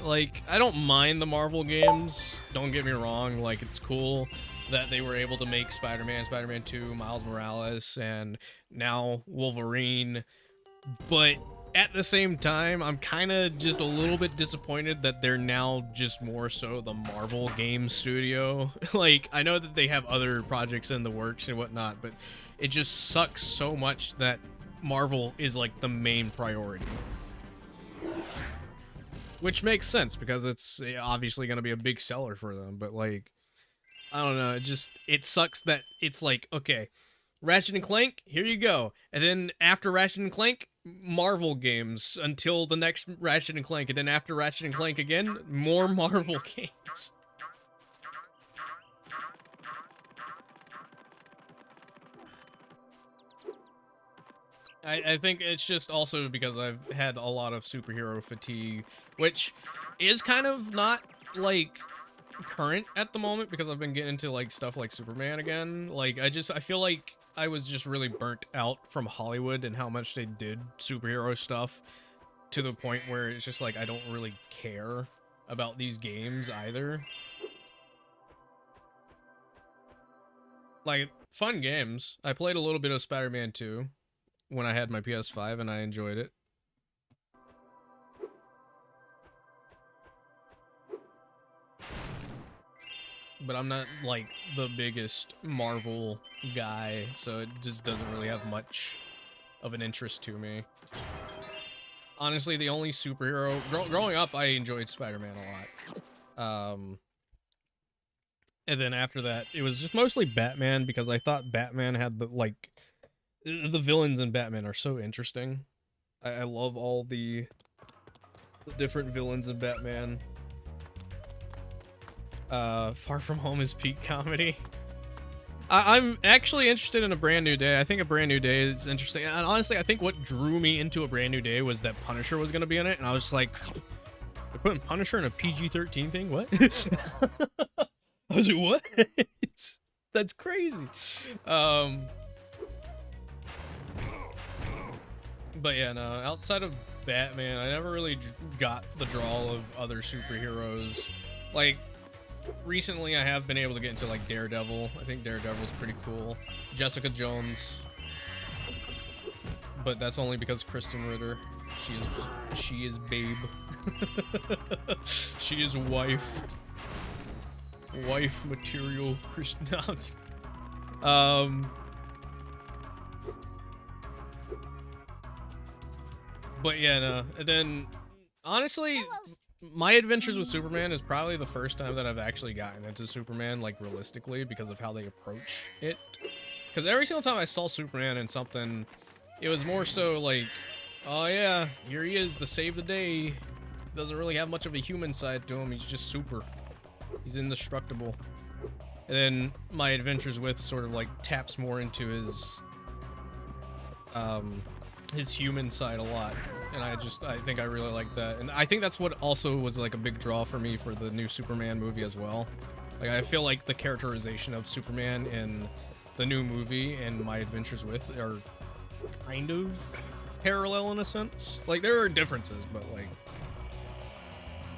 Like, I don't mind the Marvel games, don't get me wrong, like, it's cool that they were able to make Spider-Man, Spider-Man 2, Miles Morales, and now Wolverine, but at the same time, I'm kind of just a little bit disappointed that they're now just more so the Marvel game studio. Like, I know that they have other projects in the works and whatnot, but it just sucks so much that Marvel is like the main priority. Which makes sense because it's obviously going to be a big seller for them, but like, I don't know, it sucks that it's like, okay, Ratchet and Clank, here you go. And then after Ratchet and Clank, Marvel games until the next Ratchet and Clank, and then after Ratchet and Clank again, more Marvel games. I think it's just also because I've had a lot of superhero fatigue, which is kind of not, like, current at the moment because I've been getting into, like, stuff like Superman again. Like, I feel like I was just really burnt out from Hollywood and how much they did superhero stuff to the point where it's just like I don't really care about these games either. Like, fun games. I played a little bit of Spider-Man 2 when I had my PS5 and I enjoyed it. But I'm not, like, the biggest Marvel guy, so it just doesn't really have much of an interest to me. Honestly, the only superhero... growing up, I enjoyed Spider-Man a lot. And then after that, it was just mostly Batman, because I thought Batman had the, like... The villains in Batman are so interesting. I love all the different villains in Batman. Far From Home is peak comedy. I'm actually interested in A Brand New Day. I think A Brand New Day is interesting. And honestly, I think what drew me into A Brand New Day was that Punisher was going to be in it. And I was like, they're putting Punisher in a PG-13 thing? What? I was like, what? That's crazy. But yeah, no, outside of Batman, I never really got the draw of other superheroes. Like, recently I have been able to get into, like, Daredevil. I think Daredevil's pretty cool. Jessica Jones. But that's only because Kristen Ritter. She is babe. She is wife. Wife material Kristen. But yeah, no. And then, honestly, my adventures with Superman is probably the first time that I've actually gotten into Superman, like, realistically, because of how they approach it. Because every single time I saw Superman in something, it was more so like, oh yeah, here he is to save the day. Doesn't really have much of a human side to him. He's just super. He's indestructible. And then my adventures with sort of, like, taps more into his human side a lot. And I think I really like that. And I think that's what also was, like, a big draw for me for the new Superman movie as well. Like, I feel like the characterization of Superman in the new movie and my adventures with are kind of parallel in a sense. Like, there are differences, but, like,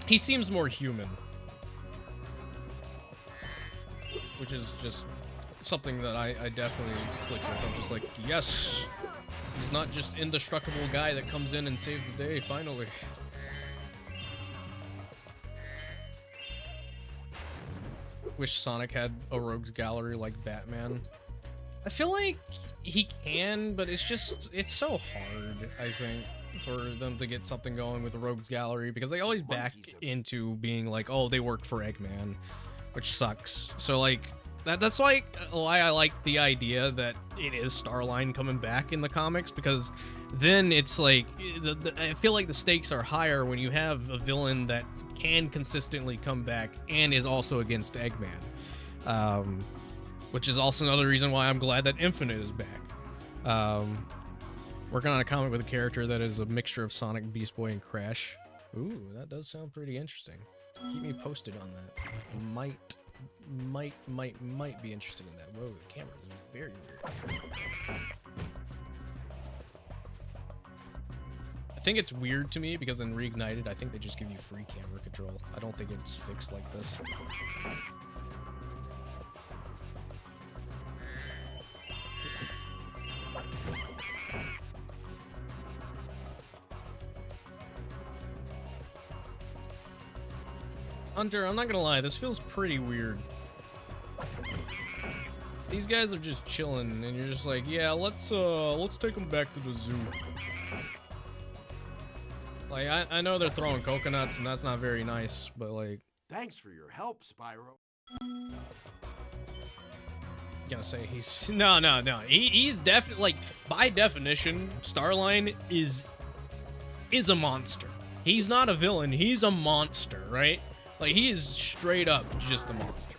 he seems more human. Which is just something that I definitely click with. I'm just like, yes! He's not just indestructible guy that comes in and saves the day, finally. Wish Sonic had a rogues gallery like Batman. I feel like he can, but it's so hard, I think, for them to get something going with the rogues gallery, because they always back into being like, oh, they work for Eggman, which sucks. So, like, that's like why I like the idea that it is Starline coming back in the comics, because then it's like I feel like the stakes are higher when you have a villain that can consistently come back and is also against Eggman, which is also another reason why I'm glad that Infinite is back. Working on a comic with a character that is a mixture of Sonic, Beast Boy, and Crash. Ooh, that does sound pretty interesting. Keep me posted on that. Might be interested in that. Whoa, the camera is very weird. I think it's weird to me because in Reignited, I think they just give you free camera control. I don't think it's fixed like this. Hunter, I'm not gonna lie, this feels pretty weird. These guys are just chilling, and you're just like, yeah, let's take them back to the zoo. Like, I know they're throwing coconuts, and that's not very nice, but, like... Thanks for your help, Spyro. gonna say he's no. He's definitely, like, by definition, Starline is a monster. He's not a villain. He's a monster, right? Like, he is straight up just a monster.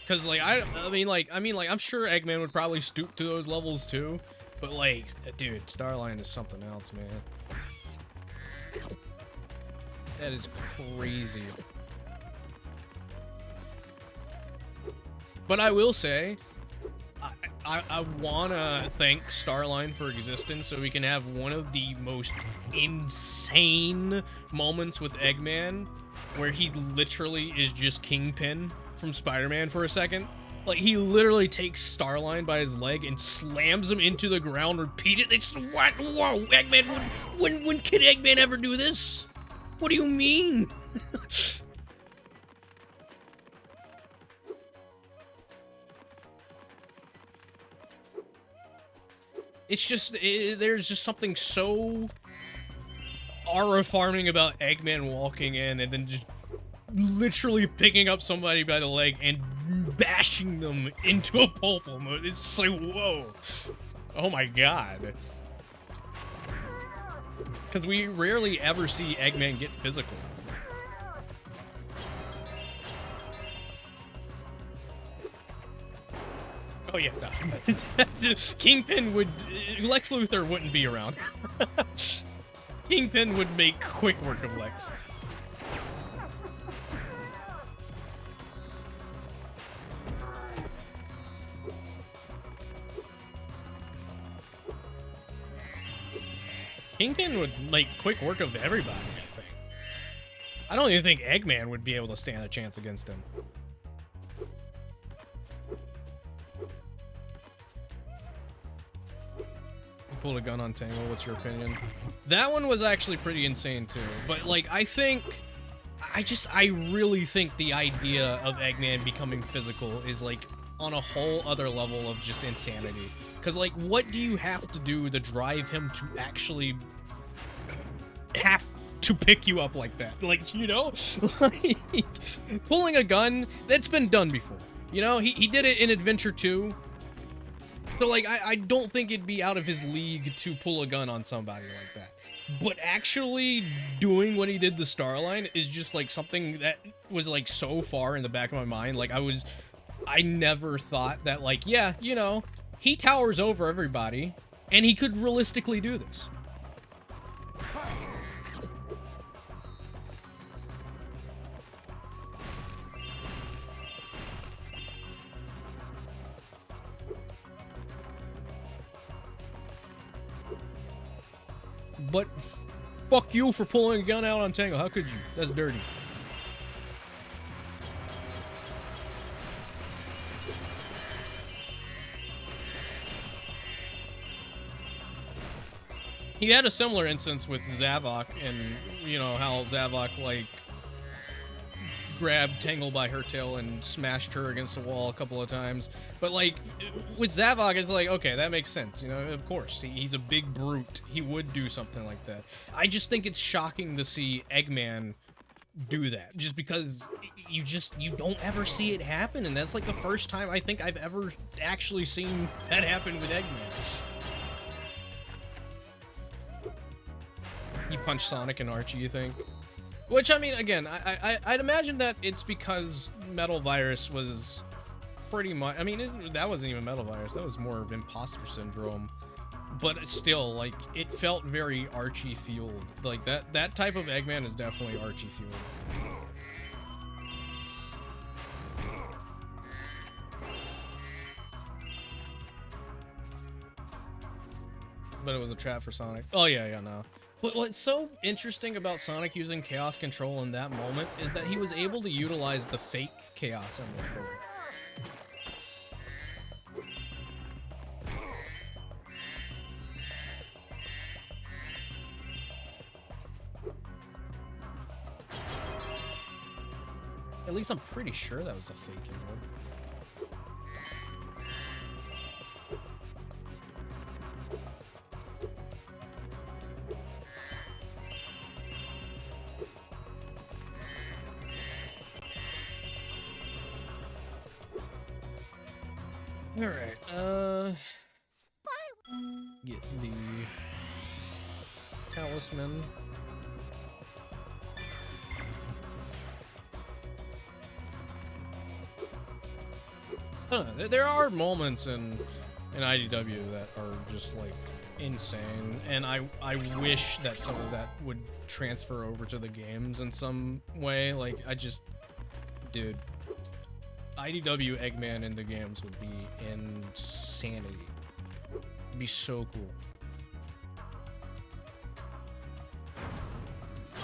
Cause like I mean, I'm sure Eggman would probably stoop to those levels too, but like, dude, Starline is something else, man. That is crazy. But I will say, I wanna thank Starline for existence so we can have one of the most insane moments with Eggman where he literally is just Kingpin from Spider-Man for a second. Like, he literally takes Starline by his leg and slams him into the ground repeatedly. It's, what? Whoa, Eggman, when could Eggman ever do this? What do you mean? It's just, there's just something so awe-farming about Eggman walking in and then just literally picking up somebody by the leg and bashing them into a pulp. It's just like, whoa. Oh my god. Because we rarely ever see Eggman get physical. Oh yeah, no. Kingpin would... Lex Luthor wouldn't be around. Kingpin would make quick work of Lex. Kingpin would make quick work of everybody, I think. I don't even think Eggman would be able to stand a chance against him. You pulled a gun on Tangle, what's your opinion? That one was actually pretty insane too, but like, I really think the idea of Eggman becoming physical is like on a whole other level of just insanity. Because, like, what do you have to do to drive him to actually have to pick you up like that? Like, you know? Like, pulling a gun, that's been done before. You know, he did it in Adventure 2. So, like, I don't think it'd be out of his league to pull a gun on somebody like that. But actually doing what he did to Starline is just, like, something that was, like, so far in the back of my mind. Like, I never thought that, like, yeah, you know, he towers over everybody, and he could realistically do this. But fuck you for pulling a gun out on Tangle. How could you? That's dirty. He had a similar instance with Zavok, and you know how Zavok like grabbed Tangle by her tail and smashed her against the wall a couple of times. But like with Zavok, it's like, okay, that makes sense. You know, of course, he's a big brute. He would do something like that. I just think it's shocking to see Eggman do that, just because you don't ever see it happen, and that's like the first time I think I've ever actually seen that happen with Eggman. You punch Sonic and Archie, you think? Which, I mean, again, I'd imagine that it's because Metal Virus was pretty much... I mean, that wasn't even Metal Virus. That was more of Imposter Syndrome. But still, like, it felt very Archie-fueled. Like, that type of Eggman is definitely Archie-fueled. But it was a trap for Sonic. Oh, yeah, no. But what's so interesting about Sonic using Chaos Control in that moment is that he was able to utilize the fake Chaos Emerald for it. At least I'm pretty sure that was a fake emerald. Alright, get the talisman. There are moments in IDW that are just like insane, and I wish that some of that would transfer over to the games in some way. Like, dude, IDW Eggman in the games would be insanity. It'd be so cool. I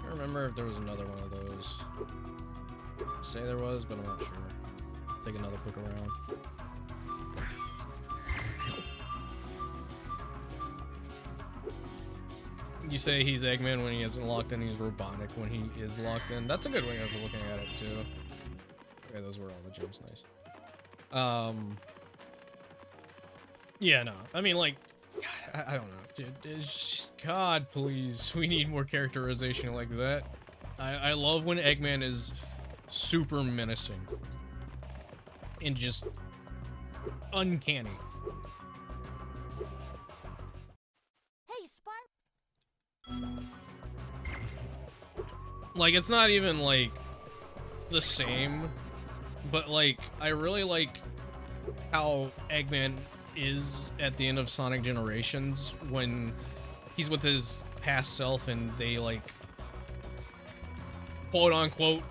don't remember if there was another one of those. Say there was, but I'm not sure. Take another quick around. You say he's Eggman when he isn't locked in, he's robotic when he is locked in. That's a good way of looking at it, too. Okay, those were all the gems, nice. Yeah, no. I mean, like, God, I don't know. Dude, God, please. We need more characterization like that. I love when Eggman is super menacing. And just uncanny. Hey, Spyro. Like, it's not even, like, the same, but, like, I really like how Eggman is at the end of Sonic Generations when he's with his past self and they, like, quote-unquote,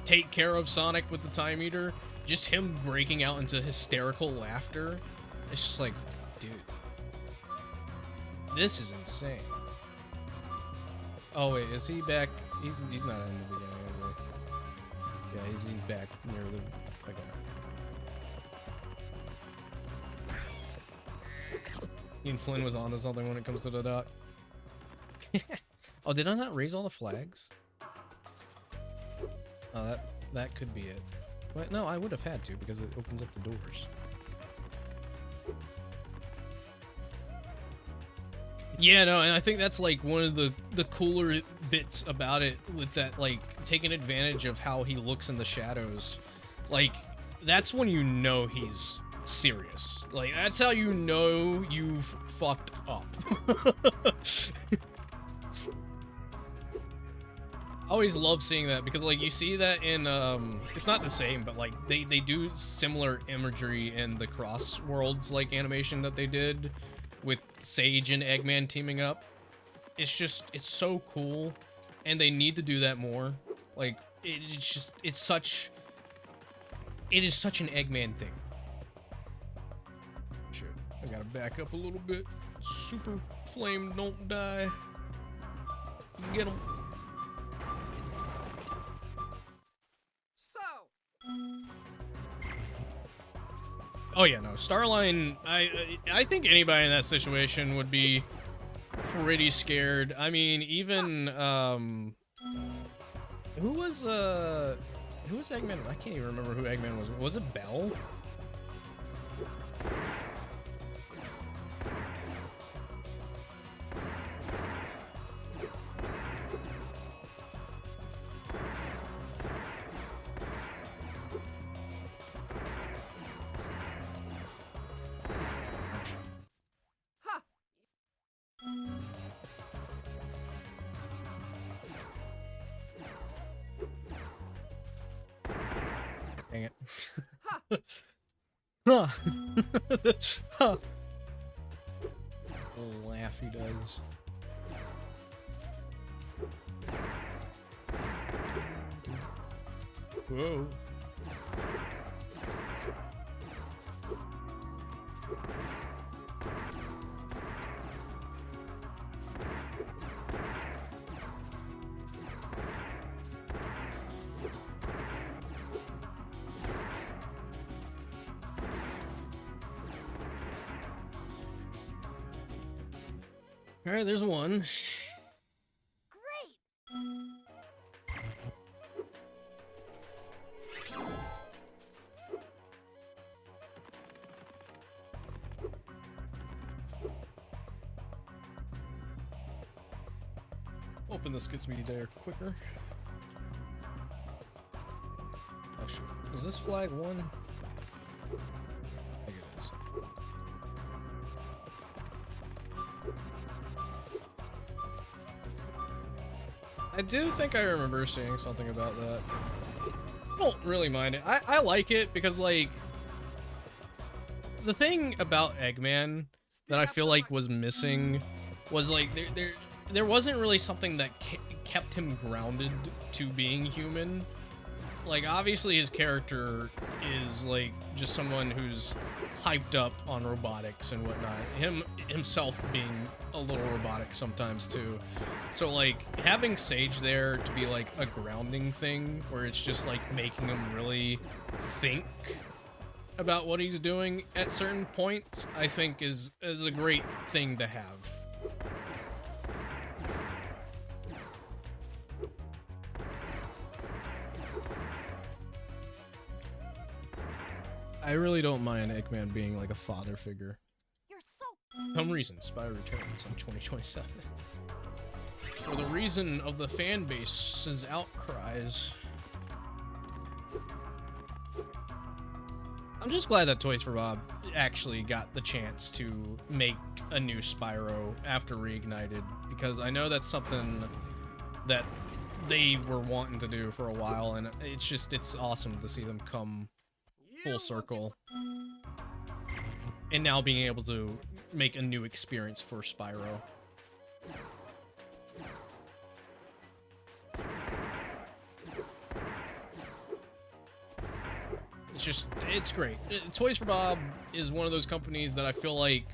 take care of Sonic with the Time Eater. Just him breaking out into hysterical laughter. It's just like, dude, this is insane. Oh wait, is he back? He's not in the beginning, is he? Yeah, he's back near the. Okay. Ian Flynn was onto something when it comes to the dot. Oh, did I not raise all the flags? Oh, that could be it. But no, I would have had to because it opens up the doors. Yeah, no, and I think that's like one of the cooler bits about it, with that, like, taking advantage of how he looks in the shadows. Like, that's when you know he's serious. Like, that's how you know you've fucked up. I always love seeing that because, like, you see that in, it's not the same, but, like, they do similar imagery in the Cross Worlds, like, animation that they did with Sage and Eggman teaming up. It's just, it's so cool, and they need to do that more. Like, it is such an Eggman thing. Shit, I gotta back up a little bit. Super Flame, don't die. Get him. Oh yeah, no, Starline, I think anybody in that situation would be pretty scared. I mean, even, who was Eggman? I can't even remember who Eggman was. Was it Bell? Dang it. Huh. Huh. Little laugh he does. Whoa. All right, there's one. Great. Hoping this gets me there quicker. Oh shit. Is this flag one? I do think I remember seeing something about that. I don't really mind it. I like it because, like, the thing about Eggman that I feel like was missing was, like, there wasn't really something that kept him grounded to being human. Like, obviously his character is, like, just someone who's hyped up on robotics and whatnot. Himself being a little robotic sometimes, too. So, like, having Sage there to be, like, a grounding thing, where it's just, like, making him really think about what he's doing at certain points, I think is a great thing to have. I really don't mind Eggman being like a father figure. You're so... For some reason, Spyro returns in 2027. For the reason of the fan base's outcries. I'm just glad that Toys for Bob actually got the chance to make a new Spyro after Reignited, because I know that's something that they were wanting to do for a while, and it's awesome to see them come full circle. And now being able to make a new experience for Spyro. It's great. Toys for Bob is one of those companies that I feel like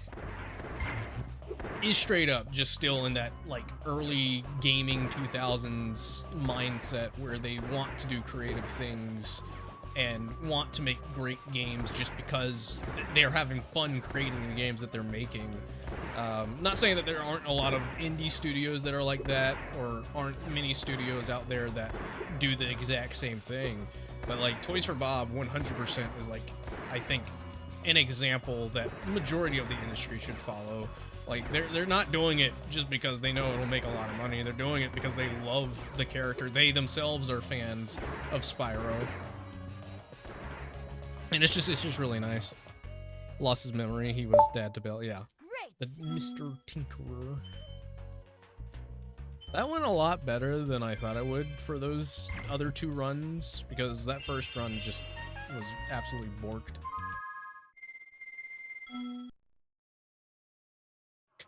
is straight up just still in that, like, early gaming 2000s mindset where they want to do creative things and want to make great games just because they're having fun creating the games that they're making. Not saying that there aren't a lot of indie studios that are like that, or aren't many studios out there that do the exact same thing, but like Toys for Bob 100% is, like, I think, an example that majority of the industry should follow. Like, they're not doing it just because they know it'll make a lot of money. They're doing it because they love the character. They themselves are fans of Spyro. And it's just really nice. Lost his memory. He was Dad to Bill. Yeah. Great. The Mr. Tinkerer. That went a lot better than I thought it would for those other two runs, because that first run just was absolutely borked.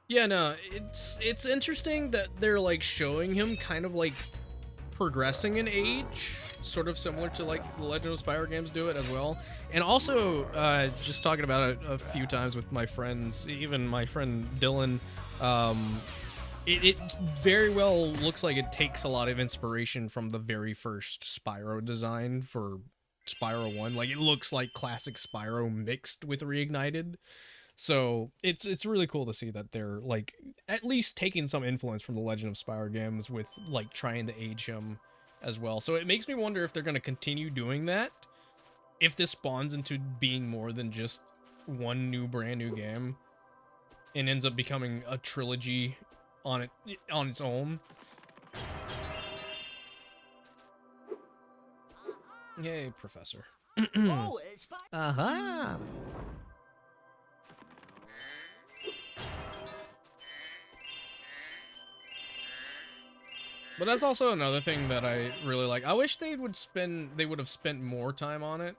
Yeah, no, it's interesting that they're, like, showing him kind of, like, progressing in age, sort of similar to, like, the Legend of Spyro games do it as well. And also, just talking about it a few times with my friends, even my friend Dylan, it very well looks like it takes a lot of inspiration from the very first Spyro design for Spyro 1. Like, it looks like classic Spyro mixed with Reignited. So it's really cool to see that they're, like, at least taking some influence from the Legend of Spyro games with, like, trying to age him as well. So it makes me wonder if they're going to continue doing that, if this spawns into being more than just one brand new game and ends up becoming a trilogy on its own. Yay, Professor. Oh, Uh-huh. But that's also another thing that I really like. I wish they would have spent more time on it.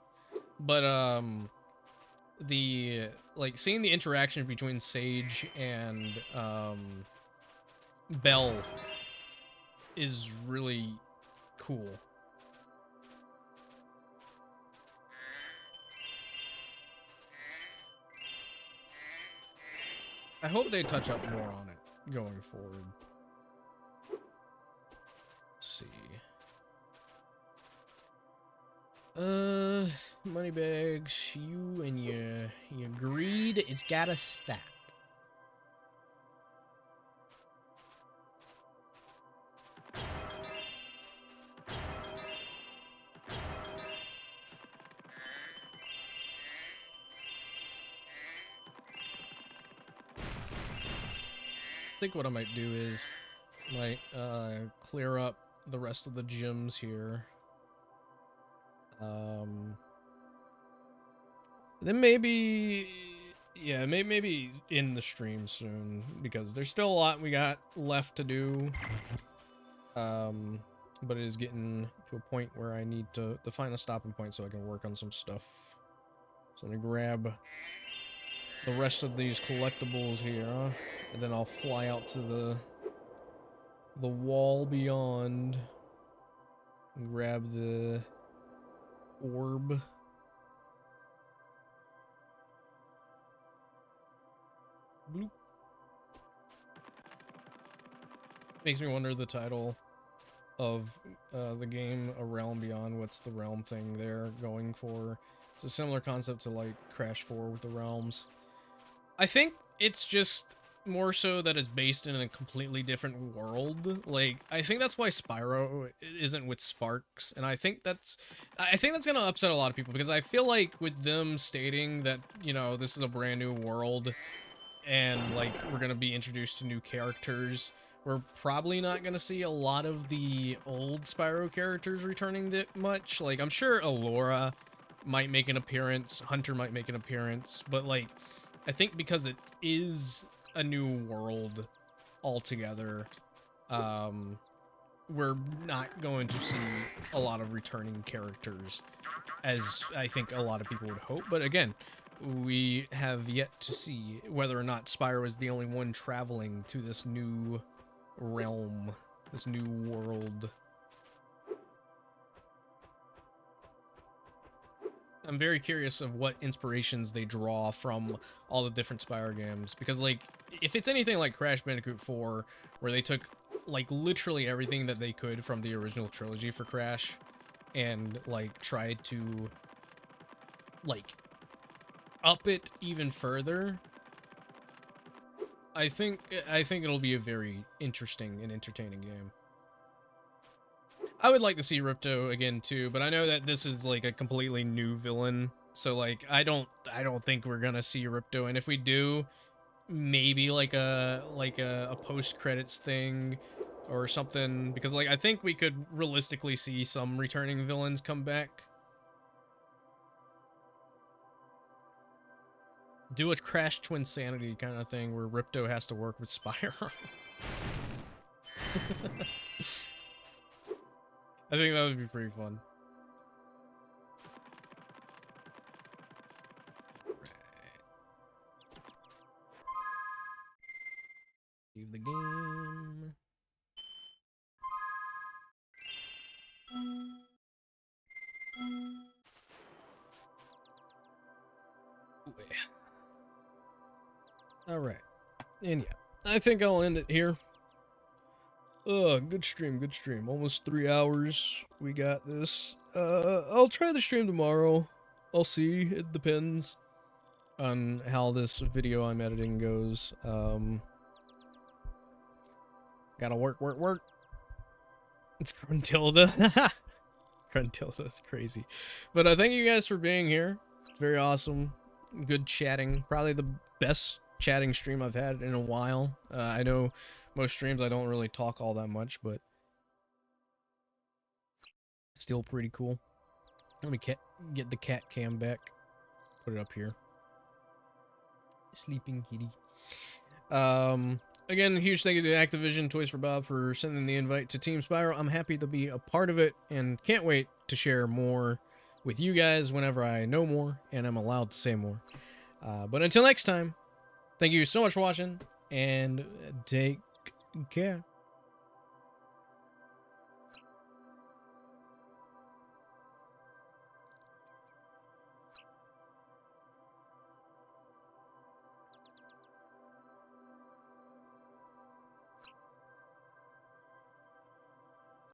But like, seeing the interaction between Sage and Belle is really cool. I hope they touch up more on it going forward. Let's see. Moneybags, you and your greed, it's gotta stop. I think what I might do is clear up the rest of the gyms here. Then maybe, yeah, maybe in the stream soon, because there's still a lot we got left to do. But it is getting to a point where I need to find a stopping point so I can work on some stuff. So I'm gonna grab the rest of these collectibles here, and then I'll fly out to the wall beyond and grab the orb. Bloop. Makes me wonder the title of the game, A Realm Beyond. What's the realm thing they're going for? It's a similar concept to like Crash 4 with the realms. I think it's just more so that it's based in a completely different world. Like, I think that's why Spyro isn't with Sparks, and I think that's gonna upset a lot of people, because I feel like with them stating that, you know, this is a brand new world and like we're gonna be introduced to new characters, we're probably not gonna see a lot of the old Spyro characters returning that much. Like, I'm sure Alora might make an appearance, Hunter might make an appearance, but like, I think because it is a new world altogether, we're not going to see a lot of returning characters, as I think a lot of people would hope. But again, we have yet to see whether or not Spyro is the only one traveling to this new realm, this new world. I'm very curious of what inspirations they draw from all the different Spyro games, because like, if it's anything like Crash Bandicoot 4, where they took like literally everything that they could from the original trilogy for Crash and like tried to like up it even further, I think it'll be a very interesting and entertaining game. I would like to see Ripto again too, but I know that this is like a completely new villain, so like I don't think we're gonna see Ripto, and if we do, maybe like a post credits thing or something, because like I think we could realistically see some returning villains come back. Do a Crash Twinsanity kind of thing where Ripto has to work with Spyro. I think that would be pretty fun. Leave the game. Ooh, yeah. All right, and yeah, I think I'll end it here. Good stream, good stream. Almost 3 hours. We got this. I'll try the stream tomorrow. I'll see. It depends on how this video I'm editing goes. Gotta work. It's Gruntilda. Gruntilda's crazy. But thank you guys for being here. It's very awesome. Good chatting. Probably the best chatting stream I've had in a while. I know most streams I don't really talk all that much, but still pretty cool. Let me get the cat cam back. Put it up here. Sleeping kitty. Again, huge thank you to Activision Toys for Bob for sending the invite to Team Spyro. I'm happy to be a part of it and can't wait to share more with you guys whenever I know more and I'm allowed to say more. But until next time, thank you so much for watching and take care.